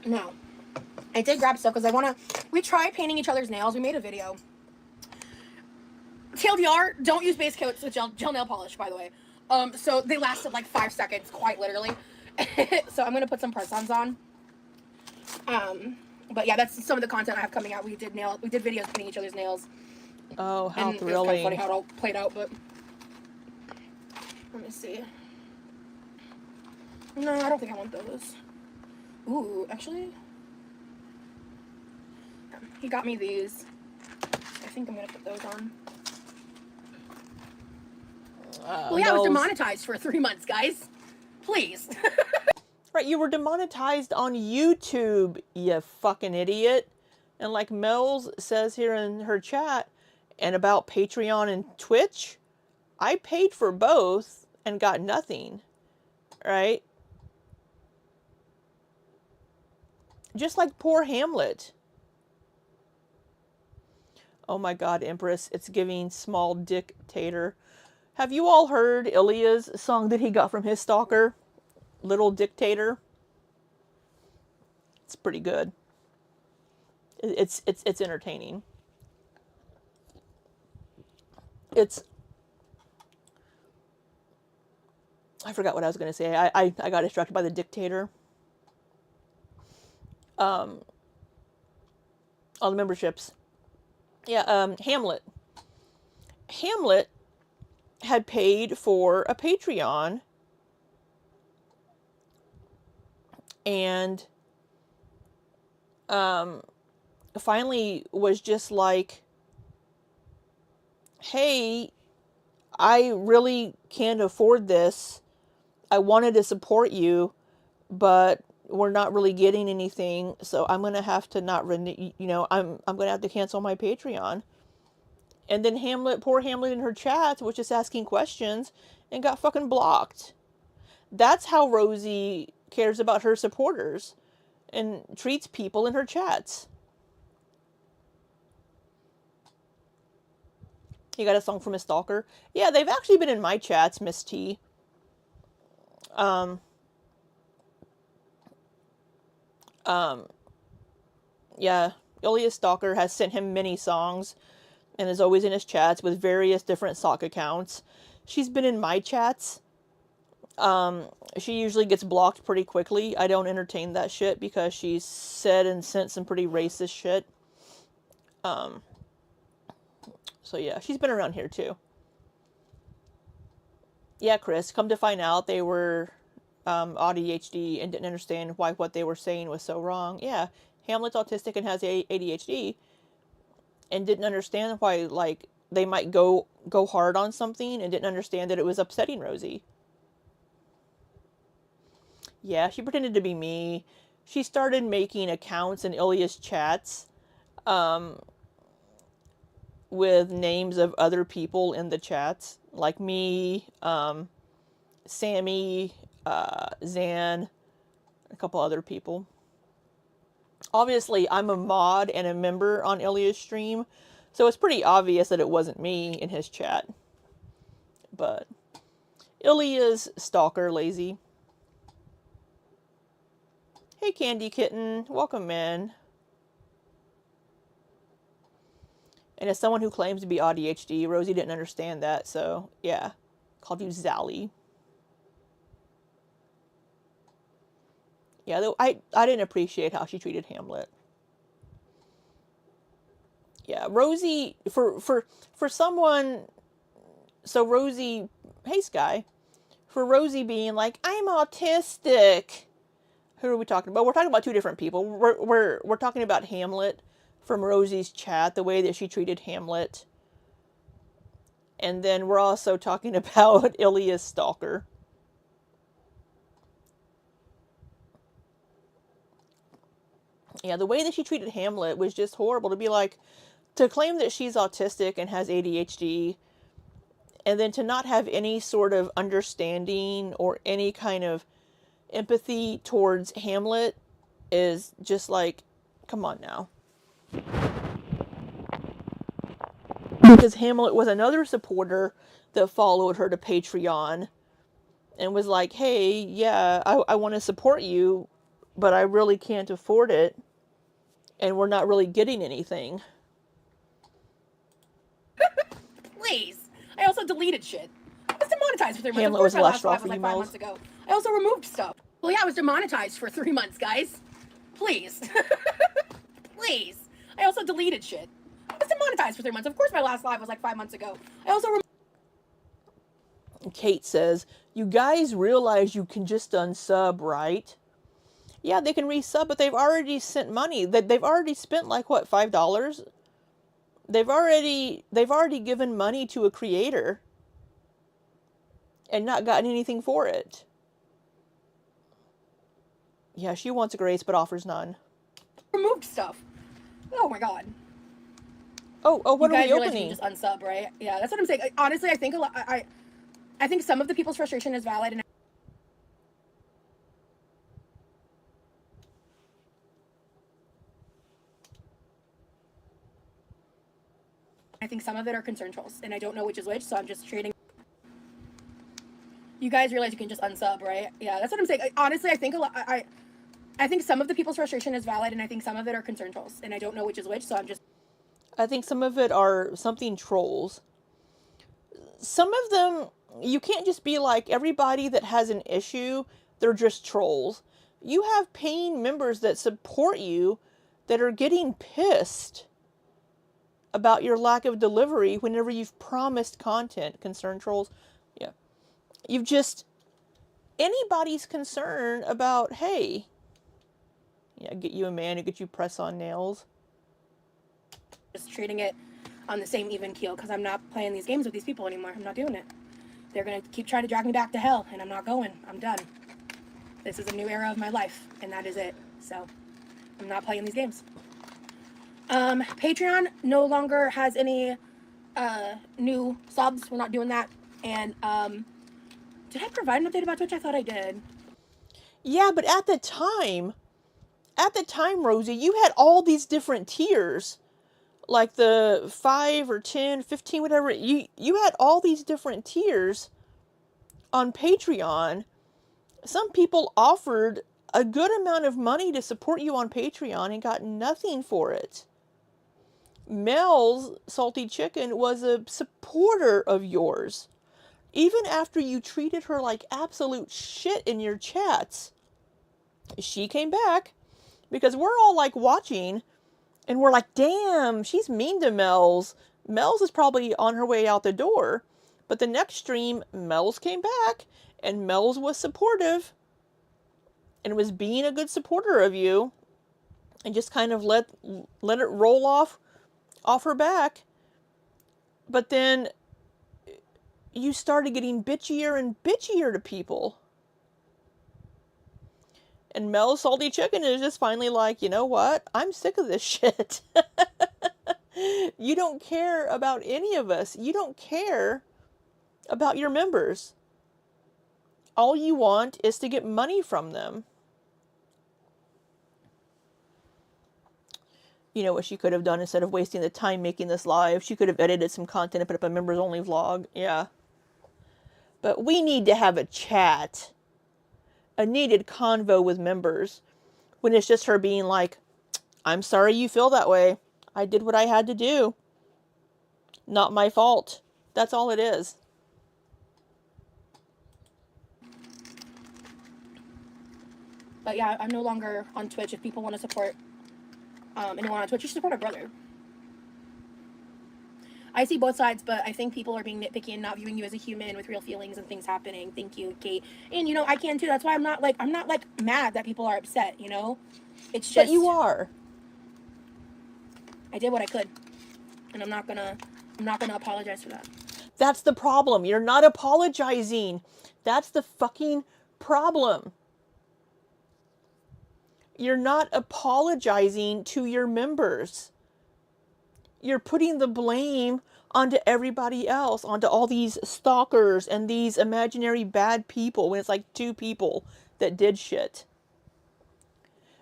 no, I did grab stuff because we tried painting each other's nails. We made a video. TLDR, don't use base coats with gel nail polish, by the way. So they lasted like 5 seconds, quite literally. So I'm gonna put some press-ons on. But yeah, that's some of the content I have coming out. We did videos painting each other's nails. Oh, how and thrilling! It's kind of funny how it all played out, but let me see. No, I don't think I want those. Ooh, actually, he got me these. I think I'm gonna put those on. Well, yeah, I was demonetized for 3 months, guys. Please. Right, you were demonetized on YouTube, you fucking idiot. And like Mel's says here in her chat, and about Patreon and Twitch, I paid for both and got nothing, right? Just like poor Hamlet. Oh my God, Empress, it's giving small dictator. Have you all heard Ilya's song that he got from his stalker? Little Dictator? It's pretty good. It's entertaining. I forgot what I was going to say. I got distracted by the dictator. All the memberships. Yeah, Hamlet. Hamlet had paid for a Patreon and finally was just like, hey, I really can't afford this. I wanted to support you, but we're not really getting anything, so I'm going to have to not renew, I'm going to have to cancel my Patreon. And then poor Hamlet in her chats was just asking questions and got fucking blocked. That's how Rosie cares about her supporters and treats people in her chats. You got a song from a stalker? Yeah, they've actually been in my chats, Miss T. Yeah, Ilya Stalker has sent him many songs and is always in his chats with various different sock accounts. She's been in my chats. She usually gets blocked pretty quickly. I don't entertain that shit because she's said and sent some pretty racist shit. So yeah, she's been around here too. Yeah, Chris, come to find out they were ADHD and didn't understand why what they were saying was so wrong. Yeah, Hamlet's autistic and has ADHD and didn't understand why, like, they might go hard on something and didn't understand that it was upsetting Rosie. Yeah, she pretended to be me. She started making accounts in Ilya's chats with names of other people in the chats, like me, Sammy, Zan, a couple other people. Obviously, I'm a mod and a member on Ilya's stream, so it's pretty obvious that it wasn't me in his chat. But Ilya's stalker lazy. Hey, Candy Kitten, welcome in. And as someone who claims to be ADHD, Rosie didn't understand that, so yeah, called you Zally. Yeah, though I didn't appreciate how she treated Hamlet. Yeah, Rosie, for someone, so Rosie, hey Sky, for Rosie being like, I'm autistic. Who are we talking about? We're talking about two different people. We're talking about Hamlet from Rosie's chat, the way that she treated Hamlet. And then we're also talking about Ilya's stalker. Yeah, the way that she treated Hamlet was just horrible. To be like, to claim that she's autistic and has ADHD, and then to not have any sort of understanding or any kind of empathy towards Hamlet is just like, come on now. Because Hamlet was another supporter that followed her to Patreon and was like, hey, yeah, I want to support you, but I really can't afford it, and we're not really getting anything. Please. I also deleted shit. I was demonetized for 3 months. Hamlet Of course, was my last lashed off live was like 5 emails. months ago. I also removed stuff. Well, yeah, I was demonetized for 3 months, guys. Please. Please. I also deleted shit. I was demonetized for 3 months. Of course, my last live was like 5 months ago. I also Kate says, you guys realize you can just unsub, right? Yeah, they can resub, but they've already sent money. They've already spent like what, $5? They've already given money to a creator and not gotten anything for it. Yeah, she wants grace but offers none. removed stuff. Oh my god. Oh, what you are guys we realize opening? you can just unsub, right? Yeah, that's what I'm saying. Honestly, I think I think some of the people's frustration is valid, and I think some of it are concern trolls, and I don't know which is which, so I'm just trading. You guys realize you can just unsub, right? Yeah, that's what I'm saying. Honestly, I think I think some of the people's frustration is valid, and I think some of it are concern trolls, and I don't know which is which, so I'm just. I think some of it are something trolls. Some of them, you can't just be like, everybody that has an issue, they're just trolls. You have paying members that support you that are getting pissed about your lack of delivery whenever you've promised content. Concern trolls. Yeah. You've just, anybody's concern about, hey, yeah, get you a man who gets you press-on nails. Just treating it on the same even keel, because I'm not playing these games with these people anymore. I'm not doing it. They're going to keep trying to drag me back to hell, and I'm not going. I'm done. This is a new era of my life, and that is it. So, I'm not playing these games. Patreon no longer has any new subs. We're not doing that. And did I provide an update about Twitch? I thought I did. Yeah, but at the time, Rosie, you had all these different tiers. Like the 5 or 10, 15, whatever. You had all these different tiers on Patreon. Some people offered a good amount of money to support you on Patreon and got nothing for it. Mel's Salty Chicken was a supporter of yours. Even after you treated her like absolute shit in your chats, she came back because we're all like watching and we're like, damn, she's mean to Mel's. Mel's is probably on her way out the door. But the next stream, Mel's came back and Mel's was supportive and was being a good supporter of you and just kind of let it roll off her back. But then you started getting bitchier and bitchier to people. And Mel's Salty Chicken is just finally like, you know what? I'm sick of this shit. You don't care about any of us. You don't care about your members. All you want is to get money from them. You know what she could have done instead of wasting the time making this live? She could have edited some content and put up a members only vlog. Yeah. But we need to have a chat. A needed convo with members. When it's just her being like, I'm sorry you feel that way. I did what I had to do. Not my fault. That's all it is. But yeah, I'm no longer on Twitch. If people want to support anyone on Twitch, you should support our brother. I see both sides, but I think people are being nitpicky and not viewing you as a human with real feelings and things happening. Thank you, Kate. And you know, I can too. That's why I'm not like mad that people are upset, you know? It's just, But you are. I did what I could. And I'm not gonna apologize for that. That's the problem. You're not apologizing. That's the fucking problem. You're not apologizing to your members. You're putting the blame onto everybody else, onto all these stalkers and these imaginary bad people when it's like 2 people that did shit.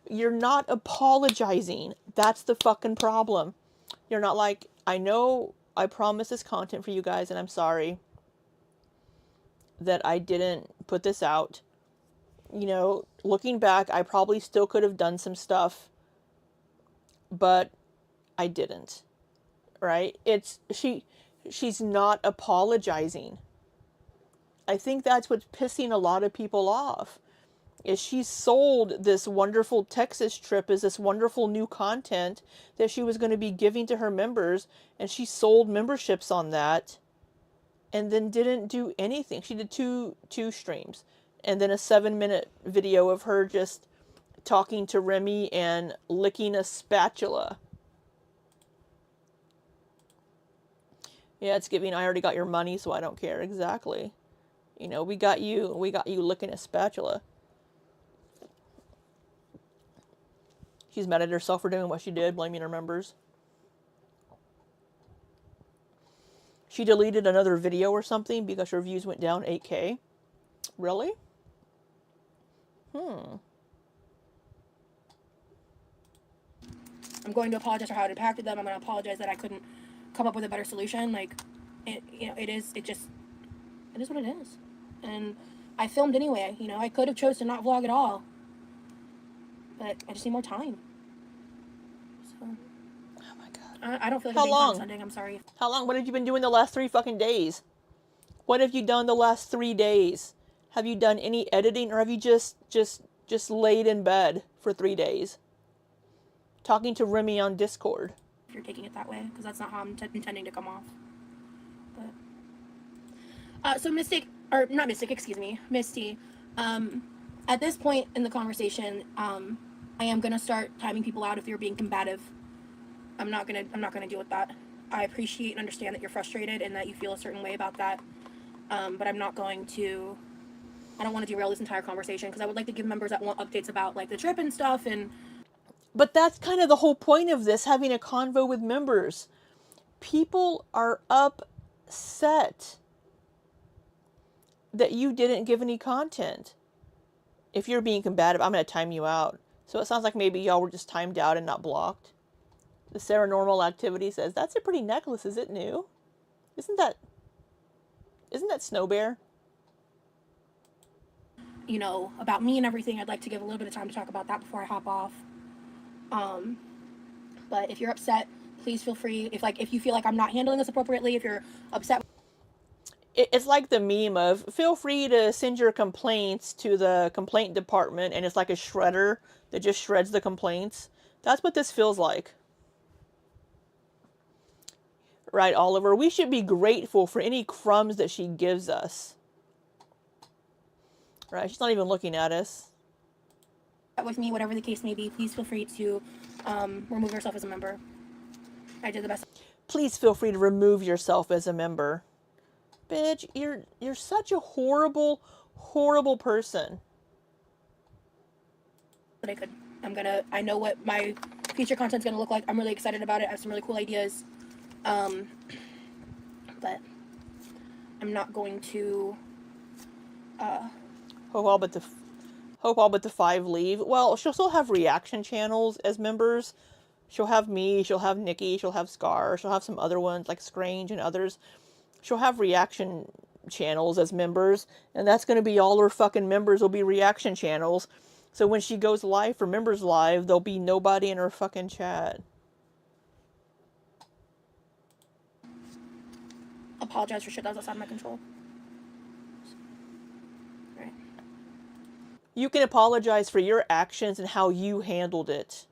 You're not apologizing. That's the fucking problem. You're not like, I know I promised this content for you guys and I'm sorry that I didn't put this out. You know, looking back, I probably still could have done some stuff, but I didn't. Right? She's not apologizing. I think that's what's pissing a lot of people off. Is she sold this wonderful Texas trip as this wonderful new content that she was going to be giving to her members, and she sold memberships on that and then didn't do anything. She did two streams and then a 7-minute video of her just talking to Remy and licking a spatula. Yeah, it's giving, I already got your money, so I don't care. Exactly. You know, we got you licking a spatula. She's mad at herself for doing what she did, blaming her members. She deleted another video or something because her views went down 8K. Really? I'm going to apologize for how it impacted them. I'm going to apologize that I couldn't come up with a better solution. Like, it is what it is. And I filmed anyway. You know, I could have chose to not vlog at all, but I just need more time. So, Oh my god. I don't feel like How I'm being long? condescending. I'm sorry. How long? What have you been doing the last 3 fucking days? What have you done the last 3 days? Have you done any editing, or have you just laid in bed for 3 days? Talking to Remy on Discord. If you're taking it that way, because that's not how I'm intending to come off. But so Misty, at this point in the conversation, I am gonna start timing people out if you're being combative. I'm not gonna deal with that. I appreciate and understand that you're frustrated and that you feel a certain way about that. But I don't want to derail this entire conversation because I would like to give members that want updates about like the trip and stuff. But that's kind of the whole point of this, having a convo with members. People are upset that you didn't give any content. If you're being combative, I'm going to time you out. So it sounds like maybe y'all were just timed out and not blocked. The Sarah Normal Activity says, that's a pretty necklace, is it new? Isn't that Snow Bear? You know, about me and everything, I'd like to give a little bit of time to talk about that before I hop off. But if you're upset, please feel free. If you feel like I'm not handling this appropriately, if you're upset. It's like the meme of, feel free to send your complaints to the complaint department, and it's like a shredder that just shreds the complaints. That's what this feels like. Right, Oliver? We should be grateful for any crumbs that she gives us. Right, she's not even looking at us. With me, whatever the case may be, please feel free to remove yourself as a member. I did the best. Please feel free to remove yourself as a member. Bitch, you're such a horrible, horrible person. That I could. I know what my future content's gonna look like. I'm really excited about it. I have some really cool ideas. But I'm not going to Hope all but the 5 leave. Well, she'll still have reaction channels as members. She'll have me, she'll have Nikki, she'll have Scar, she'll have some other ones like Scrange and others. She'll have reaction channels as members, and that's going to be all her fucking members will be reaction channels. So when she goes live for members live, there'll be nobody in her fucking chat. apologize for shit that was outside my control. Alright. You can apologize for your actions and how you handled it.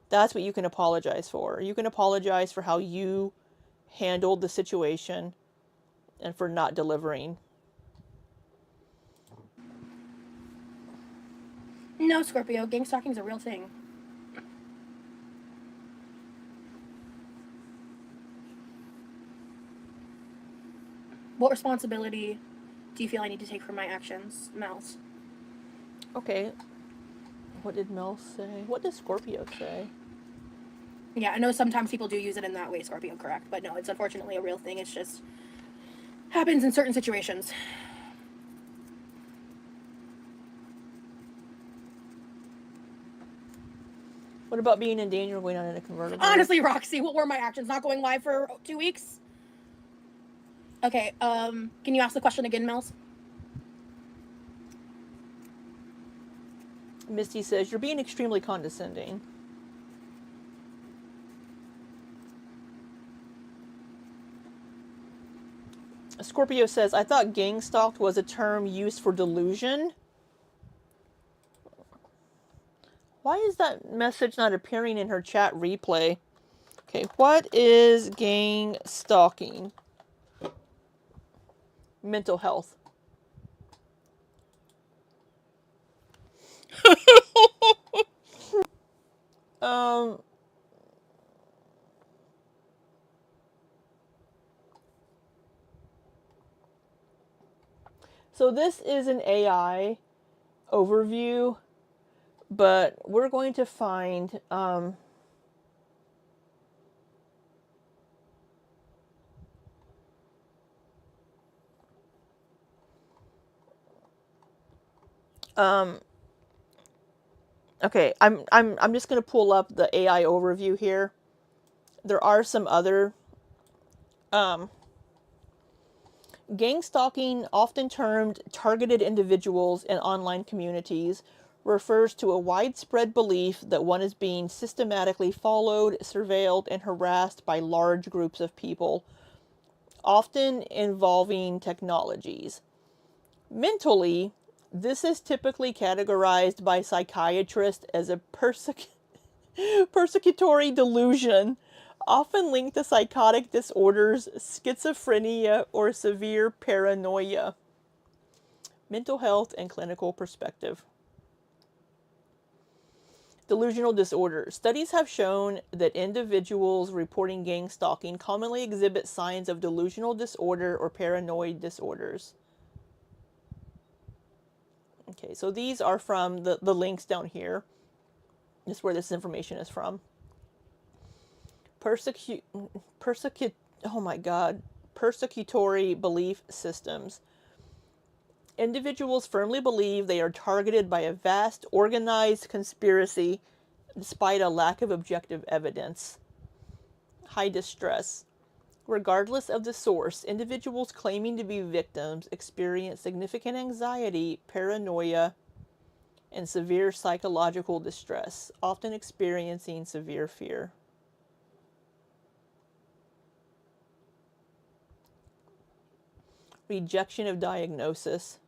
That's what you can apologize for. You can apologize for how you handled the situation and for not delivering. No, Scorpio, gang stalking is a real thing. What responsibility do you feel I need to take for my actions, Mels? Okay. What did Mel say? What did Scorpio say? Yeah, I know sometimes people do use it in that way, Scorpio, correct. But no, it's unfortunately a real thing. It's just happens in certain situations. What about being in danger of going out in a convertible? Honestly, Roxy, what were my actions? Not going live for 2 weeks? Okay, can you ask the question again, Mels? Misty says, you're being extremely condescending. Scorpio says, I thought gang stalked was a term used for delusion. Why is that message not appearing in her chat replay? Okay, what is gang stalking? Mental health. um... So this is an AI overview, but we're going to find okay, I'm just going to pull up the AI overview here. There are some other gang stalking, often termed targeted individuals in online communities, refers to a widespread belief that one is being systematically followed, surveilled, and harassed by large groups of people, often involving technologies. Mentally, this is typically categorized by psychiatrists as a persecutory delusion, often linked to psychotic disorders, schizophrenia, or severe paranoia. Mental health and clinical perspective. Delusional disorder. Studies have shown that individuals reporting gang stalking commonly exhibit signs of delusional disorder or paranoid disorders. Okay, so these are from the links down here. This is where this information is from. Persecutory belief systems. Individuals firmly believe they are targeted by a vast, organized conspiracy despite a lack of objective evidence. High distress. Regardless of the source, individuals claiming to be victims experience significant anxiety, paranoia, and severe psychological distress, often experiencing severe fear. Rejection of diagnosis.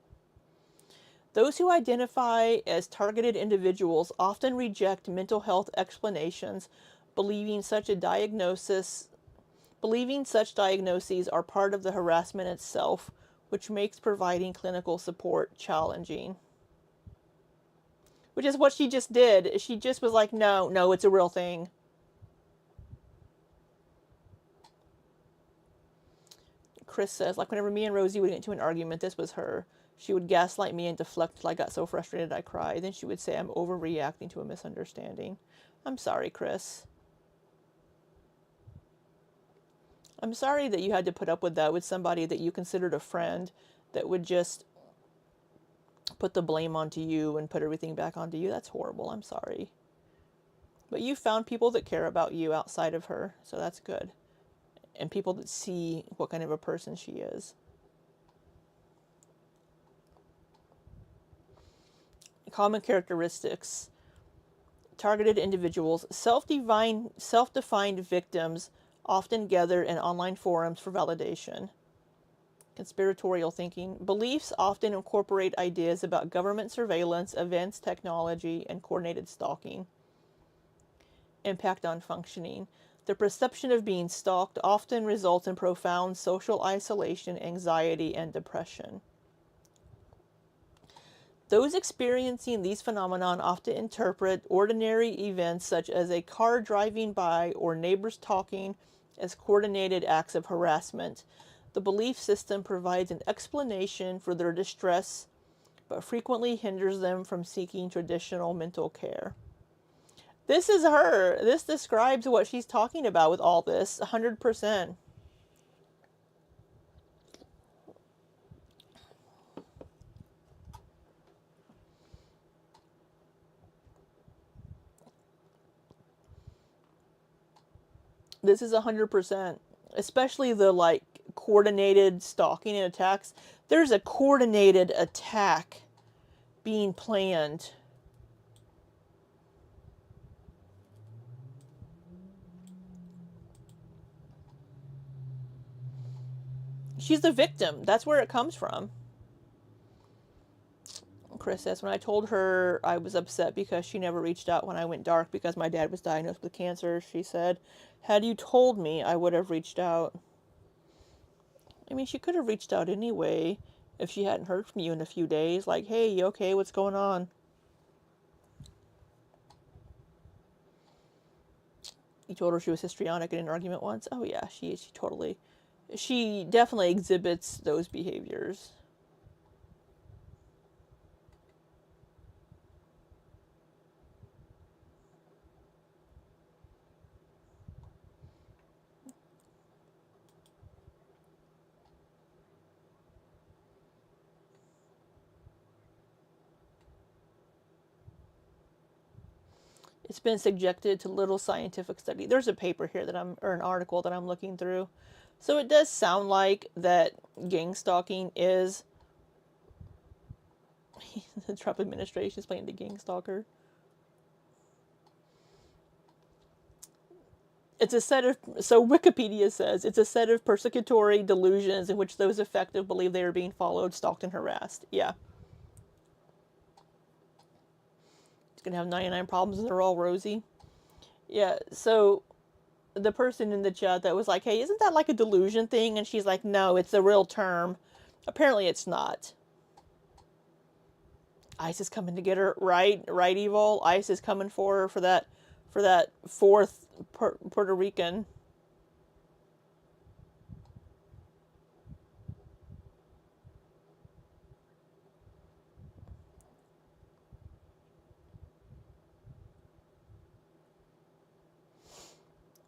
Those who identify as targeted individuals often reject mental health explanations, believing such diagnoses are part of the harassment itself, which makes providing clinical support challenging. Which is what she just did. She just was like, no, it's a real thing. Chris says, like whenever me and Rosie would get into an argument, this was her. She would gaslight me and deflect till I got so frustrated I cried. Then she would say I'm overreacting to a misunderstanding. I'm sorry, Chris. I'm sorry that you had to put up with that with somebody that you considered a friend that would just put the blame onto you and put everything back onto you. That's horrible. I'm sorry. But you found people that care about you outside of her, so that's good. And people that see what kind of a person she is. Common characteristics. Targeted individuals. Self-defined victims often gather in online forums for validation. Conspiratorial thinking. Beliefs often incorporate ideas about government surveillance, events, technology, and coordinated stalking. Impact on functioning. The perception of being stalked often results in profound social isolation, anxiety, and depression. Those experiencing these phenomena often interpret ordinary events such as a car driving by or neighbors talking as coordinated acts of harassment. The belief system provides an explanation for their distress, but frequently hinders them from seeking traditional mental care. This is her. This describes what she's talking about with all this, 100%. This is 100%. Especially the, like, coordinated stalking and attacks. There's a coordinated attack being planned. She's the victim. That's where it comes from. Chris says, when I told her I was upset because she never reached out when I went dark because my dad was diagnosed with cancer, she said, had you told me, I would have reached out. I mean, she could have reached out anyway if she hadn't heard from you in a few days. Like, hey, you okay? What's going on? You told her she was histrionic in an argument once? Oh, yeah, she definitely exhibits those behaviors. It's been subjected to little scientific study. There's a paper here or an article that I'm looking through. So it does sound like that gang stalking is the Trump administration is playing the gang stalker. So Wikipedia says it's a set of persecutory delusions in which those affected believe they are being followed, stalked, and harassed. Yeah. It's going to have 99 problems and they're all Rosie. Yeah, so the person in the chat that was like, hey, isn't that like a delusion thing? And she's like, no, it's a real term. Apparently it's not. ICE is coming to get her, right, Evil? ICE is coming for her for that fourth Puerto Rican.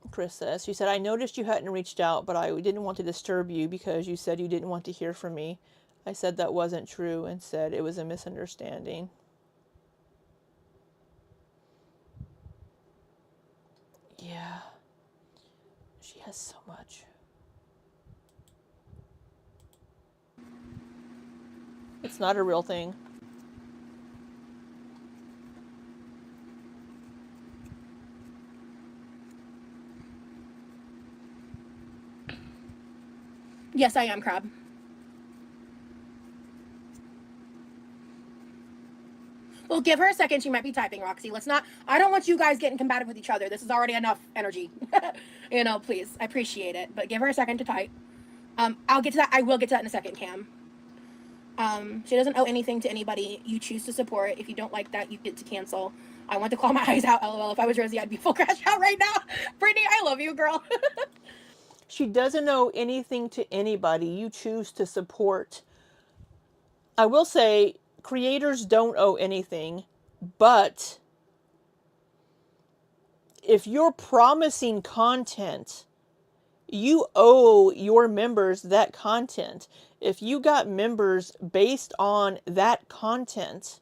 Chris says, she said, I noticed you hadn't reached out, but I didn't want to disturb you because you said you didn't want to hear from me. I said that wasn't true and said it was a misunderstanding. Yeah. She has so much. It's not a real thing. Yes, I am, Crab. Well, give her a second. She might be typing, Roxy. Let's not. I don't want you guys getting combative with each other. This is already enough energy. Please. I appreciate it. But give her a second to type. I'll get to that. I will get to that in a second, Cam. She doesn't owe anything to anybody. You choose to support. If you don't like that, you get to cancel. I want to claw my eyes out, LOL. If I was Rosie, I'd be full crash out right now. Brittany, I love you, girl. She doesn't owe anything to anybody. You choose to support. I will say, creators don't owe anything, but if you're promising content, you owe your members that content. If you got members based on that content,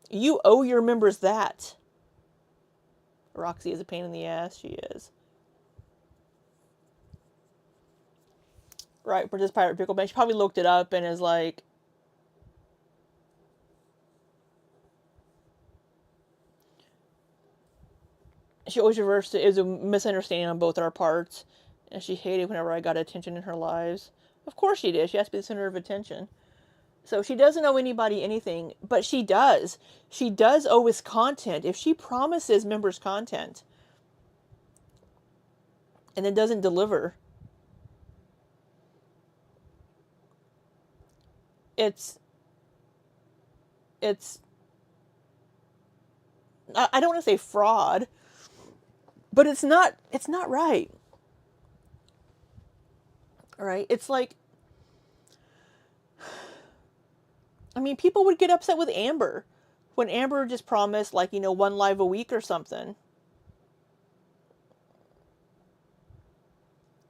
you owe your members that. Roxy is a pain in the ass. She is. Right, for this Pirate Pickle Bank. She probably looked it up and is like, she always reversed it. It was a misunderstanding on both our parts. And she hated whenever I got attention in her lives. Of course she did. She has to be the center of attention. So she doesn't owe anybody anything, but she does. She does owe us content. If she promises members content and then doesn't deliver, it's I don't want to say fraud, but it's not right. All right? It's like, I mean, people would get upset with Amber when Amber just promised, like, you know, 1 live a week or something.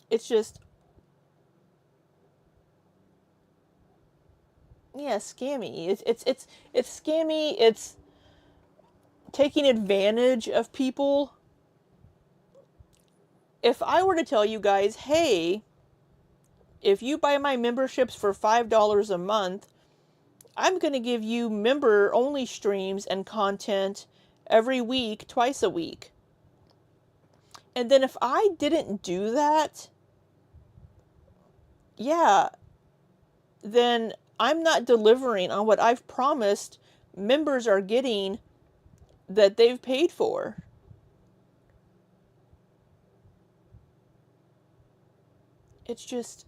It's just, yeah, scammy. It's scammy. It's taking advantage of people. If I were to tell you guys, hey, if you buy my memberships for $5 a month, I'm going to give you member-only streams and content every week, twice a week. And then if I didn't do that, yeah, then I'm not delivering on what I've promised members are getting that they've paid for. It's just,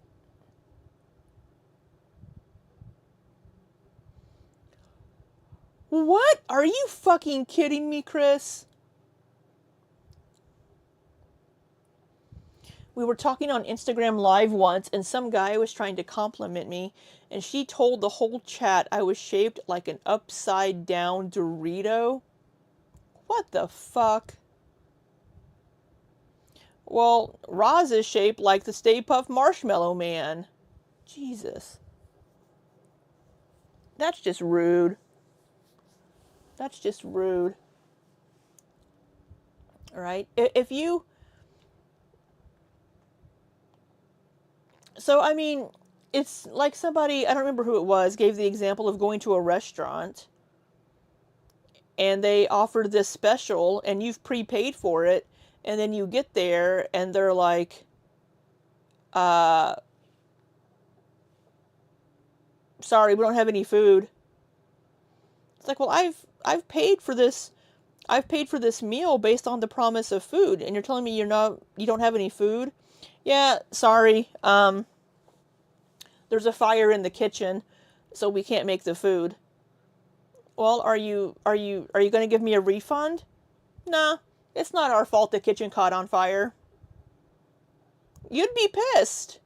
what? Are you fucking kidding me, Chris? We were talking on Instagram Live once, and some guy was trying to compliment me, and she told the whole chat I was shaped like an upside down Dorito. What the fuck? Well, Roz is shaped like the Stay Puft Marshmallow Man. Jesus. That's just rude. That's just rude. Alright? If you... So, I mean, it's like somebody, I don't remember who it was, gave the example of going to a restaurant and they offered this special and you've prepaid for it, and then you get there and they're like, sorry, we don't have any food. It's like, well, I've paid for this. I've paid for this meal based on the promise of food, and you're telling me you don't have any food? Yeah, sorry. There's a fire in the kitchen, so we can't make the food. Well, are you going to give me a refund? Nah, it's not our fault the kitchen caught on fire. You'd be pissed.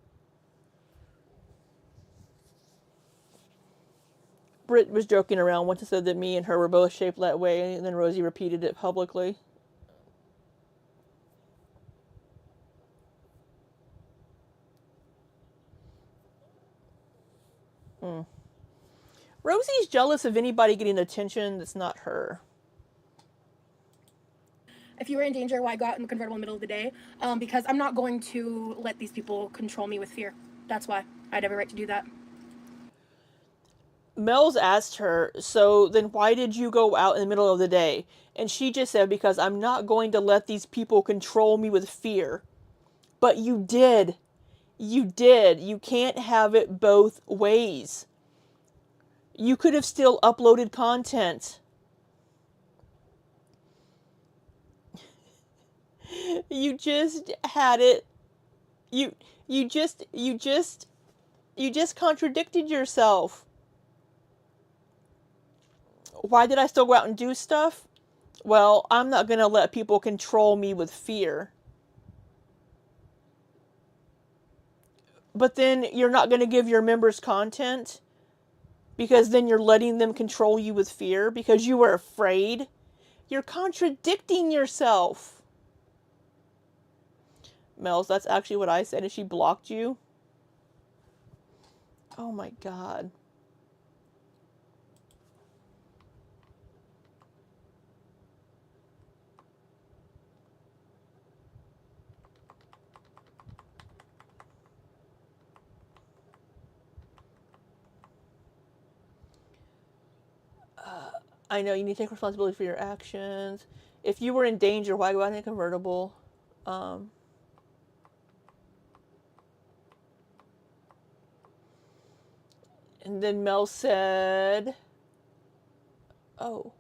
Britt was joking around once and said that me and her were both shaped that way, and then Rosie repeated it publicly. Rosie's jealous of anybody getting attention that's not her. If you were in danger, why go out in the convertible in the middle of the day? Because I'm not going to let these people control me with fear. That's why. I had every right to do that. Mel's asked her, so then why did you go out in the middle of the day? And she just said, because I'm not going to let these people control me with fear. But you did. You did. You can't have it both ways. You could have still uploaded content. You just had it. You just contradicted yourself. Why did I still go out and do stuff? Well, I'm not going to let people control me with fear. But then you're not going to give your members content because then you're letting them control you with fear because you were afraid. You're contradicting yourself. Mel's, that's actually what I said, and she blocked you. Oh my God. I know you need to take responsibility for your actions. If you were in danger, why go out in a convertible? And then Mel said, oh.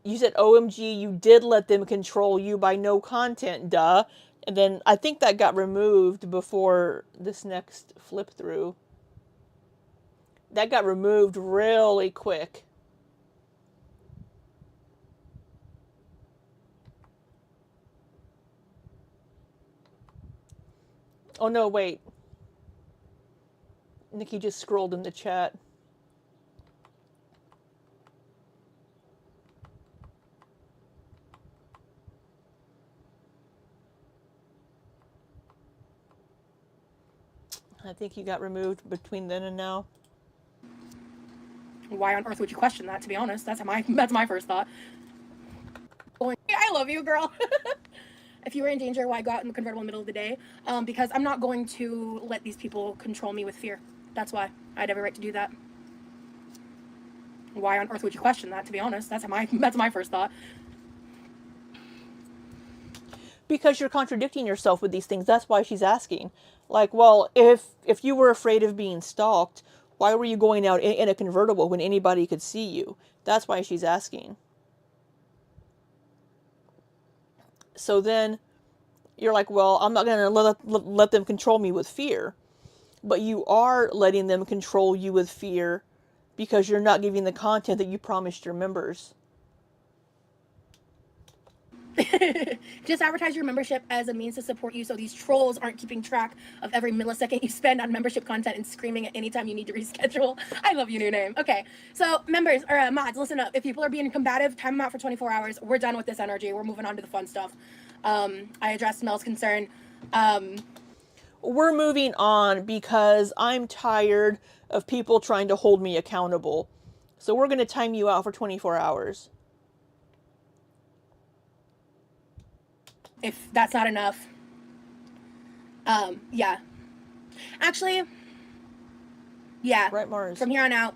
You said, OMG, you did let them control you by no content, duh. And then I think that got removed before this next flip through. That got removed really quick. Oh no, wait. Nikki just scrolled in the chat. I think you got removed between then and now. Why on earth would you question that? To be honest, that's my first thought. I love you, girl. If you were in danger, why go out in the convertible in the middle of the day? Because I'm not going to let these people control me with fear. That's why. I had every right to do that. Why on earth would you question that? To be honest, that's my first thought. Because you're contradicting yourself with these things. That's why she's asking. Like, well, if you were afraid of being stalked, why were you going out in a convertible when anybody could see you? That's why she's asking. So then you're like, well, I'm not going to let them control me with fear. But you are letting them control you with fear because you're not giving the content that you promised your members. Just advertise your membership as a means to support you so these trolls aren't keeping track of every millisecond you spend on membership content and screaming at any time you need to reschedule. I love your new name. Okay, so members, or mods, listen up. If people are being combative, time them out for 24 hours. We're done with this energy. We're moving on to the fun stuff. I addressed Mel's concern. We're moving on because I'm tired of people trying to hold me accountable. So we're going to time you out for 24 hours. If that's not enough. Yeah. Actually, yeah. Right, Mars? From here on out.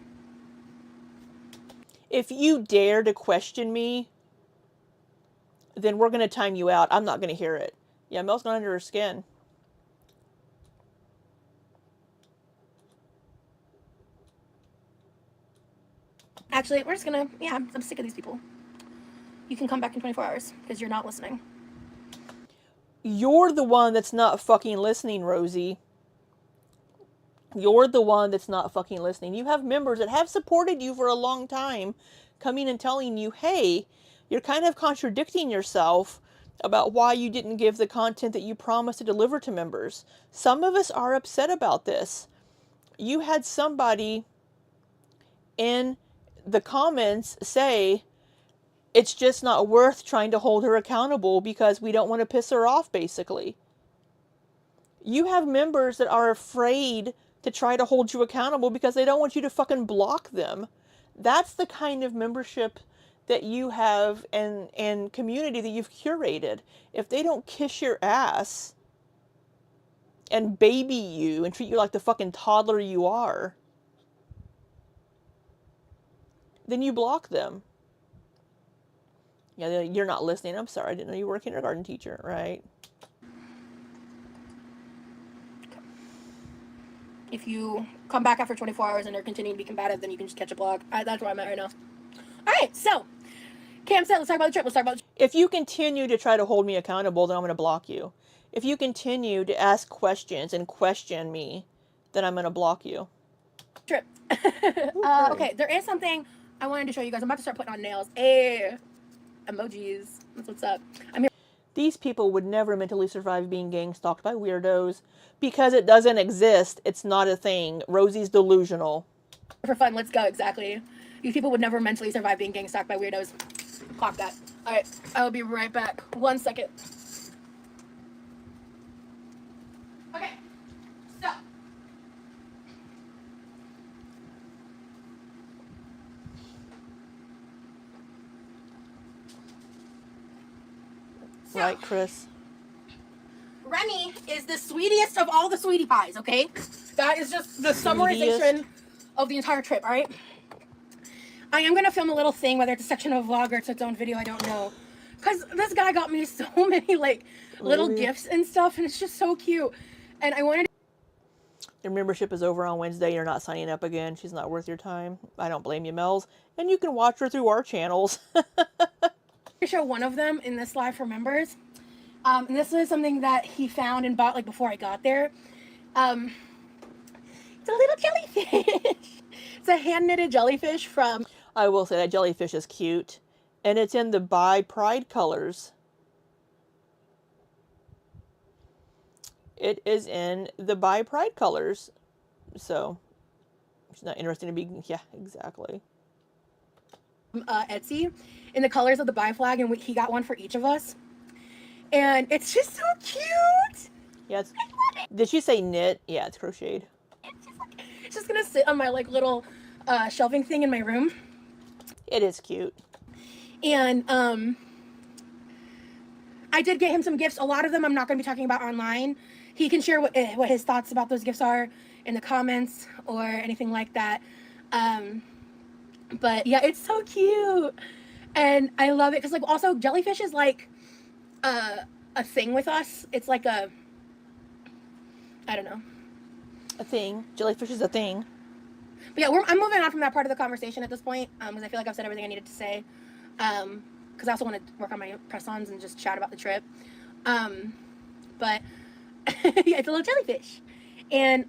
If you dare to question me, then we're going to time you out. I'm not going to hear it. Yeah, Mel's not under her skin. Actually, we're just gonna, yeah, I'm sick of these people. You can come back in 24 hours because you're not listening. You're the one that's not fucking listening, Rosie. You're the one that's not fucking listening. You have members that have supported you for a long time coming and telling you, hey, you're kind of contradicting yourself about why you didn't give the content that you promised to deliver to members. Some of us are upset about this. You had somebody in the comments say, it's just not worth trying to hold her accountable because we don't want to piss her off, basically. You have members that are afraid to try to hold you accountable because they don't want you to fucking block them. That's the kind of membership that you have and community that you've curated. If they don't kiss your ass and baby you and treat you like the fucking toddler you are, then you block them. Yeah, you're not listening. I'm sorry. I didn't know you were a kindergarten teacher, right? If you come back after 24 hours and they're continuing to be combative, then you can just catch a block. That's where I'm at right now. All right, so Cam said, let's talk about the trip. Let's talk about the trip. If you continue to try to hold me accountable, then I'm going to block you. If you continue to ask questions and question me, then I'm going to block you. Trip. Okay, there is something I wanted to show you guys. I'm about to start putting on nails. Hey, emojis. That's what's up. I'm here These people would never mentally survive being gang stalked by weirdos because it doesn't exist. It's not a thing. Rosie's delusional. for fun. Let's go. Exactly. These people would never mentally survive being gang stalked by weirdos. Clock that. All right, I'll be right back. 1 second. Okay, so Right, Chris? Remy is the sweetest of all the sweetie pies, okay? That is just the summarization Sweetiest. of the entire trip, all right? I am going to film a little thing, whether it's a section of a vlog or it's its own video, I don't know. Because this guy got me so many, like, little Really? gifts and stuff, and it's just so cute. And I wanted Your membership is over on Wednesday. You're not signing up again. She's not worth your time. I don't blame you, Mel's. And you can watch her through our channels. to show one of them in this live for members. And this is something that he found and bought, like, before I got there. It's a little jellyfish. It's a hand-knitted jellyfish from... I will say that jellyfish is cute. And it's in the Buy Pride colors. it is in the Bi Pride colors. So, it's not interesting to be, yeah, exactly. Etsy in the colors of the bi flag, and he got one for each of us. And it's just so cute. Yeah, did she say knit? Yeah, it's crocheted. It's just gonna sit on my like little shelving thing in my room. It is cute. And I did get him some gifts. A lot of them I'm not gonna be talking about online. He can share what his thoughts about those gifts are in the comments or anything like that. But yeah, it's so cute. And I love it because like also jellyfish is like a thing with us. It's like a, I don't know. A thing. Jellyfish is a thing. But yeah, I'm moving on from that part of the conversation at this point because I feel like I've said everything I needed to say. Because I also want to work on my press-ons and just chat about the trip. But yeah, it's a little jellyfish, and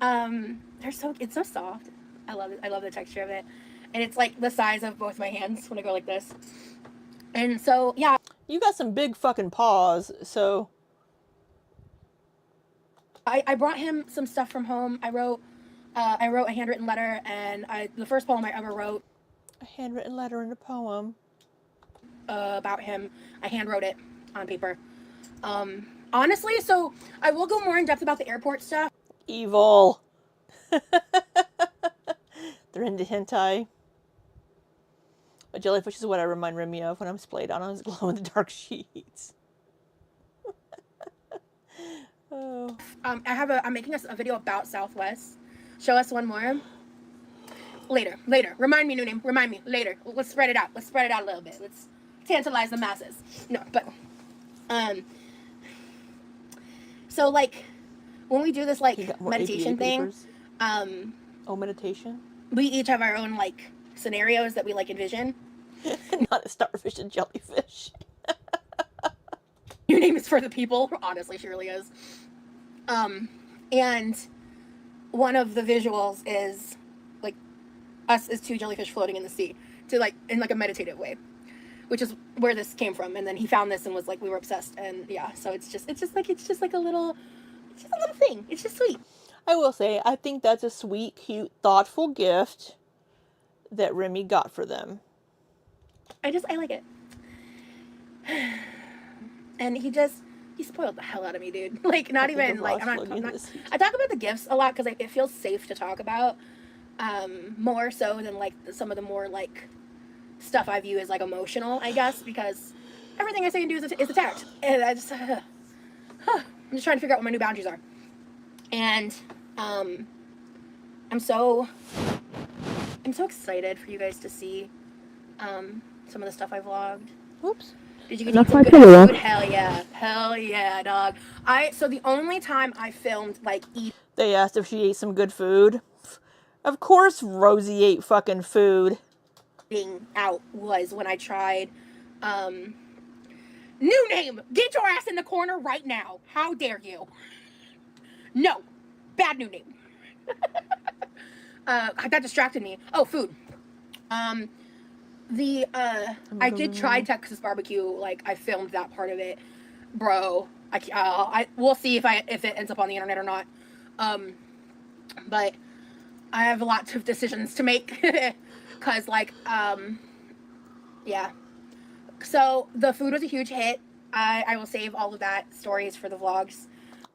it's so soft. I love it. I love the texture of it, and it's like the size of both my hands when I go like this. And so yeah, you got some big fucking paws. So I brought him some stuff from home. I wrote a handwritten letter, and the first poem I ever wrote. A handwritten letter and a poem. About him. I handwrote it on paper. Honestly, so I will go more in depth about the airport stuff. Evil. They're into hentai. But jellyfish is what I remind Remy of when I'm splayed on his glow-in-the-dark sheets. Oh. I'm making a video about Southwest. Show us one more. Later. Remind me, new name. Remind me. Later. Let's spread it out. Let's spread it out a little bit. Let's tantalize the masses. No, but so like when we do this like meditation thing, meditation. We each have our own like scenarios that we like envision. Not a starfish and jellyfish. Your name is for the people. Honestly, she really is. And one of the visuals is like us as two jellyfish floating in the sea, to like in like a meditative way, which is where this came from. And then he found this and was like, we were obsessed. And yeah, so it's just like a little thing. It's just sweet. I will say, I think that's a sweet, cute, thoughtful gift that Remy got for them. I like it. And he spoiled the hell out of me, dude. Like, not even, like, I talk about the gifts a lot because it feels safe to talk about, more so than, like, some of the more, like, stuff I view as, like, emotional, I guess, because everything I say and do is attacked. And I just, I'm just trying to figure out what my new boundaries are. And, I'm so excited for you guys to see, some of the stuff I vlogged. Whoops. Did you get some good food? Hell yeah, dog. So the only time I filmed like they asked if she ate some good food. Of course Rosie ate fucking food. Eating out was when I tried new name. Get your ass in the corner right now. How dare you? No. Bad new name. That distracted me. Oh, food. I did try Texas barbecue. Like, I filmed that part of it, bro. We'll see if it ends up on the internet or not. But I have lots of decisions to make, cause like, yeah. So the food was a huge hit. I will save all of that stories for the vlogs.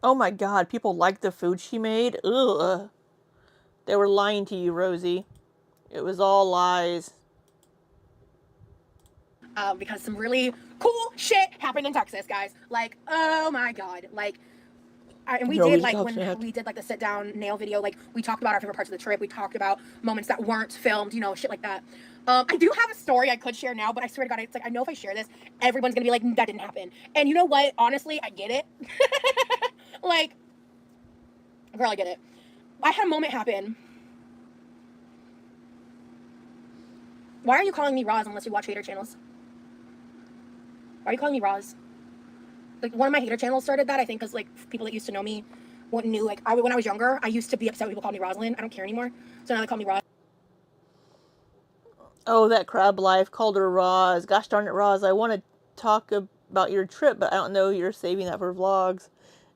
Oh my God, people liked the food she made. Ugh. They were lying to you, Rosie. It was all lies. Because some really cool shit happened in Texas, guys. Like, oh my God. Like, and we did, like, when we did, like, the sit-down nail video, like, we talked about our favorite parts of the trip. We talked about moments that weren't filmed, you know, shit like that. I do have a story I could share now, but I swear to God, it's like, I know if I share this, everyone's gonna be like, that didn't happen. And you know what? Honestly, I get it. Like, girl, I get it. I had a moment happen. Why are you calling me Roz unless you watch hater channels? Why are you calling me Roz? Like, one of my hater channels started that, I think, because, like, people that used to know me knew, like, when I was younger, I used to be upset when people called me Rosalind. I don't care anymore. So now they call me Roz. Oh, that crab life called her Roz. Gosh darn it, Roz. I want to talk about your trip, but I don't know you're saving that for vlogs.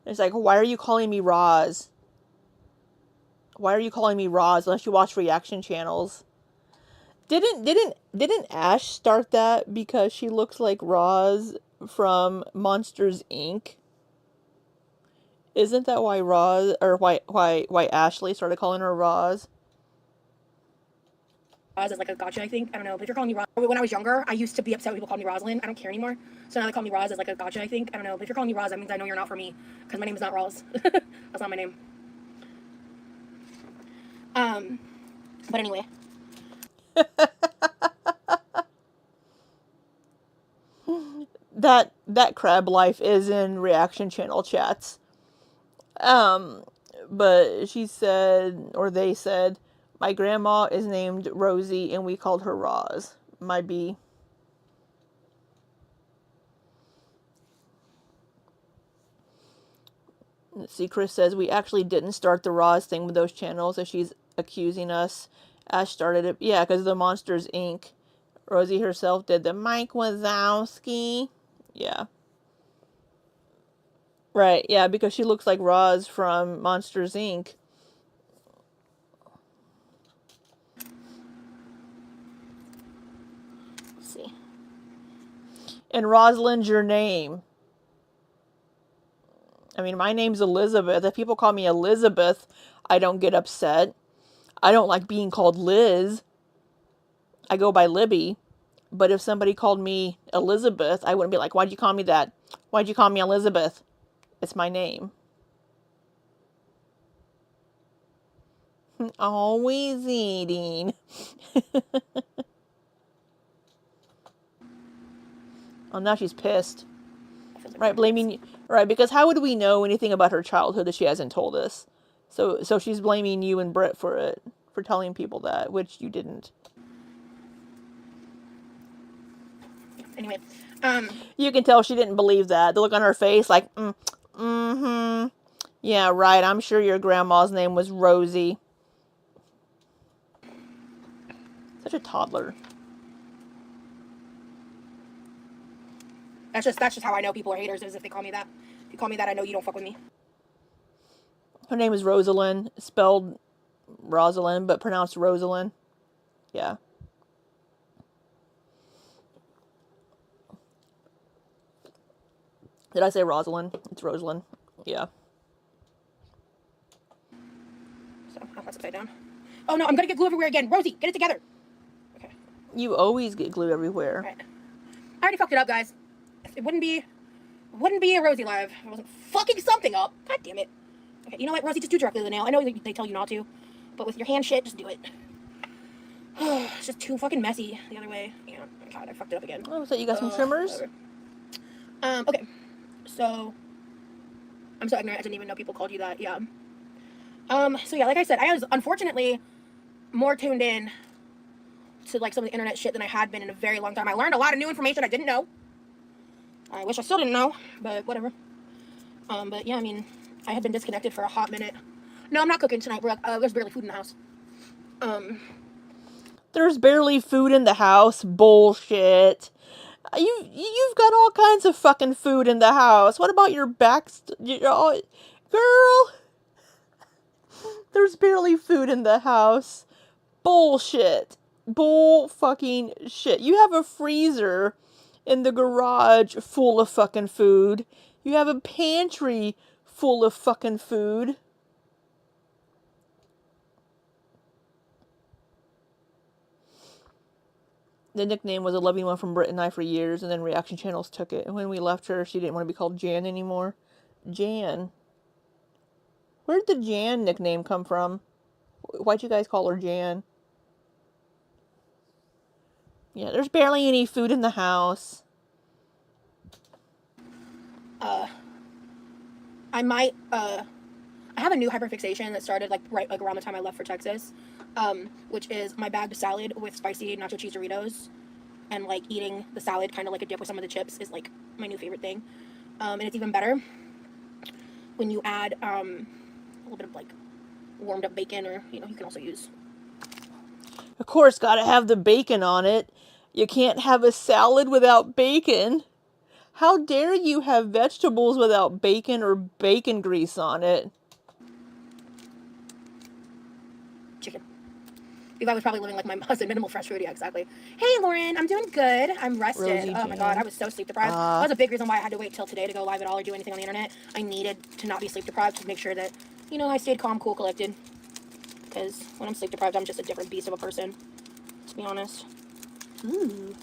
It's like, why are you calling me Roz? Why are you calling me Roz unless you watch reaction channels? Didn't Ash start that because she looks like Roz from Monsters Inc? Isn't that why Roz, or why Ashley started calling her Roz? Roz as like a gotcha, I think. I don't know. But if you're calling me Roz, when I was younger, I used to be upset when people called me Rosalind. I don't care anymore. So now they call me Roz as like a gotcha, I think. I don't know. But if you're calling me Roz, that means I know you're not for me. Because my name is not Roz. That's not my name. But anyway. That crab life is in reaction channel chats. But she said, or they said, my grandma is named Rosie and we called her Roz. Might be. Let's see, Chris says, we actually didn't start the Roz thing with those channels, so she's accusing us. Ash started it. Yeah, because of the Monsters, Inc. Rosie herself did the Mike Wazowski. Yeah. Right, yeah, because she looks like Roz from Monsters, Inc. Let's see. And Rosalind's your name. I mean, my name's Elizabeth. If people call me Elizabeth, I don't get upset. I don't like being called Liz. I go by Libby. But if somebody called me Elizabeth, I wouldn't be like, why'd you call me that? Why'd you call me Elizabeth? It's my name. Always eating. Oh, now she's pissed. Right, blaming you. Right, because how would we know anything about her childhood that she hasn't told us? So she's blaming you and Britt for it, for telling people that, which you didn't. Anyway, you can tell she didn't believe that. The look on her face, like, yeah, right. I'm sure your grandma's name was Rosie. Such a toddler. that's just how I know people are haters, is if they call me that. If you call me that, I know you don't fuck with me. Her name is Rosalind, spelled Rosalind, but pronounced Rosalind. Yeah. Did I say Rosalind? It's Rosalind. Yeah. So, oh, that's upside down. Oh no, I'm gonna get glue everywhere again. Rosie, get it together. Okay. You always get glue everywhere. Right. I already fucked it up, guys. It wouldn't be a Rosie live. I wasn't fucking something up. God damn it. Okay, you know what, Rosie, just do directly to the nail. I know they tell you not to, but with your hand shit, just do it. It's just too fucking messy the other way. Yeah, God, I fucked it up again. Oh, so you got some trimmers? Okay. So, I'm so ignorant, I didn't even know people called you that, yeah. So yeah, like I said, I was unfortunately more tuned in to like some of the internet shit than I had been in a very long time. I learned a lot of new information I didn't know. I wish I still didn't know, but whatever. But yeah, I mean, I had been disconnected for a hot minute. No, I'm not cooking tonight, bro. There's barely food in the house. There's barely food in the house. Bullshit. You've got all kinds of fucking food in the house. What about your girl? There's barely food in the house. Bullshit. Bull fucking shit. You have a freezer in the garage full of fucking food. You have a pantry full of fucking food. The nickname was a loving one from Britt and I for years, and then reaction channels took it. And when we left her, she didn't want to be called Jan anymore. Jan. Where'd the Jan nickname come from? Why'd you guys call her Jan? Yeah, there's barely any food in the house. I have a new hyperfixation that started like right like around the time I left for Texas, which is my bagged salad with spicy nacho cheese Doritos, and like eating the salad kind of like a dip with some of the chips is like my new favorite thing, and it's even better when you add a little bit of like warmed up bacon, or you can also use. Of course, gotta have the bacon on it. You can't have a salad without bacon. How dare you have vegetables without bacon or bacon grease on it? Chicken. If I was probably living like my husband, minimal fresh food. Yeah, exactly. Hey, Lauren, I'm doing good. I'm rested. Rosie Oh my god, I Jane. was so sleep deprived. That was a big reason why I had to wait till today to go live at all or do anything on the internet. I needed to not be sleep deprived to make sure that, you know, I stayed calm, cool, collected. Because when I'm sleep deprived, I'm just a different beast of a person, to be honest. Ooh.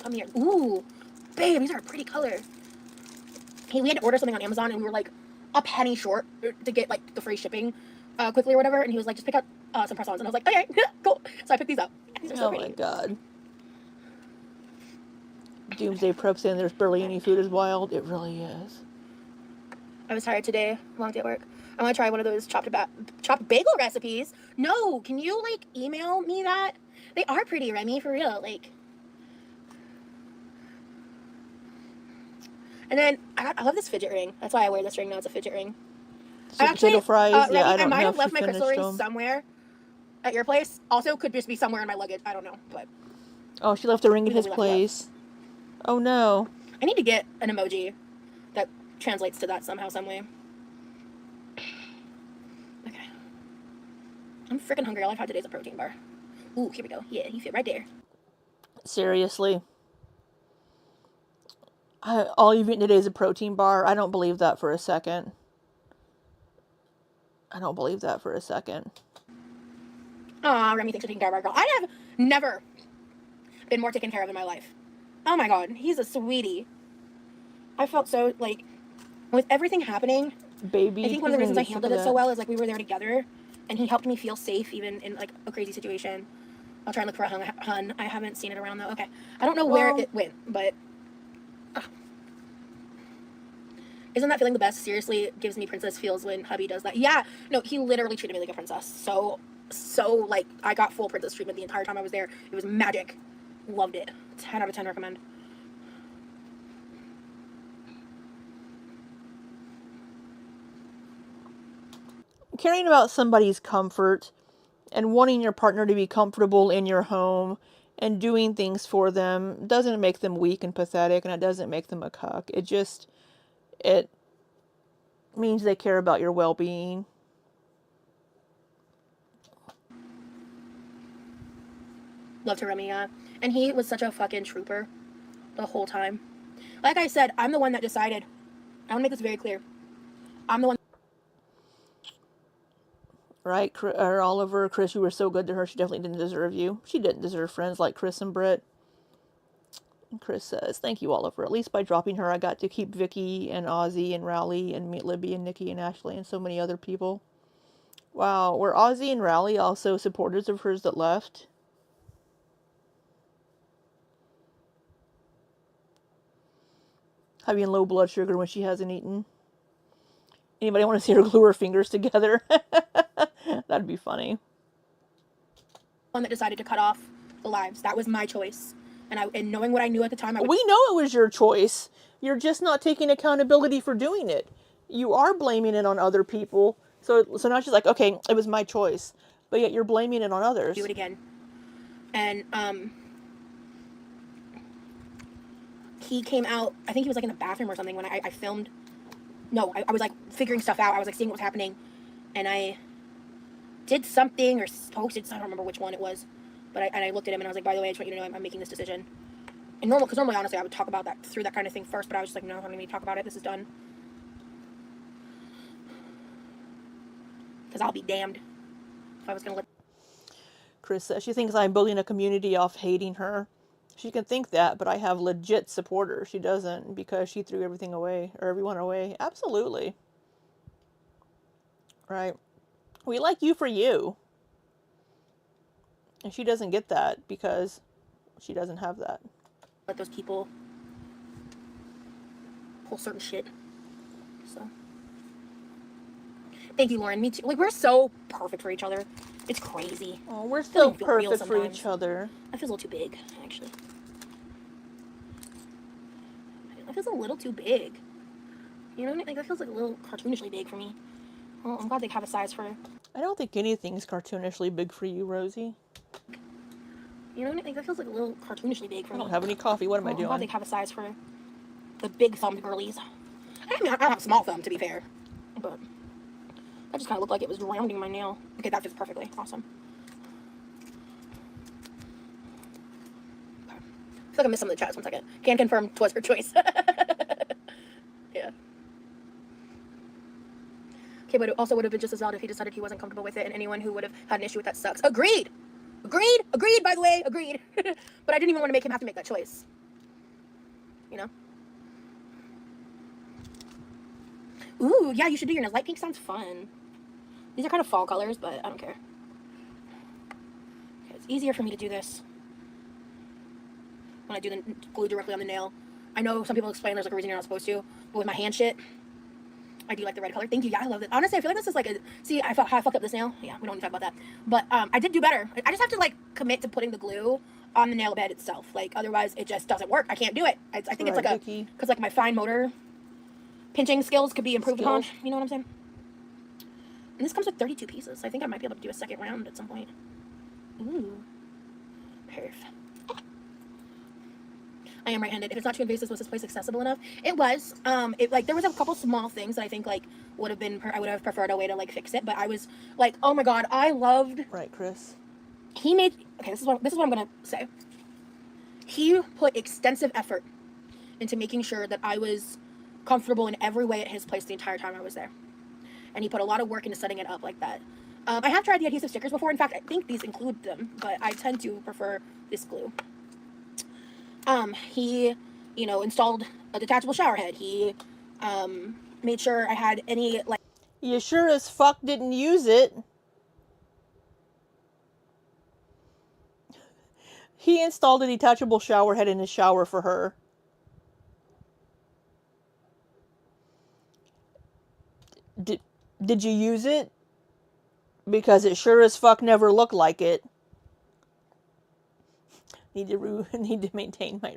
Come here. Ooh. Babe, these are a pretty color. Hey, we had to order something on Amazon and we were like a penny short to get like the free shipping quickly or whatever. And he was like, just pick up some press-ons. And I was like, okay, cool. So I picked these up. These are so pretty. Oh my god. Doomsday Prep saying there's barely any food is wild. It really is. I was tired today. Long day at work. I want to try one of those chopped bagel recipes. No, can you like email me that? They are pretty, Remy, for real. Like. And then I love this fidget ring. That's why I wear this ring now. It's a fidget ring. Sweet potato fries. Remy, Yeah, I don't might know have if left she my finished accessories them. somewhere at your place. Also, could just be somewhere in my luggage. I don't know, but. Oh, she left a ring at his We left it place. Oh no. I need to get an emoji that translates to that somehow, some way. Okay. I'm freaking hungry. All I've had today is a protein bar. Ooh, here we go. Yeah, you fit right there. Seriously. All you've eaten today is a protein bar. I don't believe that for a second. I don't believe that for a second. Aw, Remy thinks you're taking care of our girl. I have never been more taken care of in my life. Oh my god, he's a sweetie. I felt so, like, with everything happening, Baby. I think one of the reasons I handled it so well is, like, we were there together, and he helped me feel safe even in, like, a crazy situation. I'll try and look for a hun. I haven't seen it around, though. Okay. I don't know where it went, but... Isn't that feeling the best? Seriously, gives me princess feels when hubby does that. Yeah. No, he literally treated me like a princess. So, like, I got full princess treatment the entire time I was there. It was magic. Loved it. 10 out of 10 recommend. Caring about somebody's comfort and wanting your partner to be comfortable in your home and doing things for them doesn't make them weak and pathetic, and it doesn't make them a cuck. It means they care about your well-being. Loved her, Remy, yeah. And he was such a fucking trooper the whole time. Like I said, I'm the one that decided. I want to make this very clear. I'm the one. Right, or Oliver, Chris, you were so good to her. She definitely didn't deserve you. She didn't deserve friends like Chris and Britt. And Chris says, thank you, Oliver. At least by dropping her, I got to keep Vicky and Ozzy and Rowley and meet Libby and Nikki and Ashley and so many other people. Wow, were Ozzy and Rowley also supporters of hers that left? Having low blood sugar when she hasn't eaten? Anybody want to see her glue her fingers together? That'd be funny. One that decided to cut off the lives. That was my choice. And knowing what I knew at the time, We know it was your choice. You're just not taking accountability for doing it. You are blaming it on other people. So now she's like, okay, it was my choice. But yet you're blaming it on others. do it again. And he came out, I think he was like in the bathroom or something when I filmed. No, I was like figuring stuff out. I was like seeing what was happening. And I did something or posted, I don't remember which one it was. But I looked at him and I was like, by the way, I just want you to know I'm making this decision. And because normally, honestly, I would talk about that through that kind of thing first. But I was just like, no, I don't need to talk about it. This is done. Because I'll be damned if I was going to let... Chris says she thinks I'm building a community off hating her. She can think that, but I have legit supporters. She doesn't, because she threw everything away, or everyone away. Absolutely. Right. We like you for you. And she doesn't get that because she doesn't have that. Let those people pull certain shit. So. Thank you, Lauren. Me too. Like, we're so perfect for each other. It's crazy. Oh, we're still Doesn't feel real perfect for sometimes. each other. That feels a little too big, actually. That feels a little too big. You know what I mean? Like, that feels like a little cartoonishly big for me. Well, I'm glad they have a size for... I don't think anything's cartoonishly big for you, Rosie. You know what I mean? Like, that feels like a little cartoonishly big for I me. don't have any coffee. What am I I'm glad doing? they have a size for the big thumbed girlies. I mean, I don't have small thumb, to be fair. But that just kind of looked like it was rounding my nail. Okay, that fits perfectly. Awesome. Okay. I feel like I missed some of the chats. 1 second. Can confirm 'twas her choice. Yeah. Okay, but it also would have been just as odd if he decided he wasn't comfortable with it, and anyone who would have had an issue with that sucks. Agreed! Agreed! Agreed, by the way! Agreed! But I didn't even want to make him have to make that choice. You know? Ooh, yeah, you should do your nails. Light pink sounds fun. These are kind of fall colors, but I don't care. Okay, it's easier for me to do this when I do the glue directly on the nail. I know some people explain there's like a reason you're not supposed to, but with my hand shit, I do like the red color. Thank you. Yeah, I love it. Honestly, I feel like this is like a... See, how I fucked up this nail? Yeah, we don't need to talk about that. But I did do better. I just have to like commit to putting the glue on the nail bed itself. Like, otherwise it just doesn't work. I can't do it. I think it's like a... Because like my fine motor pinching skills could be improved upon. You know what I'm saying? And this comes with 32 pieces. So I think I might be able to do a second round at some point. Ooh. Perfect. I am right-handed. If it's not too invasive, was this place accessible enough? It was. It like there was a couple small things that I think like would have been. I would have preferred a way to like fix it. But I was like, oh my god, I loved. Right, Chris. He made. Okay, this is what I'm gonna say. He put extensive effort into making sure that I was comfortable in every way at his place the entire time I was there, and he put a lot of work into setting it up like that. I have tried the adhesive stickers before. In fact, I think these include them, but I tend to prefer this glue. He, you know, installed a detachable shower head. He, made sure I had any, like... You sure as fuck didn't use it. He installed a detachable shower head in his shower for her. Did you use it? Because it sure as fuck never looked like it. Need to maintain my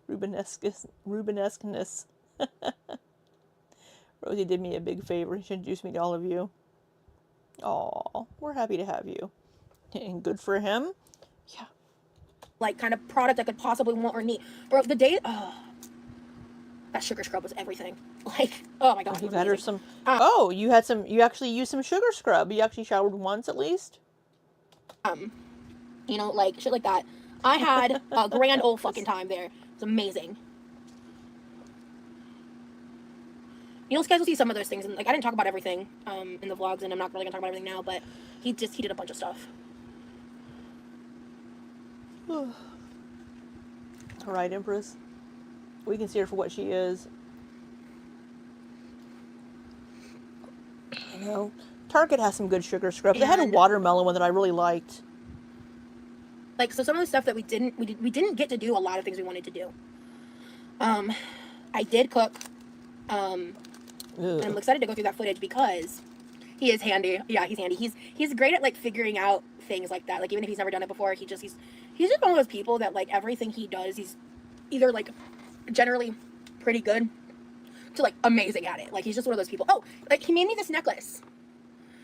Rubenesqueness. Rosie did me a big favor. She introduced me to all of you. Aw, we're happy to have you. And good for him. Yeah. Like, kind of product I could possibly want or need. Bro, the day... Oh, that sugar scrub was everything. Like, oh my god. You had her some... Oh, you actually used some sugar scrub. You actually showered once at least? You know, like, shit like that. I had a grand old fucking time there. It's amazing. You know, guys will see some of those things, and like I didn't talk about everything in the vlogs, and I'm not really gonna talk about everything now. But he did a bunch of stuff. All right, Empress. We can see her for what she is. You know, Target has some good sugar scrubs. They had a watermelon one that I really liked. Like, so some of the stuff that we didn't get to do a lot of things we wanted to do. I did cook. And I'm excited to go through that footage because he is handy. Yeah, he's handy. He's great at like figuring out things like that. Like even if he's never done it before, he's just one of those people that like everything he does, he's either like generally pretty good to like amazing at it. Like he's just one of those people. Oh, like he made me this necklace.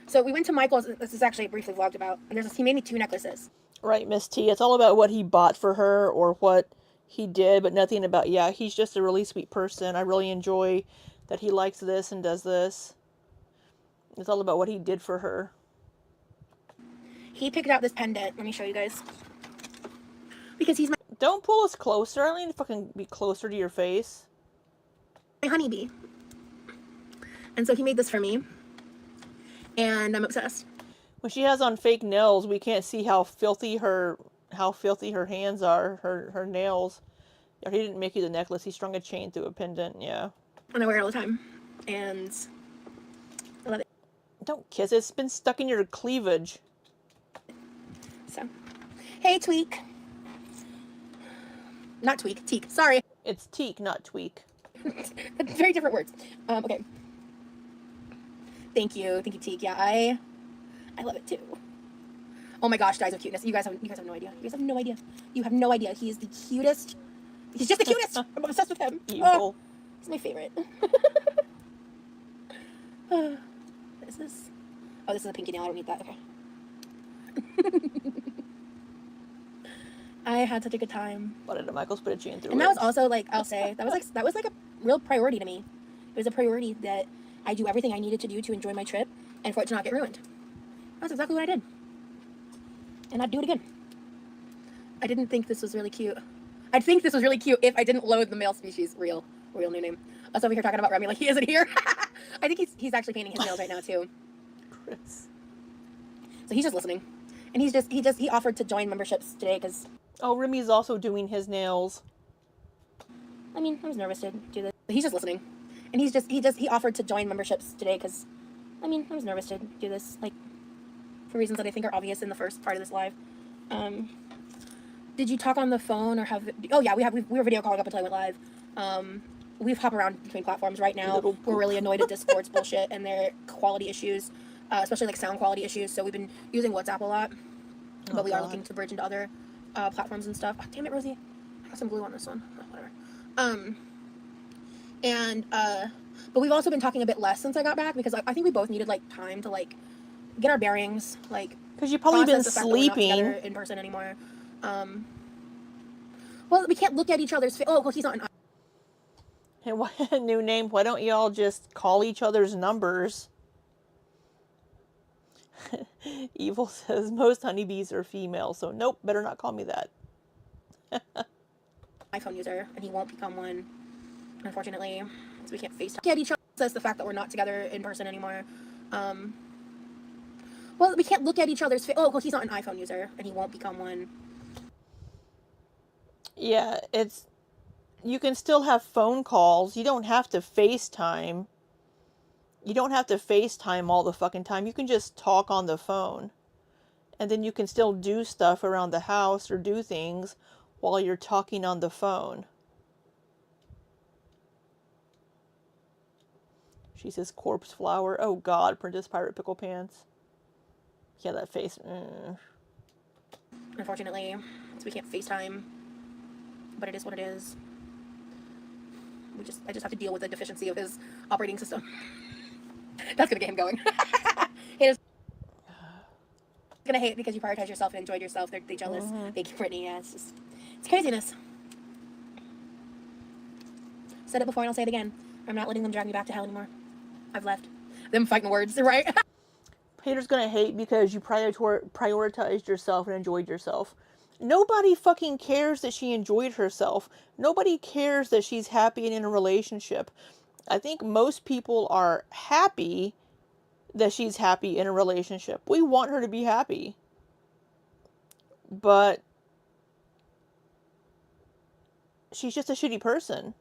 So we went to Michael's. This is actually briefly vlogged about. And he made me 2 necklaces. Right, Miss T. It's all about what he bought for her or what he did, but nothing about, yeah, he's just a really sweet person. I really enjoy that he likes this and does this. It's all about what he did for her. He picked out this pendant. Let me show you guys. Because he's my... Don't pull us closer. I don't need to fucking be closer to your face. My honeybee. And so he made this for me. And I'm obsessed. When she has on fake nails, we can't see how filthy her hands are, her nails. Yeah, he didn't make you the necklace. He strung a chain through a pendant. Yeah. And I wear it all the time. And I love it. Don't kiss it. It's been stuck in your cleavage. So, hey, Tweak. Not Tweak. Teak. Sorry. It's teak, not tweak. Very different words. Okay. Thank you, Teak. Yeah, I love it too. Oh my gosh, guys, of cuteness. You guys have no idea. You guys have no idea. You have no idea. He is the cutest. He's just the cutest. I'm obsessed with him. Evil. He's my favorite. What is this? Oh, this is a pinky nail. I don't need that. Okay. I had such a good time. What did Michael Spitachin through? And that was also like, I'll say, that was like a real priority to me. It was a priority that I do everything I needed to do to enjoy my trip and for it to not get ruined. That's exactly what I did. And I'd do it again. I didn't think this was really cute. I'd think this was really cute if I didn't load the male species real new name. Us over here talking about Remy like he isn't here. I think he's actually painting his nails right now too. Chris. So he's just listening. And he offered to join memberships today because... Oh, Remy's also doing his nails. I mean, I was nervous to do this. He's just listening. And he offered to join memberships today because... I mean, I was nervous to do this, like, for reasons that I think are obvious in the first part of this live. Did you talk on the phone or have... Oh, yeah, we were video calling up until I went live. We've hopped around between platforms right now. We're really annoyed at Discord's bullshit and their quality issues, especially, like, sound quality issues. So we've been using WhatsApp a lot. But we are looking to bridge into other platforms and stuff. Oh, damn it, Rosie. I got some glue on this one. Oh, whatever. But we've also been talking a bit less since I got back because I think we both needed, like, time to, like, get our bearings, like... Because you've probably been the fact that we're not sleeping. together in person anymore. Well, we can't look at each other's face. Oh, well, he's not an... Hey, what new name? Why don't y'all just call each other's numbers? Evil says most honeybees are female, so nope, better not call me that. iPhone user, and he won't become one, unfortunately. So we can't FaceTime. Get each other. Says the fact that we're not together in person anymore. Well, we can't look at each other's face. Oh, well, he's not an iPhone user, and he won't become one. Yeah, you can still have phone calls. You don't have to FaceTime. You don't have to FaceTime all the fucking time. You can just talk on the phone. And then you can still do stuff around the house or do things while you're talking on the phone. She says corpse flower. Oh God, Princess Pirate Pickle Pants. Yeah, that face. Unfortunately, so we can't FaceTime. But it is what it is. I just have to deal with the deficiency of his operating system. That's gonna get him going. He's gonna hate because you prioritize yourself and enjoyed yourself. They're jealous. Thank you, Brittany. Yeah, it's craziness. Said it before and I'll say it again. I'm not letting them drag me back to hell anymore. I've left. Them fighting words, right? Hater's gonna hate because you prioritized yourself and enjoyed yourself. Nobody fucking cares that she enjoyed herself. Nobody cares that she's happy and in a relationship. I think most people are happy that she's happy in a relationship. We want her to be happy. But she's just a shitty person.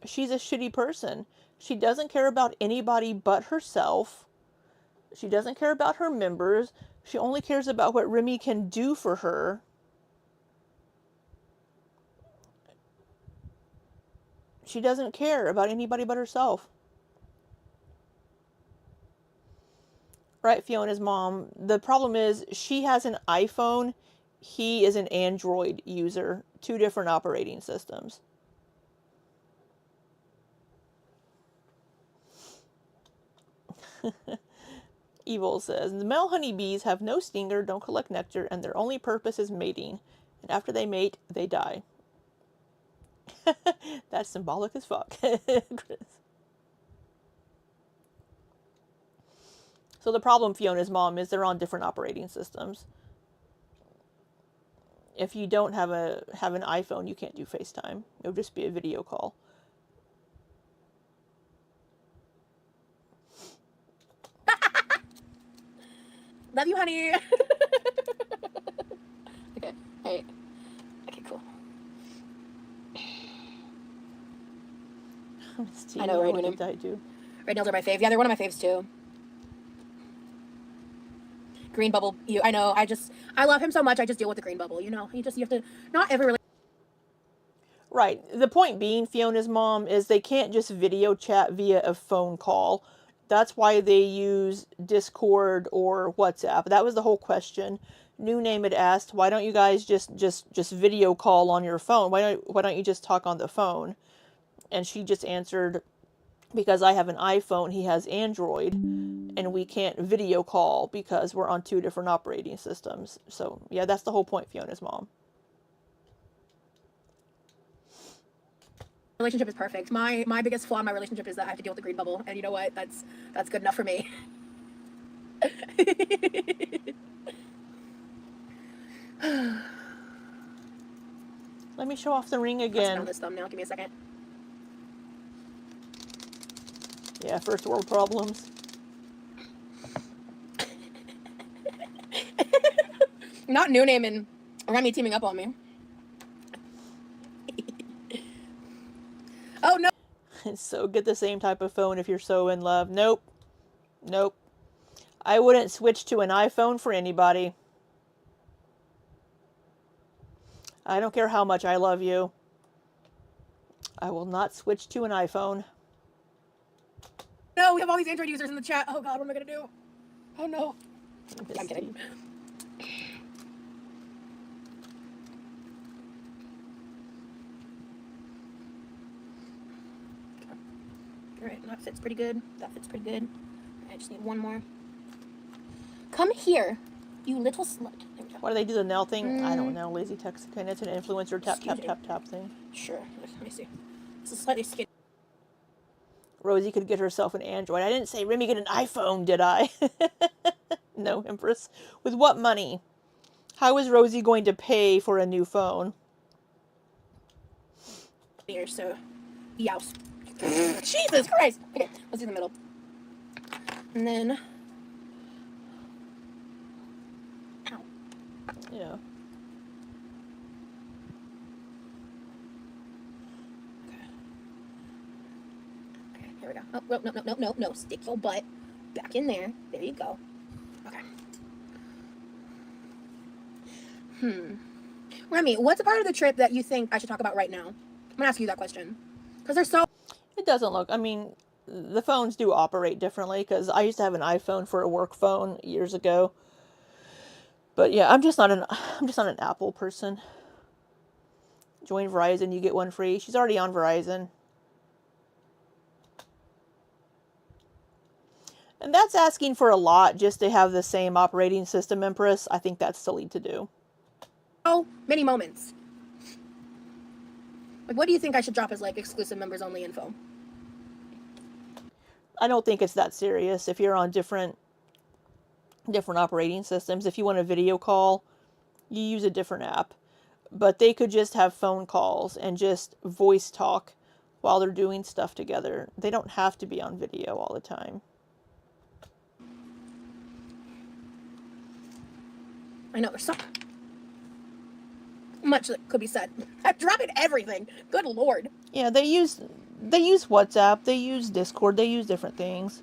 She's a shitty person. She doesn't care about anybody but herself. She doesn't care about her members. She only cares about what Remy can do for her. She doesn't care about anybody but herself. Right, Fiona's mom. The problem is she has an iPhone. He is an Android user. 2 different operating systems. Evil says, the male honeybees have no stinger, don't collect nectar, and their only purpose is mating. And after they mate, they die. That's symbolic as fuck. So the problem, Fiona's mom, is they're on different operating systems. If you don't have an iPhone, you can't do FaceTime. It would just be a video call. Love you, honey. Okay. Hey. Okay, cool. I know, right? Red nails are my fave. Yeah, they're one of my faves too. Green bubble. I know. I love him so much. I just deal with the green bubble. You know, you have to. Not every relationship. Right. The point being, Fiona's mom, is they can't just video chat via a phone call. That's why they use Discord or WhatsApp. That was the whole question. New Name had asked, why don't you guys just video call on your phone? Why don't you just talk on the phone? And she just answered, because I have an iPhone, he has Android, and we can't video call because we're on 2 different operating systems. So, yeah, that's the whole point, Fiona's mom. Relationship is perfect. My biggest flaw in my relationship is that I have to deal with the green bubble, and you know what? That's good enough for me. Let me show off the ring On again. this thumbnail. Give me a second. Yeah, first world problems. Not New Name and Remy teaming up on me. Oh no. So get the same type of phone if you're so in love. Nope. Nope. I wouldn't switch to an iPhone for anybody. I don't care how much I love you. I will not switch to an iPhone. No, we have all these Android users in the chat. Oh god, what am I gonna do? Oh no. I'm kidding. Alright, that fits pretty good. That fits pretty good. I just need one more. Come here, you little slut. There we go. Why do they do the nail thing? I don't know. Lazy text. Okay, it's an influencer tap, Excuse tap, me. tap, tap thing. Sure. Let me see. This is slightly skinny. Rosie could get herself an Android. I didn't say Remy get an iPhone, did I? No, Empress. With what money? How is Rosie going to pay for a new phone? Here, so youse. Jesus Christ. Okay, let's do the middle. And then ow. Yeah. Okay, here we go. Oh, no. Stick your butt back in there. There you go. Okay. Remy, what's a part of the trip that you think I should talk about right now? I'm gonna ask you that question. Because there's so... It doesn't look, I mean, the phones do operate differently because I used to have an iPhone for a work phone years ago. But yeah, I'm just not an Apple person. Join Verizon, you get one free. She's already on Verizon. And that's asking for a lot just to have the same operating system, Empress. I think that's silly to do. Oh, many moments. Like, what do you think I should drop as, like, exclusive members only info? I don't think it's that serious. If you're on different operating systems, if you want a video call, you use a different app. But they could just have phone calls and just voice talk while they're doing stuff together. They don't have to be on video all the time. I know, there's so much that could be said. I'm dropping everything. Good lord. Yeah, they use WhatsApp, they use Discord, they use different things.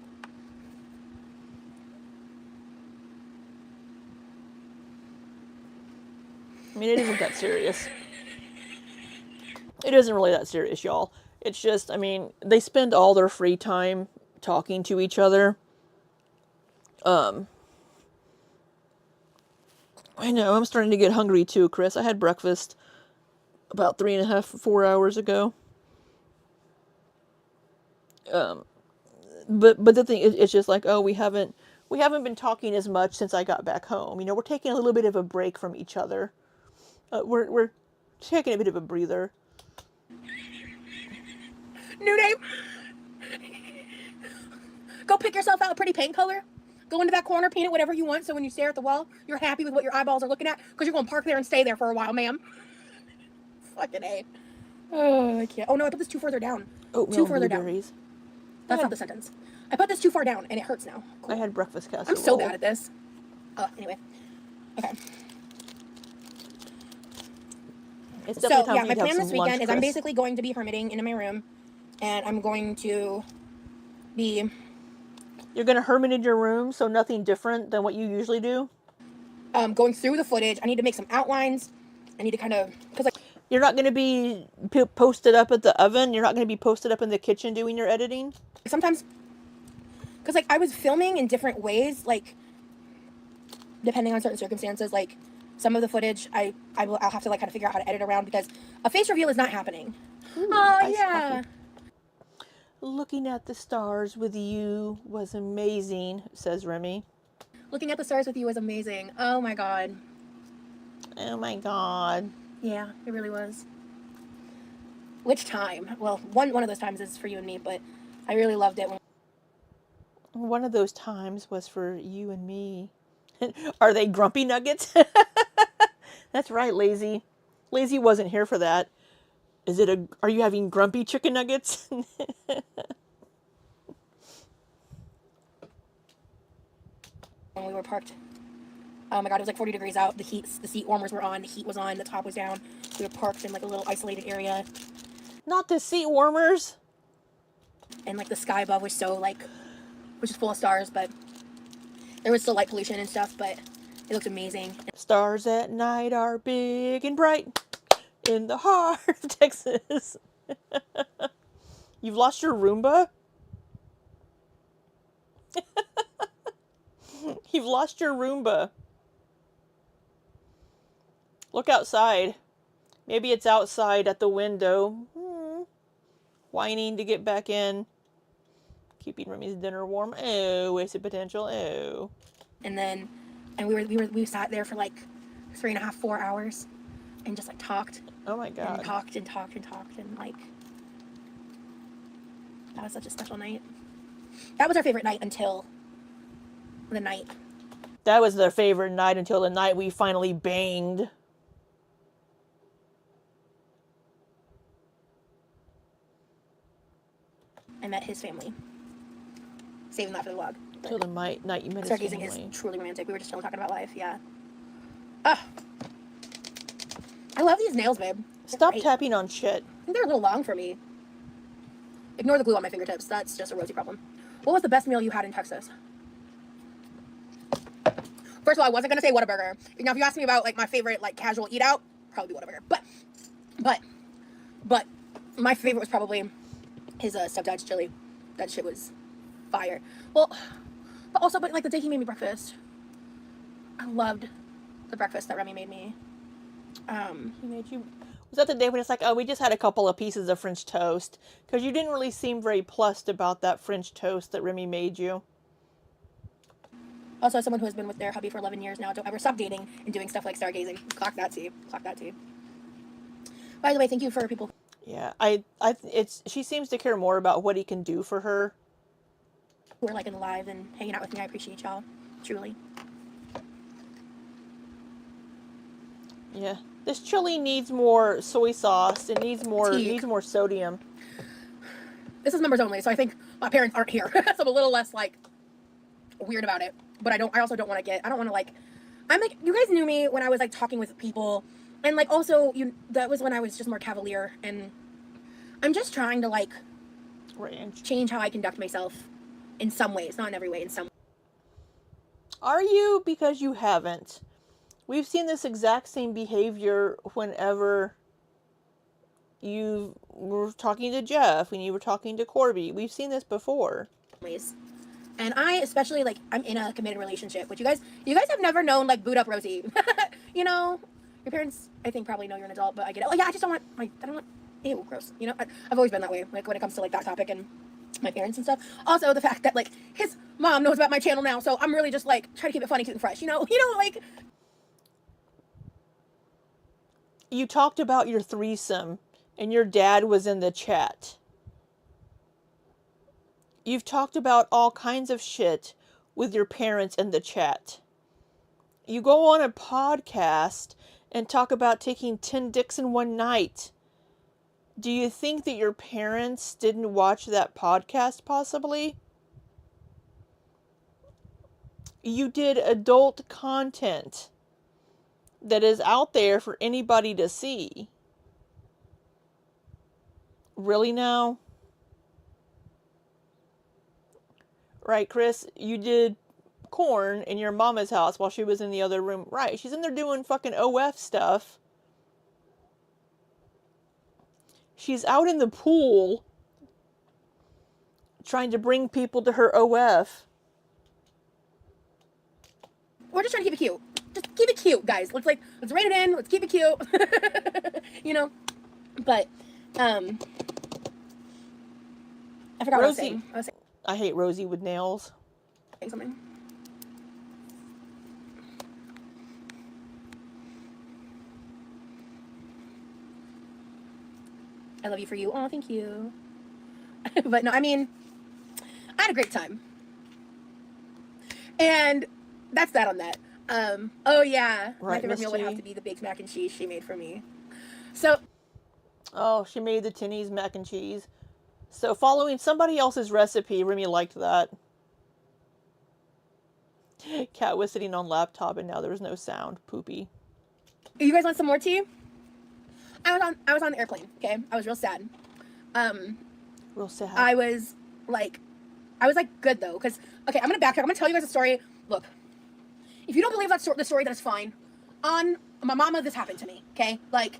I mean, it isn't that serious. It isn't really that serious, y'all. It's just, I mean, they spend all their free time talking to each other. I know, I'm starting to get hungry too, Chris. I had breakfast about 3.5, 4 hours ago. But the thing is, it's just like, oh, we haven't been talking as much since I got back home. You know, we're taking a little bit of a break from each other. We're taking a bit of a breather. New name. Go pick yourself out a pretty paint color. Go into that corner, paint it whatever you want, so when you stare at the wall, you're happy with what your eyeballs are looking at, because you're going to park there and stay there for a while, ma'am. Fucking A. Oh, I can't. Oh, no, I put this too further down. Oatmeal Too further blueberries. down. That's not the sentence. I put this too far down, and it hurts now. Cool. I had breakfast casserole. I'm so bad at this. Anyway. Okay. It's So, definitely time yeah, for my you to have plan some this weekend lunch, is I'm Chris. basically going to be hermiting into my room, and I'm going to be... You're going to hermit in your room, so nothing different than what you usually do? going through the footage. I need to make some outlines. I need to kind of... because like, You're not going to be posted up at the oven? You're not going to be posted up in the kitchen doing your editing? sometimes... because, like, I was filming in different ways, like, depending on certain circumstances, like, some of the footage, I'll have to, like, kind of figure out how to edit around, because a face reveal is not happening. Ooh, Oh, iced yeah. coffee. Looking at the stars with you was amazing, says Remy. Looking at the stars with you was amazing. Oh, my God. Oh my God. Yeah, it really was. Which time? Well, one of those times is for you and me, but I really loved it. One of those times was for you and me. Are they grumpy nuggets? That's right, Lazy. Lazy wasn't here for that. Are you having grumpy chicken nuggets? When we were parked. Oh my god, it was like 40 degrees out. The seat warmers were on, the heat was on, the top was down. We were parked in like a little isolated area. Not the seat warmers. And like the sky above was so like, which is full of stars, but there was still light pollution and stuff, but it looked amazing. Stars at night are big and bright in the heart of Texas. You've lost your Roomba? You've lost your Roomba. Look outside. Maybe it's outside at the window. Whining to get back in. Keeping Remy's dinner warm. Oh, wasted potential. Oh. And we sat there for like 3.5, 4 hours and just like talked. Oh my god. And talked and like that was such a special night. That was our favorite night until the night. That was their favorite night until the night we finally banged. I met his family. Saving that for the vlog. Till the night you met his Stargazing family. is truly romantic. We were just chilling talking about life, yeah. Ah, I love these nails, babe. Stop tapping on shit. I think they're a little long for me. Ignore the glue on my fingertips. That's just a Rosie problem. What was the best meal you had in Texas? First of all, I wasn't gonna say Whataburger. Now, if you ask me about like my favorite like casual eat out, probably Whataburger. But my favorite was probably his stepdad's chili. That shit was fire. Well, but like the day he made me breakfast, I loved the breakfast that Remy made me. He made you. Was that the day when it's like, oh, we just had a couple of pieces of French toast? Because you didn't really seem very plussed about that French toast that Remy made you. Also, as someone who has been with their hubby for 11 years now, don't ever stop dating and doing stuff like stargazing. Clock that tea. Clock that tea. By the way, thank you for people. Yeah, she seems to care more about what he can do for her. Who are like in the live and hanging out with me. I appreciate y'all. Truly. Yeah. This chili needs more soy sauce. It needs more Tea. needs more sodium. This is members only, so I think my parents aren't here. So I'm a little less like weird about it. But I also don't want to like, I'm like, you guys knew me when I was like talking with people. And like also that was when I was just more cavalier, and I'm just trying to like change how I conduct myself in some ways, not in every way, in some. Are you? Because you haven't. We've seen this exact same behavior whenever you were talking to Jeff, when you were talking to Corby. We've seen this before. Ways. And I especially like, I'm in a committed relationship, which you guys have never known like boot up Rosie. You know, your parents I think probably know you're an adult, but I get it. Oh yeah, I just don't want ew, gross. You know, I've always been that way, like when it comes to like that topic and my parents and stuff. Also the fact that like his mom knows about my channel now, so I'm really just like trying to keep it funny, cute and fresh, you know, like. You talked about your threesome and your dad was in the chat. You've talked about all kinds of shit with your parents in the chat. You go on a podcast and talk about taking 10 dicks in one night. Do you think that your parents didn't watch that podcast, possibly? You did adult content that is out there for anybody to see. Really now? Right, Chris? You did corn in your mama's house while she was in the other room. Right, she's in there doing fucking OF stuff. She's out in the pool trying to bring people to her OF. We're just trying to keep it cute. Just keep it cute, guys. Let's rein it in. Let's keep it cute. You know? But, I forgot what I was saying. I hate Rosie with nails. Saying something. I love you for you. Oh, thank you. But no, I mean, I had a great time. And that's that on that. Oh yeah, my favorite meal would have to be the baked mac and cheese she made for me. So, oh, she made the Tinny's mac and cheese. So following somebody else's recipe, Remy liked that. Cat was sitting on laptop and now there was no sound. Poopy. You guys want some more tea? I was on the airplane. Okay, I was real sad. Real sad. I was like good though, because okay, I'm gonna backtrack. I'm gonna tell you guys a story. Look, if you don't believe that's the story, that's fine. On my mama, this happened to me. Okay, like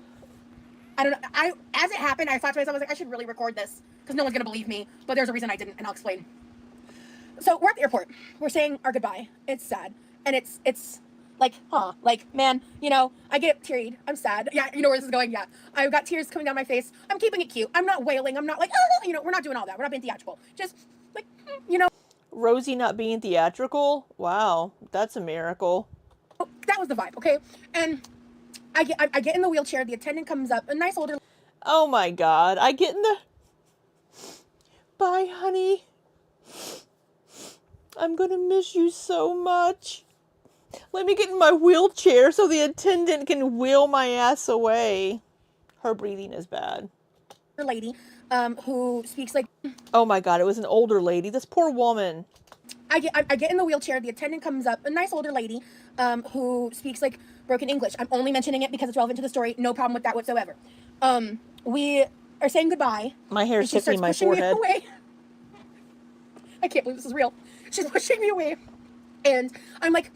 I don't know. As it happened, I thought to myself, I was like, I should really record this because no one's gonna believe me. But there's a reason I didn't, and I'll explain. So we're at the airport. We're saying our goodbye. It's sad, and it's like, like, man, you know, I get teary. I'm sad. Yeah, you know where this is going. Yeah, I've got tears coming down my face. I'm keeping it cute. I'm not wailing. I'm not like, oh, you know, we're not doing all that. We're not being theatrical. Just like, you know. Rosie not being theatrical? Wow, that's a miracle. That was the vibe, okay? And I get in the wheelchair. The attendant comes up, a nice older. Oh my God, I get in the. Bye, honey. I'm gonna miss you so much. Let me get in my wheelchair so the attendant can wheel my ass away. Her breathing is bad. Lady, who speaks like. Oh my God, it was an older lady. This poor woman. I get in the wheelchair. The attendant comes up, a nice older lady, who speaks like broken English. I'm only mentioning it because it's relevant to the story. No problem with that whatsoever. We are saying goodbye. My hair's tickling my forehead. Me away. I can't believe this is real. She's pushing me away, and I'm like,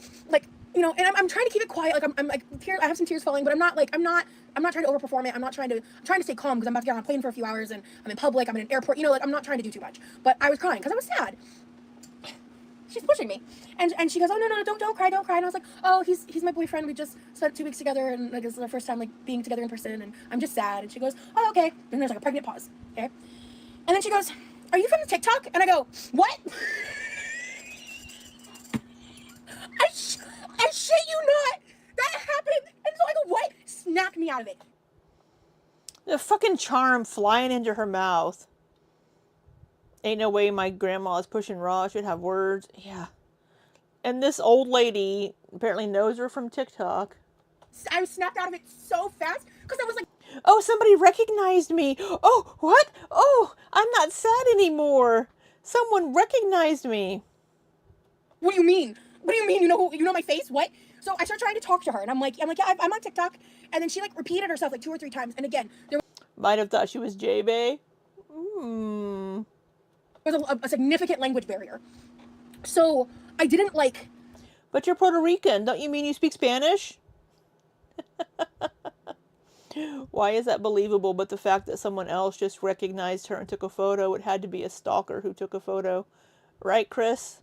you know, and I'm trying to keep it quiet. Like I'm like, I have some tears falling, but I'm not trying to overperform it. I'm trying to stay calm because I'm about to get on a plane for a few hours and I'm in public. I'm in an airport. You know, like I'm not trying to do too much. But I was crying because I was sad. She's pushing me, and she goes, oh no, don't cry. And I was like, oh, he's my boyfriend. We just spent 2 weeks together, and like this is our first time like being together in person, and I'm just sad. And she goes, oh, okay. And there's like a pregnant pause, okay. And then she goes, are you from the TikTok? And I go, what? I shit you not. That happened. And so I go, what? Snapped me out of it. The fucking charm flying into her mouth. Ain't no way my grandma is pushing raw. Should have words. Yeah. And this old lady apparently knows her from TikTok. I was snapped out of it so fast because I was like, oh, somebody recognized me. Oh, what? Oh, I'm not sad anymore. Someone recognized me. What do you mean? What do you mean? You know my face? What? So I start trying to talk to her, and I'm like, yeah, I'm on TikTok. And then she like repeated herself like 2 or 3 times. And again, there might have thought she was J-Bay. was a significant language barrier. So I didn't like. But you're Puerto Rican. Don't you mean you speak Spanish? Why is that believable? But the fact that someone else just recognized her and took a photo, it had to be a stalker who took a photo. Right, Chris?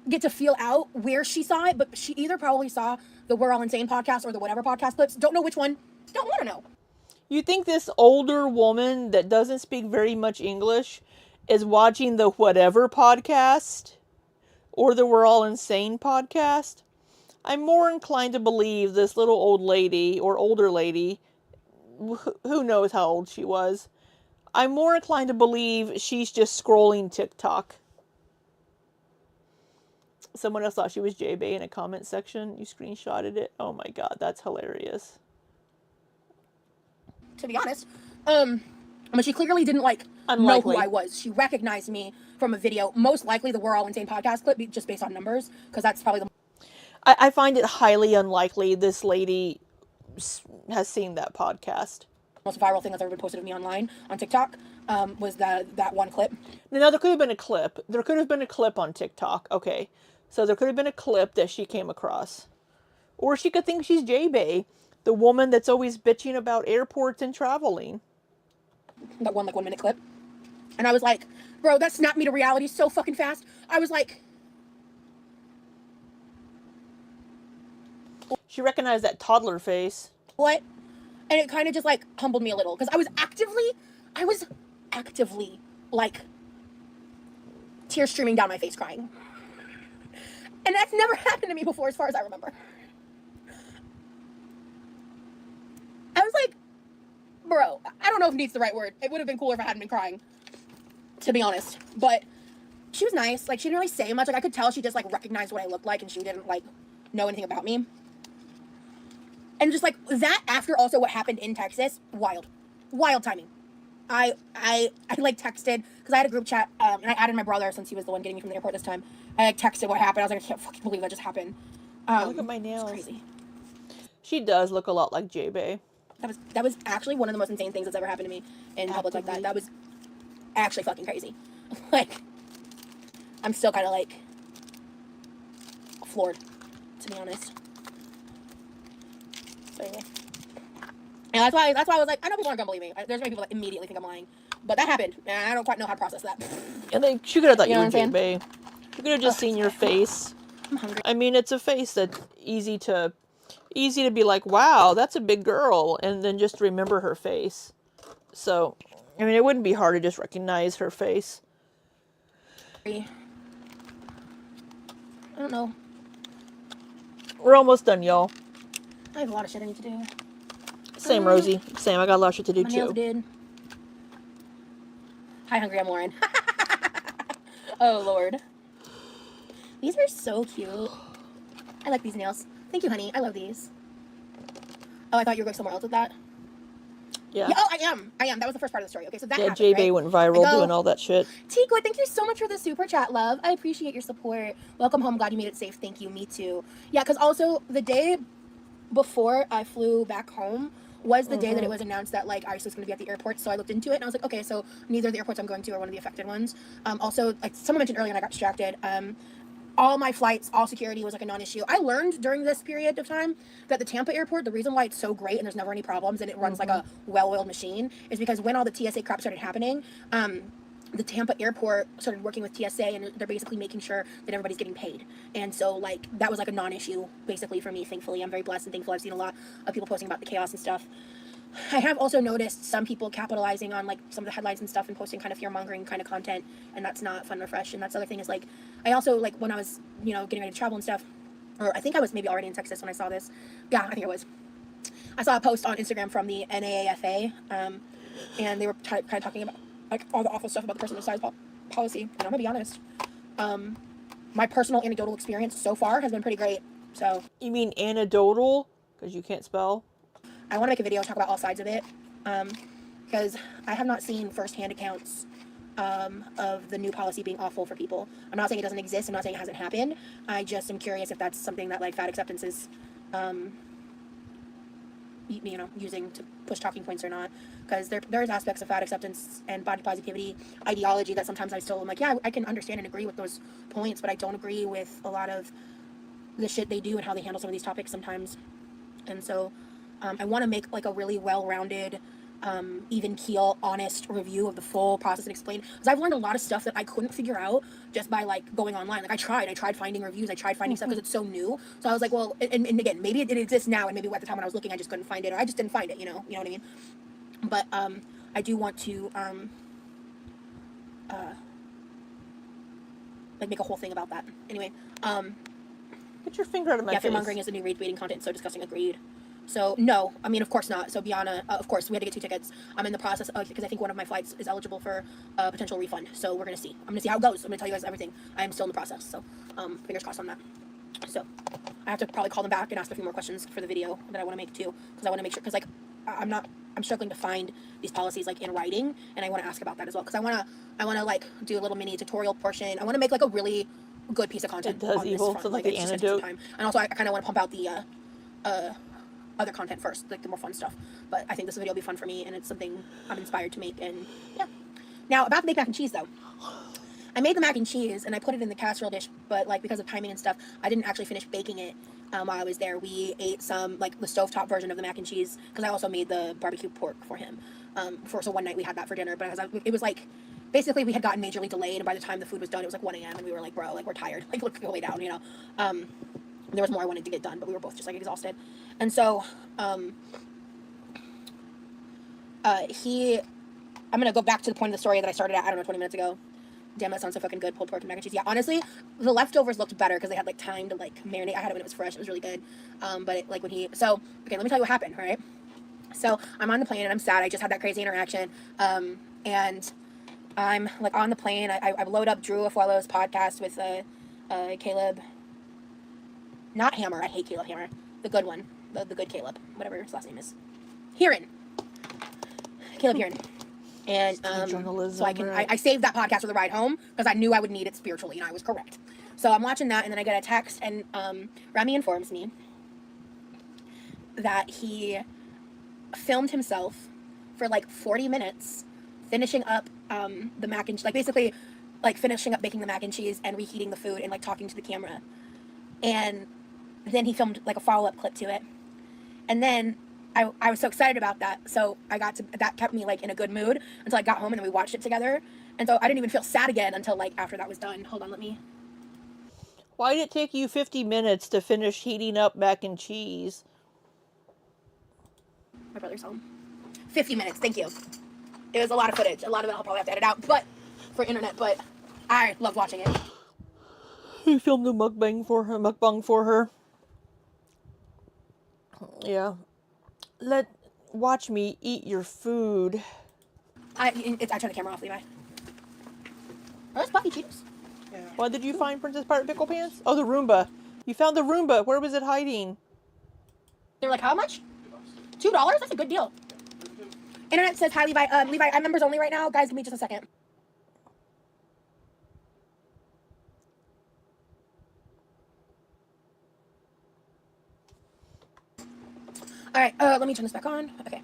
Get to feel out where she saw it, but she either probably saw the We're All Insane podcast or the whatever podcast clips. Don't know which one. Don't want to know. You think this older woman that doesn't speak very much English is watching the whatever podcast or the We're All Insane podcast? I'm more inclined to believe this little old lady or older lady, who knows how old she was. I'm more inclined to believe she's just scrolling TikTok. Someone else thought she was J-Bay in a comment section. You screenshotted it. Oh my God, that's hilarious. To be honest, but she clearly didn't know who I was. She recognized me from a video. Most likely the We're All Insane podcast clip, just based on numbers, because that's probably the. I find it highly unlikely this lady has seen that podcast. Most viral thing that's ever been posted of me online on TikTok was that one clip. Now, there could have been a clip. There could have been a clip on TikTok. Okay. So there could have been a clip that she came across. Or she could think she's J-Bay, the woman that's always bitching about airports and traveling. That one 1 minute clip. And I was like, bro, that snapped me to reality so fucking fast. I was like. She recognized that toddler face. What? And it kind of just humbled me a little. Because I was actively tears streaming down my face crying. And that's never happened to me before as far as I remember. I was like, bro, I don't know if needs the right word. It would have been cooler if I hadn't been crying, to be honest. But she was nice. Like, she didn't really say much. Like, I could tell she just, like, recognized what I looked like, and she didn't, like, know anything about me. And just, like, that after also what happened in Texas, wild timing. I like, texted, because I had a group chat, and I added my brother, since he was the one getting me from the airport this time. I, like, texted what happened. I was like, I can't fucking believe that just happened. Look at my nails. It's crazy. She does look a lot like J-Bay. That was actually one of the most insane things that's ever happened to me in public like that. That was actually fucking crazy. Like, I'm still kind of, like, floored, to be honest. So anyway. And that's why I was like, I know people aren't gonna believe me. There's many people that immediately think I'm lying. But that happened, and I don't quite know how to process that. And then she could have thought you know were what I'm J-Bay. She could have just seen your face. I'm hungry. I mean, it's a face that's easy to be like, wow, that's a big girl, and then just remember her face. So, I mean, it wouldn't be hard to just recognize her face. I don't know. We're almost done, y'all. I have a lot of shit I need to do. Same, Rosie. Same. I got a lot of shit to do, My nails too. did. Hi, hungry. I'm Lauren. Oh, Lord. These are so cute. I like these nails. Thank you, honey. I love these. Oh, I thought you were going somewhere else with that. Yeah. Oh, I am. That was the first part of the story. Okay, so that happened, J-Bay right? went viral doing all that shit. Tikwa, thank you so much for the super chat, love. I appreciate your support. Welcome home. Glad you made it safe. Thank you. Me too. Yeah, because also the day before I flew back home was the day that it was announced that, like, ICE was going to be at the airport. So I looked into it and I was like, okay, so neither of the airports I'm going to are one of the affected ones. Also, like someone mentioned earlier and I got distracted, all my flights, all security was like a non-issue. I learned during this period of time that the Tampa airport, the reason why it's so great and there's never any problems and it runs like a well-oiled machine is because when all the TSA crap started happening, the Tampa airport started working with TSA and they're basically making sure that everybody's getting paid. And so, like, that was like a non-issue basically for me, thankfully. I'm very blessed and thankful. I've seen a lot of people posting about the chaos and stuff. I have also noticed some people capitalizing on, like, some of the headlines and stuff and posting kind of fear-mongering kind of content, and that's not fun or fresh. And that's the other thing is, like, I also, like, when I was, you know, getting ready to travel and stuff, or I think I was maybe already in Texas when I saw this. Yeah, I think I was. I saw a post on Instagram from the NAAFA, and they were kind of talking about, like, all the awful stuff about the personal size policy. And I'm gonna be honest, my personal anecdotal experience so far has been pretty great. So. You mean anecdotal? Because you can't spell? I want to make a video talk about all sides of it, because I have not seen firsthand accounts of the new policy being awful for people. I'm not saying it doesn't exist. I'm not saying it hasn't happened. I just am curious if that's something that, like, fat acceptance is, you know, using to push talking points or not. Because there's aspects of fat acceptance and body positivity ideology that sometimes I still am like, yeah, I can understand and agree with those points, but I don't agree with a lot of the shit they do and how they handle some of these topics sometimes. And so I want to make, like, a really well-rounded, even keel, honest review of the full process and explain. Because I've learned a lot of stuff that I couldn't figure out just by, like, going online. Like, I tried finding reviews, I tried finding stuff because it's so new. So I was like, well, and again, maybe it exists now, and maybe at the time when I was looking, I just couldn't find it, or I just didn't find it, you know what I mean? But I do want to like, make a whole thing about that. Anyway, Get your finger out of my face. fear-mongering is the new retweeting content, so disgusting, agreed. So, no, I mean, of course not. So, Bianna, of course, we had to get 2 tickets. I'm in the process of, because I think one of my flights is eligible for a potential refund. So, we're going to see. I'm going to see how it goes. I'm going to tell you guys everything. I am still in the process. So, fingers crossed on that. So, I have to probably call them back and ask a few more questions for the video that I want to make, too. Because I want to make sure, because, like, I'm struggling to find these policies, like, in writing. And I want to ask about that as well. Because I want to, like, do a little mini tutorial portion. I want to make, like, a really good piece of content. It does on this evil front. to, like, the it's just antidote. time. And also, I kind of want to pump out the, other content first, like the more fun stuff. But I think this video will be fun for me, and it's something I'm inspired to make, and yeah. Now, about to make mac and cheese, though. I made the mac and cheese, and I put it in the casserole dish, but, like, because of timing and stuff, I didn't actually finish baking it while I was there. We ate some, like, the stovetop version of the mac and cheese, because I also made the barbecue pork for him. So one night we had that for dinner, but it was, like, basically we had gotten majorly delayed, and by the time the food was done, it was, like, 1 a.m., and we were like, bro, like, we're tired. Like, let's go lay down, you know? There was more I wanted to get done, but we were both just, like, exhausted. And so, I'm gonna go back to the point of the story that I started at, I don't know, 20 minutes ago. Damn, that sounds so fucking good, pulled pork and mac and cheese. Yeah, honestly, the leftovers looked better because they had, like, time to, like, marinate. I had it when it was fresh. It was really good. But, okay, let me tell you what happened, all right? So I'm on the plane and I'm sad. I just had that crazy interaction. And I'm like on the plane. I load up Drew Afuelo's podcast with Caleb. Not Hammer. I hate Caleb Hammer. The good one. The good Caleb. Whatever his last name is. Heron. Caleb Heron. And so I saved that podcast for the ride home because I knew I would need it spiritually, and I was correct. So I'm watching that, and then I get a text, and Remy informs me that he filmed himself for like 40 minutes finishing up the mac and like basically like finishing up making the mac and cheese and reheating the food and like talking to the camera. And then he filmed like a follow-up clip to it. And then I was so excited about that. So that kept me like in a good mood until I got home and then we watched it together. And so I didn't even feel sad again until like after that was done. Hold on, let me. Why did it take you 50 minutes to finish heating up mac and cheese? My brother's home. 50 minutes, thank you. It was a lot of footage. A lot of it I'll probably have to edit out, but for internet, but I love watching it. He filmed a mukbang for her. Yeah. Watch me eat your food. I turn the camera off, Levi. Oh, that's Puffy Cheetos. Yeah. What did you find, Princess Pirate Pickle Pants? Oh, the Roomba. You found the Roomba. Where was it hiding? They were like, how much? $2? That's a good deal. Internet says, hi, Levi. Levi, I'm members only right now. Guys, give me just a second. All right, let me turn this back on. Okay.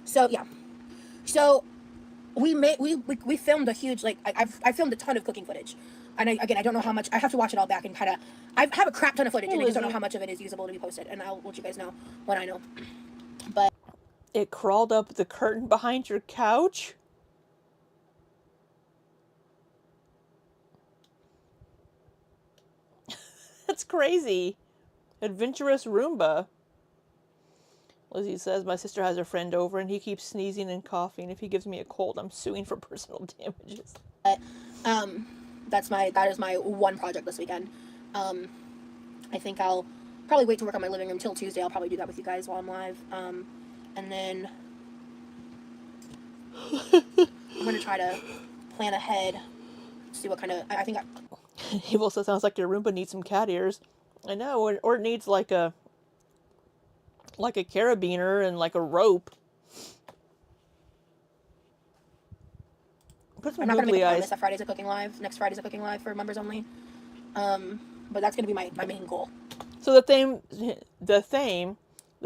So, yeah. So, we filmed a huge, like, I filmed a ton of cooking footage. And I don't know how much, I have to watch it all back and kind of, I have a crap ton of footage and I just don't know how much of it is usable to be posted. And I'll let you guys know when I know. But it crawled up the curtain behind your couch? That's crazy. Adventurous Roomba. Lizzie says, my sister has a friend over and he keeps sneezing and coughing. If he gives me a cold, I'm suing for personal damages. But, that is my one project this weekend. I think I'll probably wait to work on my living room till Tuesday. I'll probably do that with you guys while I'm live. And then I'm going to try to plan ahead, see what kind of, I think He also sounds like your Roomba needs some cat ears. I know, or it needs like a carabiner and like a rope. I'm not going to make a promise that Friday's a cooking live. Next Friday's a cooking live for members only. But that's going to be my main goal. So the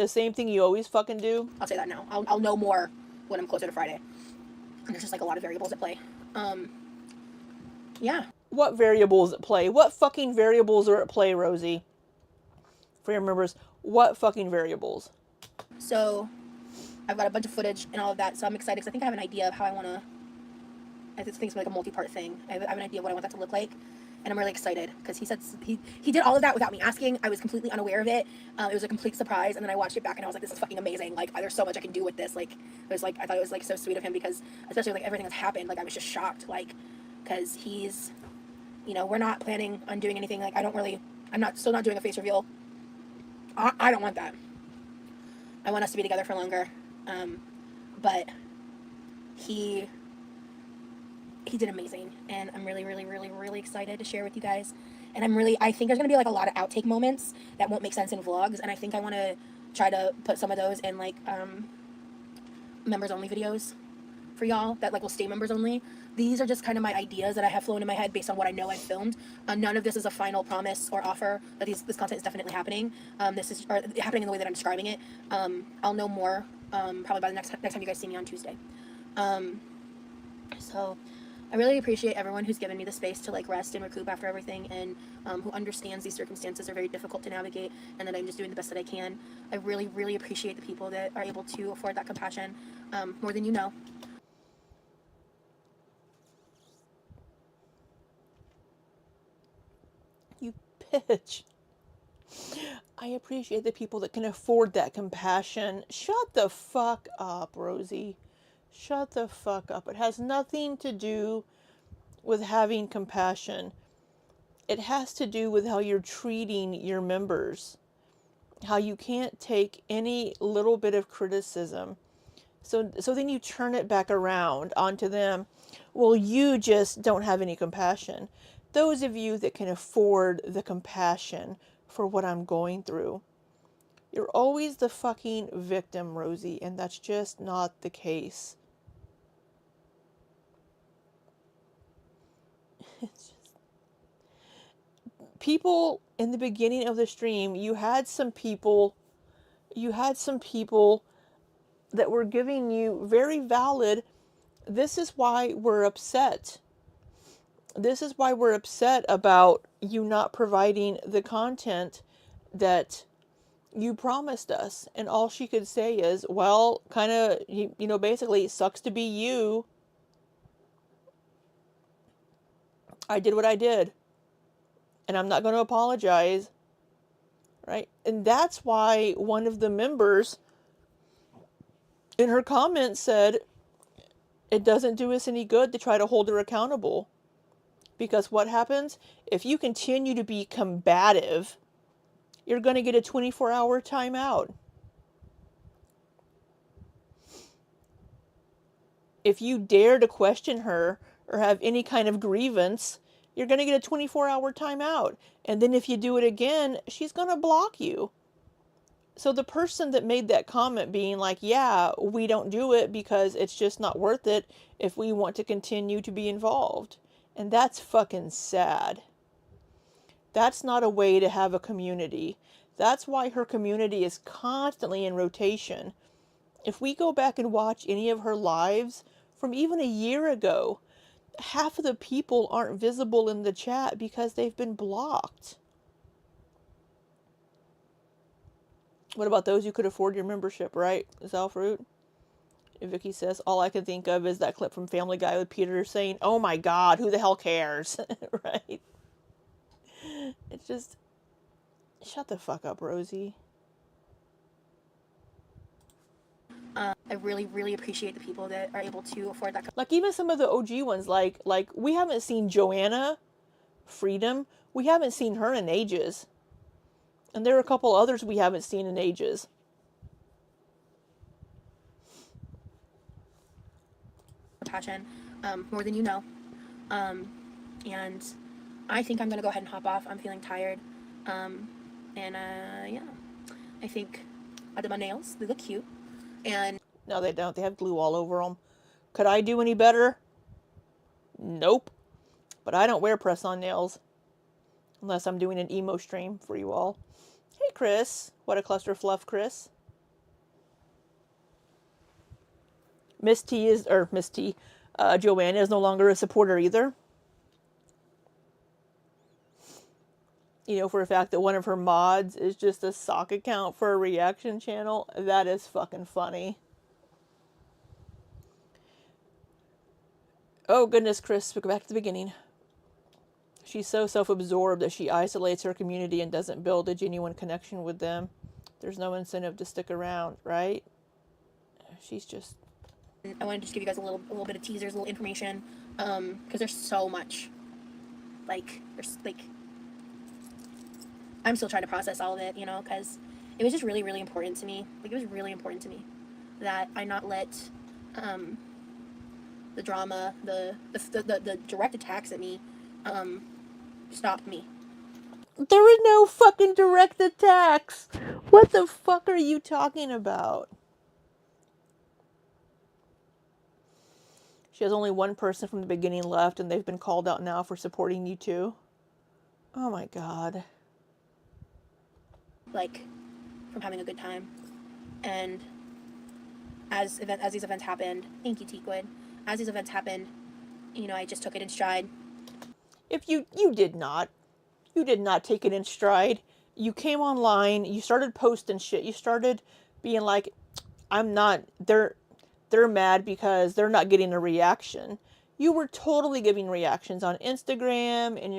same thing you always fucking do? I'll say that now. I'll know more when I'm closer to Friday. And there's just like a lot of variables at play. Yeah. What variables at play? What fucking variables are at play, Rosie? For your members, what fucking variables? So, I've got a bunch of footage and all of that, so I'm excited because I think I have an idea of how I want to, I think it's like a multi-part thing. I have an idea of what I want that to look like, and I'm really excited because he said, he did all of that without me asking. I was completely unaware of it. It was a complete surprise, and then I watched it back and I was like, this is fucking amazing. Like, there's so much I can do with this. Like, it was like, I thought it was like so sweet of him because, especially like everything that's happened, like I was just shocked, like, because he's, you know, we're not planning on doing anything. Like, still not doing a face reveal. I don't want that. I want us to be together for longer. But he did amazing. And I'm really, really, really, really excited to share with you guys. And I think there's going to be like a lot of outtake moments that won't make sense in vlogs. And I think I want to try to put some of those in like, members only videos for y'all that like will stay members only. These are just kind of my ideas that I have flown in my head based on what I know I've filmed. None of this is a final promise or offer that this content is definitely happening. This is happening in the way that I'm describing it. I'll know more probably by the next time you guys see me on Tuesday. So I really appreciate everyone who's given me the space to like rest and recoup after everything, and who understands these circumstances are very difficult to navigate, and that I'm just doing the best that I can. I really, really appreciate the people that are able to afford that compassion more than you know. You bitch. I appreciate the people that can afford that compassion. Shut the fuck up, Rosie. Shut the fuck up. It has nothing to do with having compassion. It has to do with how you're treating your members. How you can't take any little bit of criticism So then you turn it back around onto them. Well, you just don't have any compassion. Those of you that can afford the compassion for what I'm going through, you're always the fucking victim, Rosie, and that's just not the case. It's just... People in the beginning of the stream, you had some people that were giving you very valid, this is why we're upset. This is why we're upset about you not providing the content that you promised us. And all she could say is, well, kind of, basically, sucks to be you. I did what I did. And I'm not going to apologize. Right? And that's why one of the members in her comments said, it doesn't do us any good to try to hold her accountable. Because what happens? If you continue to be combative, you're going to get a 24-hour timeout. If you dare to question her or have any kind of grievance, you're going to get a 24-hour timeout. And then if you do it again, she's going to block you. So the person that made that comment being like, yeah, we don't do it because it's just not worth it if we want to continue to be involved. And that's fucking sad. That's not a way to have a community. That's why her community is constantly in rotation. If we go back and watch any of her lives from even a year ago, half of the people aren't visible in the chat because they've been blocked. What about those who could afford your membership, right, Zalfruit? Vicky says, all I can think of is that clip from Family Guy with Peter saying, oh my God, who the hell cares? Right? It's just, shut the fuck up, Rosie. I really, really appreciate the people that are able to afford that. Like even some of the OG ones, like we haven't seen Joanna Freedom. We haven't seen her in ages. And there are a couple others we haven't seen in ages. Passion, more than you know. And I think I'm going to go ahead and hop off. I'm feeling tired. Yeah. I think I did my nails. They look cute. And no, they don't. They have glue all over them. Could I do any better? Nope. But I don't wear press-on nails. Unless I'm doing an emo stream for you all. Hey, Chris. What a cluster fluff, Chris. Joanna is no longer a supporter either. You know for a fact that one of her mods is just a sock account for a reaction channel. That is fucking funny. Oh goodness, Chris, go back to the beginning. She's so self-absorbed that she isolates her community and doesn't build a genuine connection with them. There's no incentive to stick around, right? She's just... I want to just give you guys a little bit of teasers, a little information, because there's so much. I'm still trying to process all of it, because it was just really, really important to me. It was really important to me that I not let the drama, the direct attacks at me, stop me. There are no fucking direct attacks. What the fuck are you talking about? She has only one person from the beginning left, and they've been called out now for supporting you too. Oh my God. From having a good time. And as these events happened, thank you, Teakwood. As these events happened, I just took it in stride. If you did not take it in stride. You came online, you started posting shit. You started being like, they're mad because they're not getting a reaction. You were totally giving reactions on Instagram, in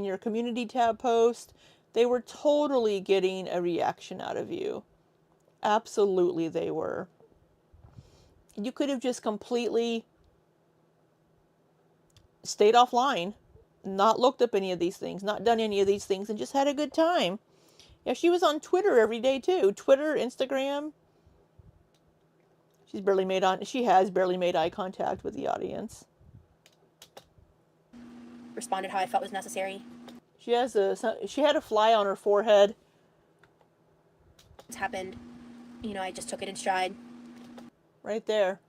your community tab post. They were totally getting a reaction out of you. Absolutely they were. You could have just completely stayed offline, not looked up any of these things, not done any of these things, and just had a good time. Yeah, she was on Twitter every day too. Twitter, Instagram. She has barely made eye contact with the audience. Responded how I felt was necessary. She had a fly on her forehead. It's happened. You know, I just took it in stride. Right there.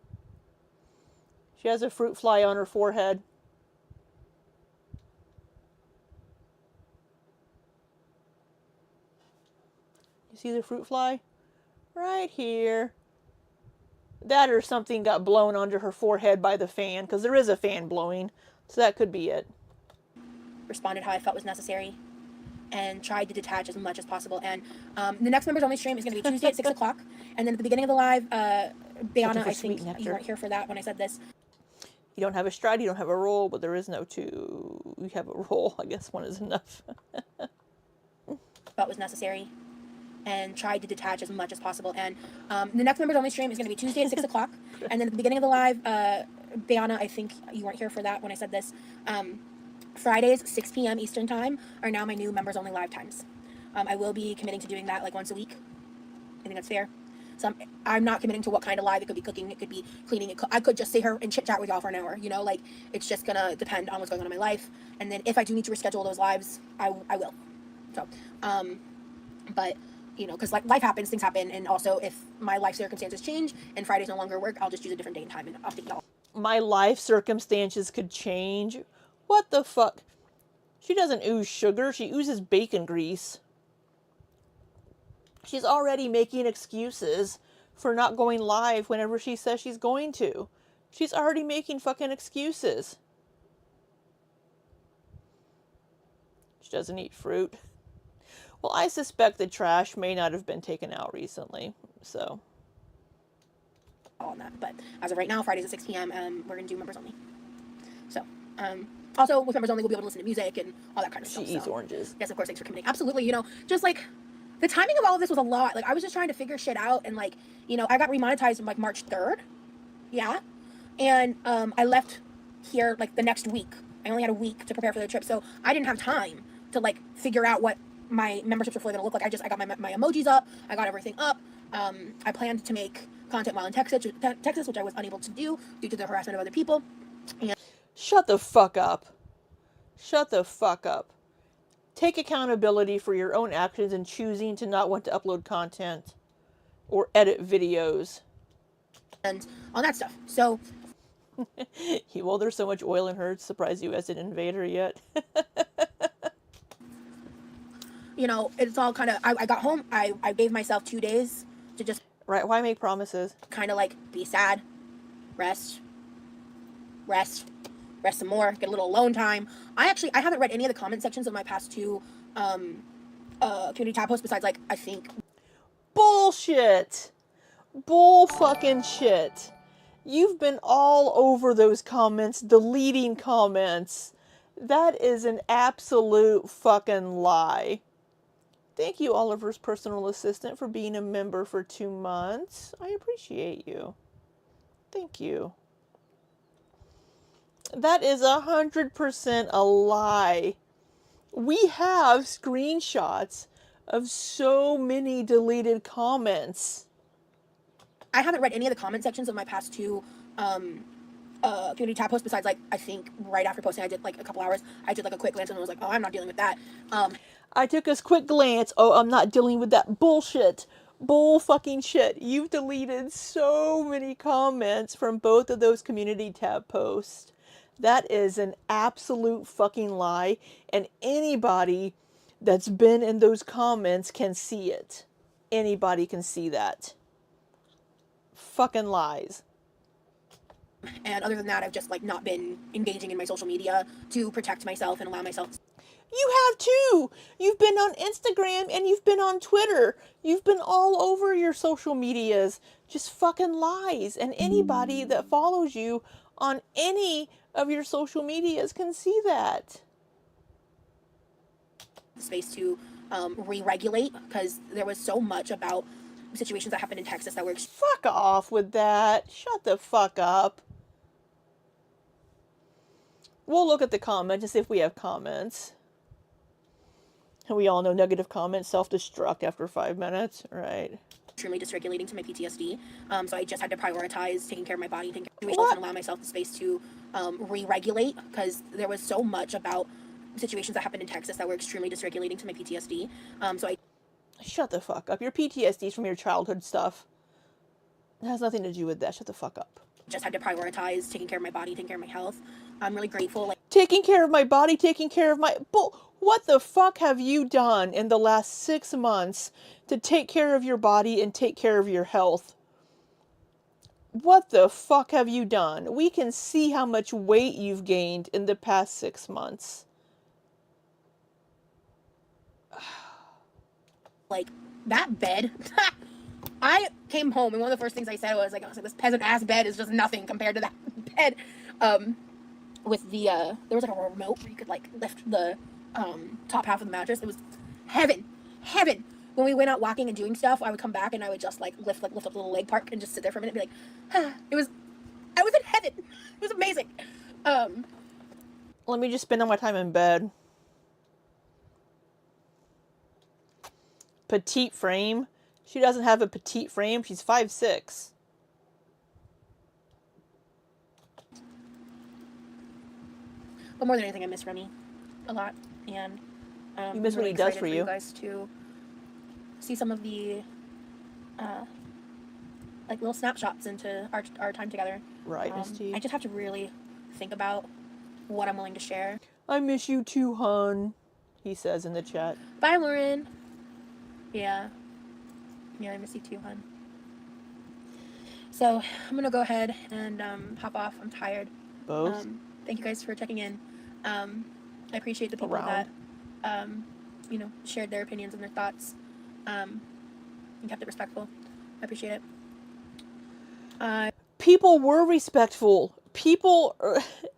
She has a fruit fly on her forehead. You see the fruit fly? Right here. That or something got blown onto her forehead by the fan, because there is a fan blowing. So that could be it. Responded how I felt was necessary. And tried to detach as much as possible. And the next members only stream is going to be Tuesday at 6 o'clock. And then at the beginning of the live, Bayana, I think you weren't here for that when I said this. You don't have a stride, you don't have a roll, but there is no two. You have a roll. I guess one is enough. Felt was necessary. And tried to detach as much as possible. And the next members only stream is going to be Tuesday at 6 o'clock. And then at the beginning of the live, Bayana, I think you weren't here for that when I said this. Fridays, 6 p.m. Eastern time are now my new members only live times. I will be committing to doing that like once a week. I think that's fair. So I'm not committing to what kind of live. It could be cooking, it could be cleaning. I could just sit here and chit chat with y'all for an hour. You know, like it's just gonna depend on what's going on in my life. And then if I do need to reschedule those lives, I will. So, but you know, because like life happens, things happen, and also if my life circumstances change and Fridays no longer work, I'll just choose a different day and time and update y'all. My life circumstances could change. What the fuck? She doesn't ooze sugar, she oozes bacon grease. She's already making excuses for not going live whenever she says she's going to. She's already making fucking excuses. She doesn't eat fruit. Well, I suspect the trash may not have been taken out recently, so. On that, but as of right now, Fridays at 6 p.m. We're gonna do members only. So, also with members only, we'll be able to listen to music and all that kind of stuff. She eats oranges. Yes, of course. Thanks for committing. Absolutely. You know, just like the timing of all of this was a lot. Like I was just trying to figure shit out, and like you know, I got remonetized on like March 3rd. Yeah, and I left here like the next week. I only had a week to prepare for the trip, so I didn't have time to like figure out what my memberships were fully gonna look like. I got my emojis up. I got everything up. I planned to make content while in Texas, which I was unable to do due to the harassment of other people. And shut the fuck up. Shut the fuck up. Take accountability for your own actions in choosing to not want to upload content or edit videos. And all that stuff. So, well, there's so much oil in her, it's surprised you as an invader yet. You know, it's all kind of, I got home, I gave myself 2 days to just... Right, why make promises? Kind of like be sad, rest some more, get a little alone time. I haven't read any of the comment sections of my past two community tab posts besides like, I think... Bullshit! Bull fucking shit. You've been all over those comments, deleting comments. That is an absolute fucking lie. Thank you, Oliver's personal assistant, for being a member for 2 months. I appreciate you. Thank you. That is 100% a lie. We have screenshots of so many deleted comments. I haven't read any of the comment sections of my past two community tab posts besides like, I think right after posting I did like a couple hours, I did like a quick glance and I was like, oh, I'm not dealing with that. I took a quick glance. Oh, I'm not dealing with that bullshit. Bull fucking shit. You've deleted so many comments from both of those community tab posts. That is an absolute fucking lie. And anybody that's been in those comments can see it. Anybody can see that. Fucking lies. And other than that, I've just like not been engaging in my social media to protect myself and allow myself. You have too. You've been on Instagram and you've been on Twitter. You've been all over your social medias. Just fucking lies. And anybody that follows you on any of your social medias can see that. Space to re-regulate because there was so much about situations that happened in Texas that were... Fuck off with that. Shut the fuck up. We'll look at the comments and see if we have comments. And we all know negative comments self-destruct after 5 minutes, right? extremely dysregulating to my PTSD. So I just had to prioritize taking care of my body, taking care of situations, and allow myself the space to re-regulate, because there was so much about situations that happened in Texas that were extremely dysregulating to my PTSD. So I Shut the fuck up. Your PTSD's from your childhood stuff. It has nothing to do with that. Shut the fuck up. just had to prioritize taking care of my body, taking care of my health. I'm really grateful. Like, taking care of my body, taking care of my... What the fuck have you done in the last 6 months to take care of your body and take care of your health? What the fuck have you done? We can see how much weight you've gained in the past 6 months. like that bed. I came home and one of the first things I said was like, this peasant ass bed is just nothing compared to that bed. With the there was like a remote where you could like lift the top half of the mattress. It was heaven. When we went out walking and doing stuff, I would come back and I would just like lift up the little leg part and just sit there for a minute and be like, I was in heaven. It was amazing. Let me just spend all my time in bed. Petite frame. She doesn't have a petite frame. She's 5'6". But more than anything, I miss Remy a lot, and you miss what he does for you. Guys to see some of the like little snapshots into our time together. Right, Miss T. I just have to really think about what I'm willing to share. I miss you too, hun. He says in the chat. Bye, Lauren. Yeah, I miss you too, hun. So I'm gonna go ahead and hop off. I'm tired. Both. Thank you guys for checking in. I appreciate the people that shared their opinions and their thoughts. And kept it respectful. I appreciate it. People were respectful.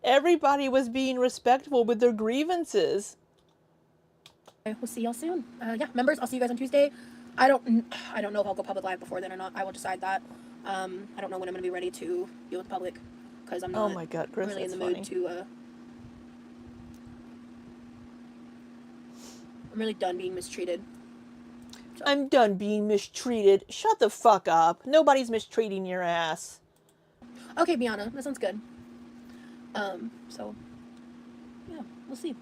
Everybody was being respectful with their grievances. We'll see y'all soon. Yeah, members, I'll see you guys on Tuesday. I don't know if I'll go public live before then or not. I will decide that. I don't know when I'm going to be ready to deal with the public, because I'm not oh my God, Chris, really in the funny. mood to... I'm really done being mistreated. So. I'm done being mistreated. Shut the fuck up. Nobody's mistreating your ass. Okay, Bianna, that sounds good. So, yeah, we'll see.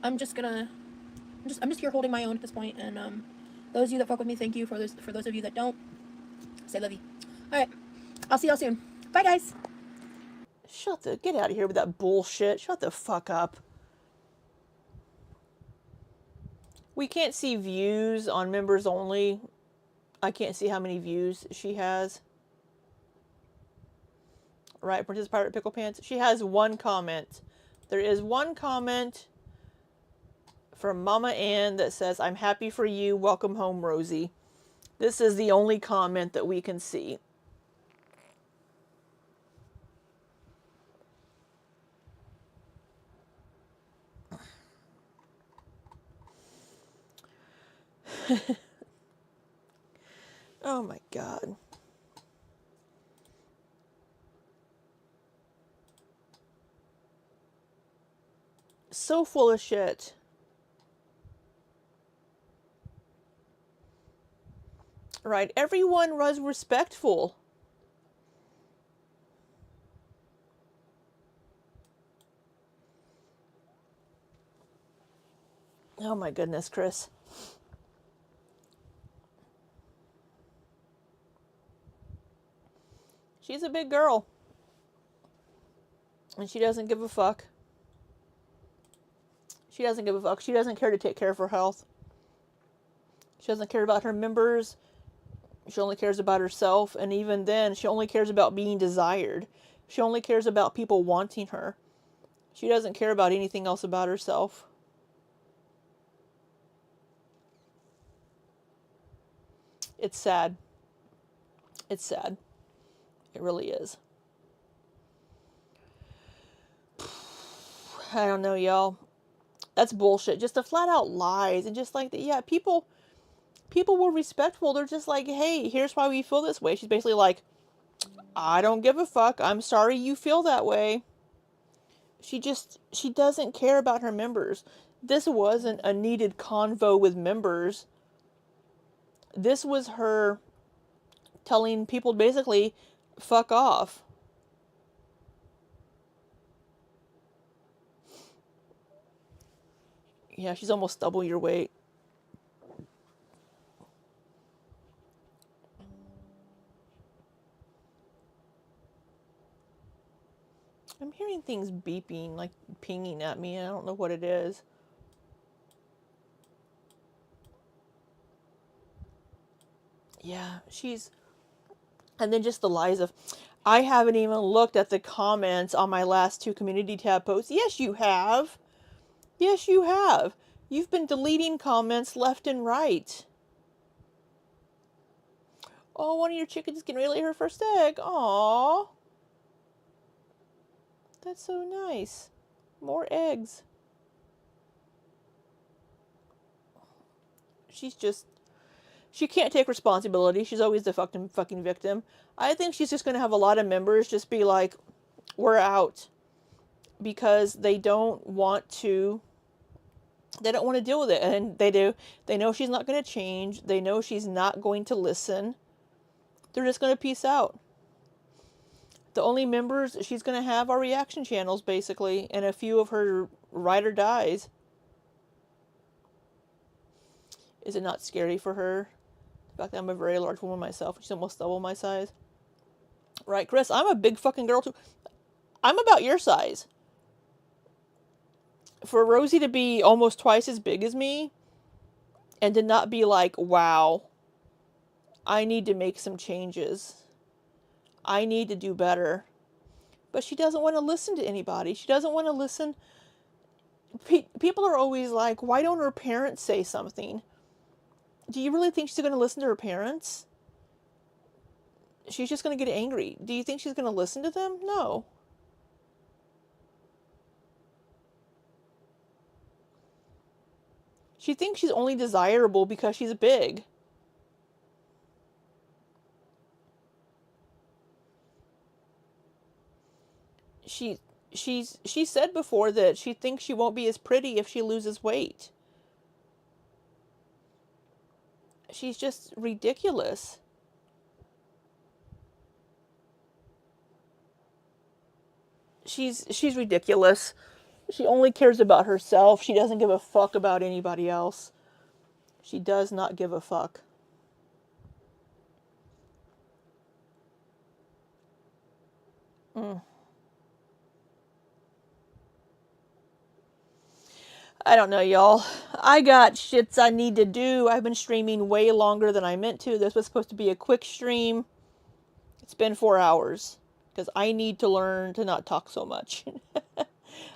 I'm just here holding my own at this point, and those of you that fuck with me, thank you. For those of you that don't, say love you. All right, I'll see y'all soon. Bye, guys. Get out of here with that bullshit. Shut the fuck up. We can't see views on members only. I can't see how many views she has. Right, Princess Pirate Pickle Pants. She has one comment. There is one comment from Mama Ann that says, "I'm happy for you. Welcome home, Rosie." This is the only comment that we can see. Oh my God. So full of shit. Right, everyone was respectful. Oh my goodness, Chris. She's a big girl. And she doesn't give a fuck. She doesn't give a fuck. She doesn't care to take care of her health. She doesn't care about her members. She only cares about herself. And even then, she only cares about being desired. She only cares about people wanting her. She doesn't care about anything else about herself. It's sad. It's sad. It really is. I don't know, y'all. That's bullshit. Just the flat out lies. And just like, yeah, people were respectful. They're just like, hey, here's why we feel this way. She's basically like, I don't give a fuck. I'm sorry you feel that way. She doesn't care about her members. This wasn't a needed convo with members. This was her telling people basically, fuck off. Yeah, she's almost double your weight. I'm hearing things beeping, like pinging at me. I don't know what it is. Yeah, she's... And then just the lies of... I haven't even looked at the comments on my last 2 community tab posts. Yes, you have. Yes, you have. You've been deleting comments left and right. Oh, one of your chickens is getting ready to lay her first egg. Aww. That's so nice. More eggs. She's just... She can't take responsibility. She's always the fucking victim. I think she's just going to have a lot of members just be like, we're out. Because they don't want to... They don't want to deal with it. And they do. They know she's not going to change. They know she's not going to listen. They're just going to peace out. The only members she's going to have are reaction channels, basically. And a few of her ride or dies. Is it not scary for her? The fact that I'm a very large woman myself. She's almost double my size. Right, Chris? I'm a big fucking girl, too. I'm about your size. For Rosie to be almost twice as big as me, and to not be like, wow, I need to make some changes. I need to do better. But she doesn't want to listen to anybody. She doesn't want to listen. People are always like, why don't her parents say something? Do you really think she's going to listen to her parents? She's just going to get angry. Do you think she's going to listen to them? No. She thinks she's only desirable because she's big. She said before that she thinks she won't be as pretty if she loses weight. She's just ridiculous. She's ridiculous. She only cares about herself. She doesn't give a fuck about anybody else. She does not give a fuck. I don't know, y'all. I got shits I need to do. I've been streaming way longer than I meant to. This was supposed to be a quick stream. It's been 4 hours. Because I need to learn to not talk so much.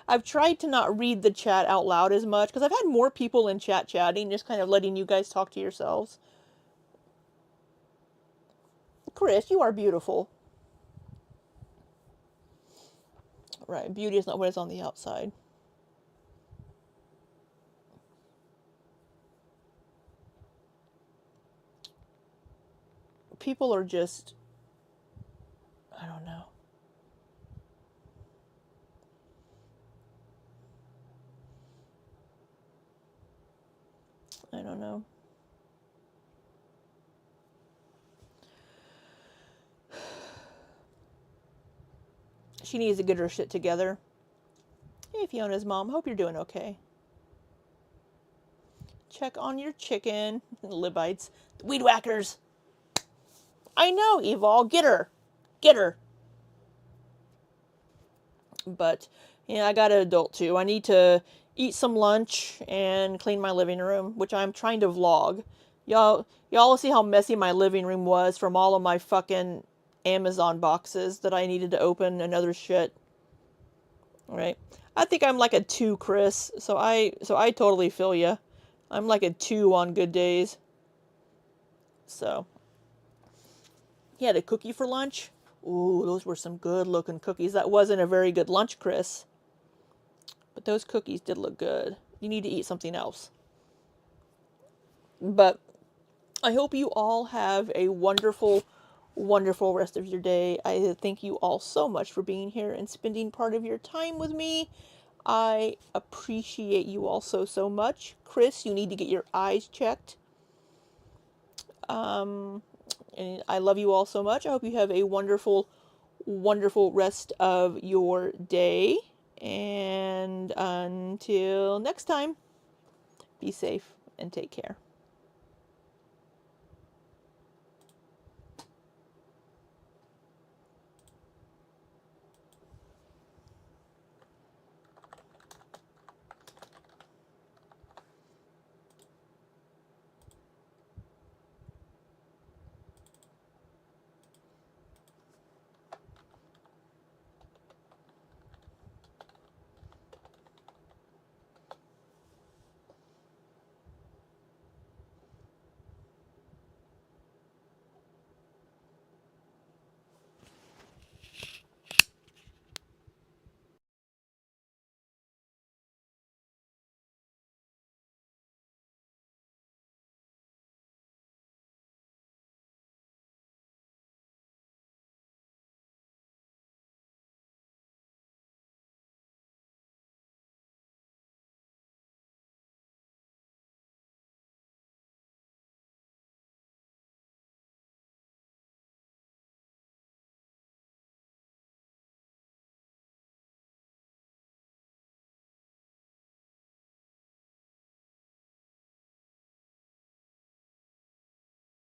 I've tried to not read the chat out loud as much. Because I've had more people in chat chatting. Just kind of letting you guys talk to yourselves. Chris, you are beautiful. Right, beauty is not what is on the outside. People are just... I don't know. I don't know. She needs to get her shit together. Hey, Fiona's mom. Hope you're doing okay. Check on your chicken. Libites. Weed whackers. I know, Evol. Get her. Get her. But, yeah, I got an adult too. I need to eat some lunch and clean my living room, which I'm trying to vlog. Y'all will see how messy my living room was from all of my fucking Amazon boxes that I needed to open and other shit. Alright. I think I'm like a 2, Chris. So I totally feel ya. I'm like a 2 on good days. So. He had a cookie for lunch. Ooh, those were some good looking cookies. That wasn't a very good lunch, Chris. But those cookies did look good. You need to eat something else. But I hope you all have a wonderful, wonderful rest of your day. I thank you all so much for being here and spending part of your time with me. I appreciate you all so much. Chris, you need to get your eyes checked. And I love you all so much. I hope you have a wonderful, wonderful rest of your day. And until next time, be safe and take care.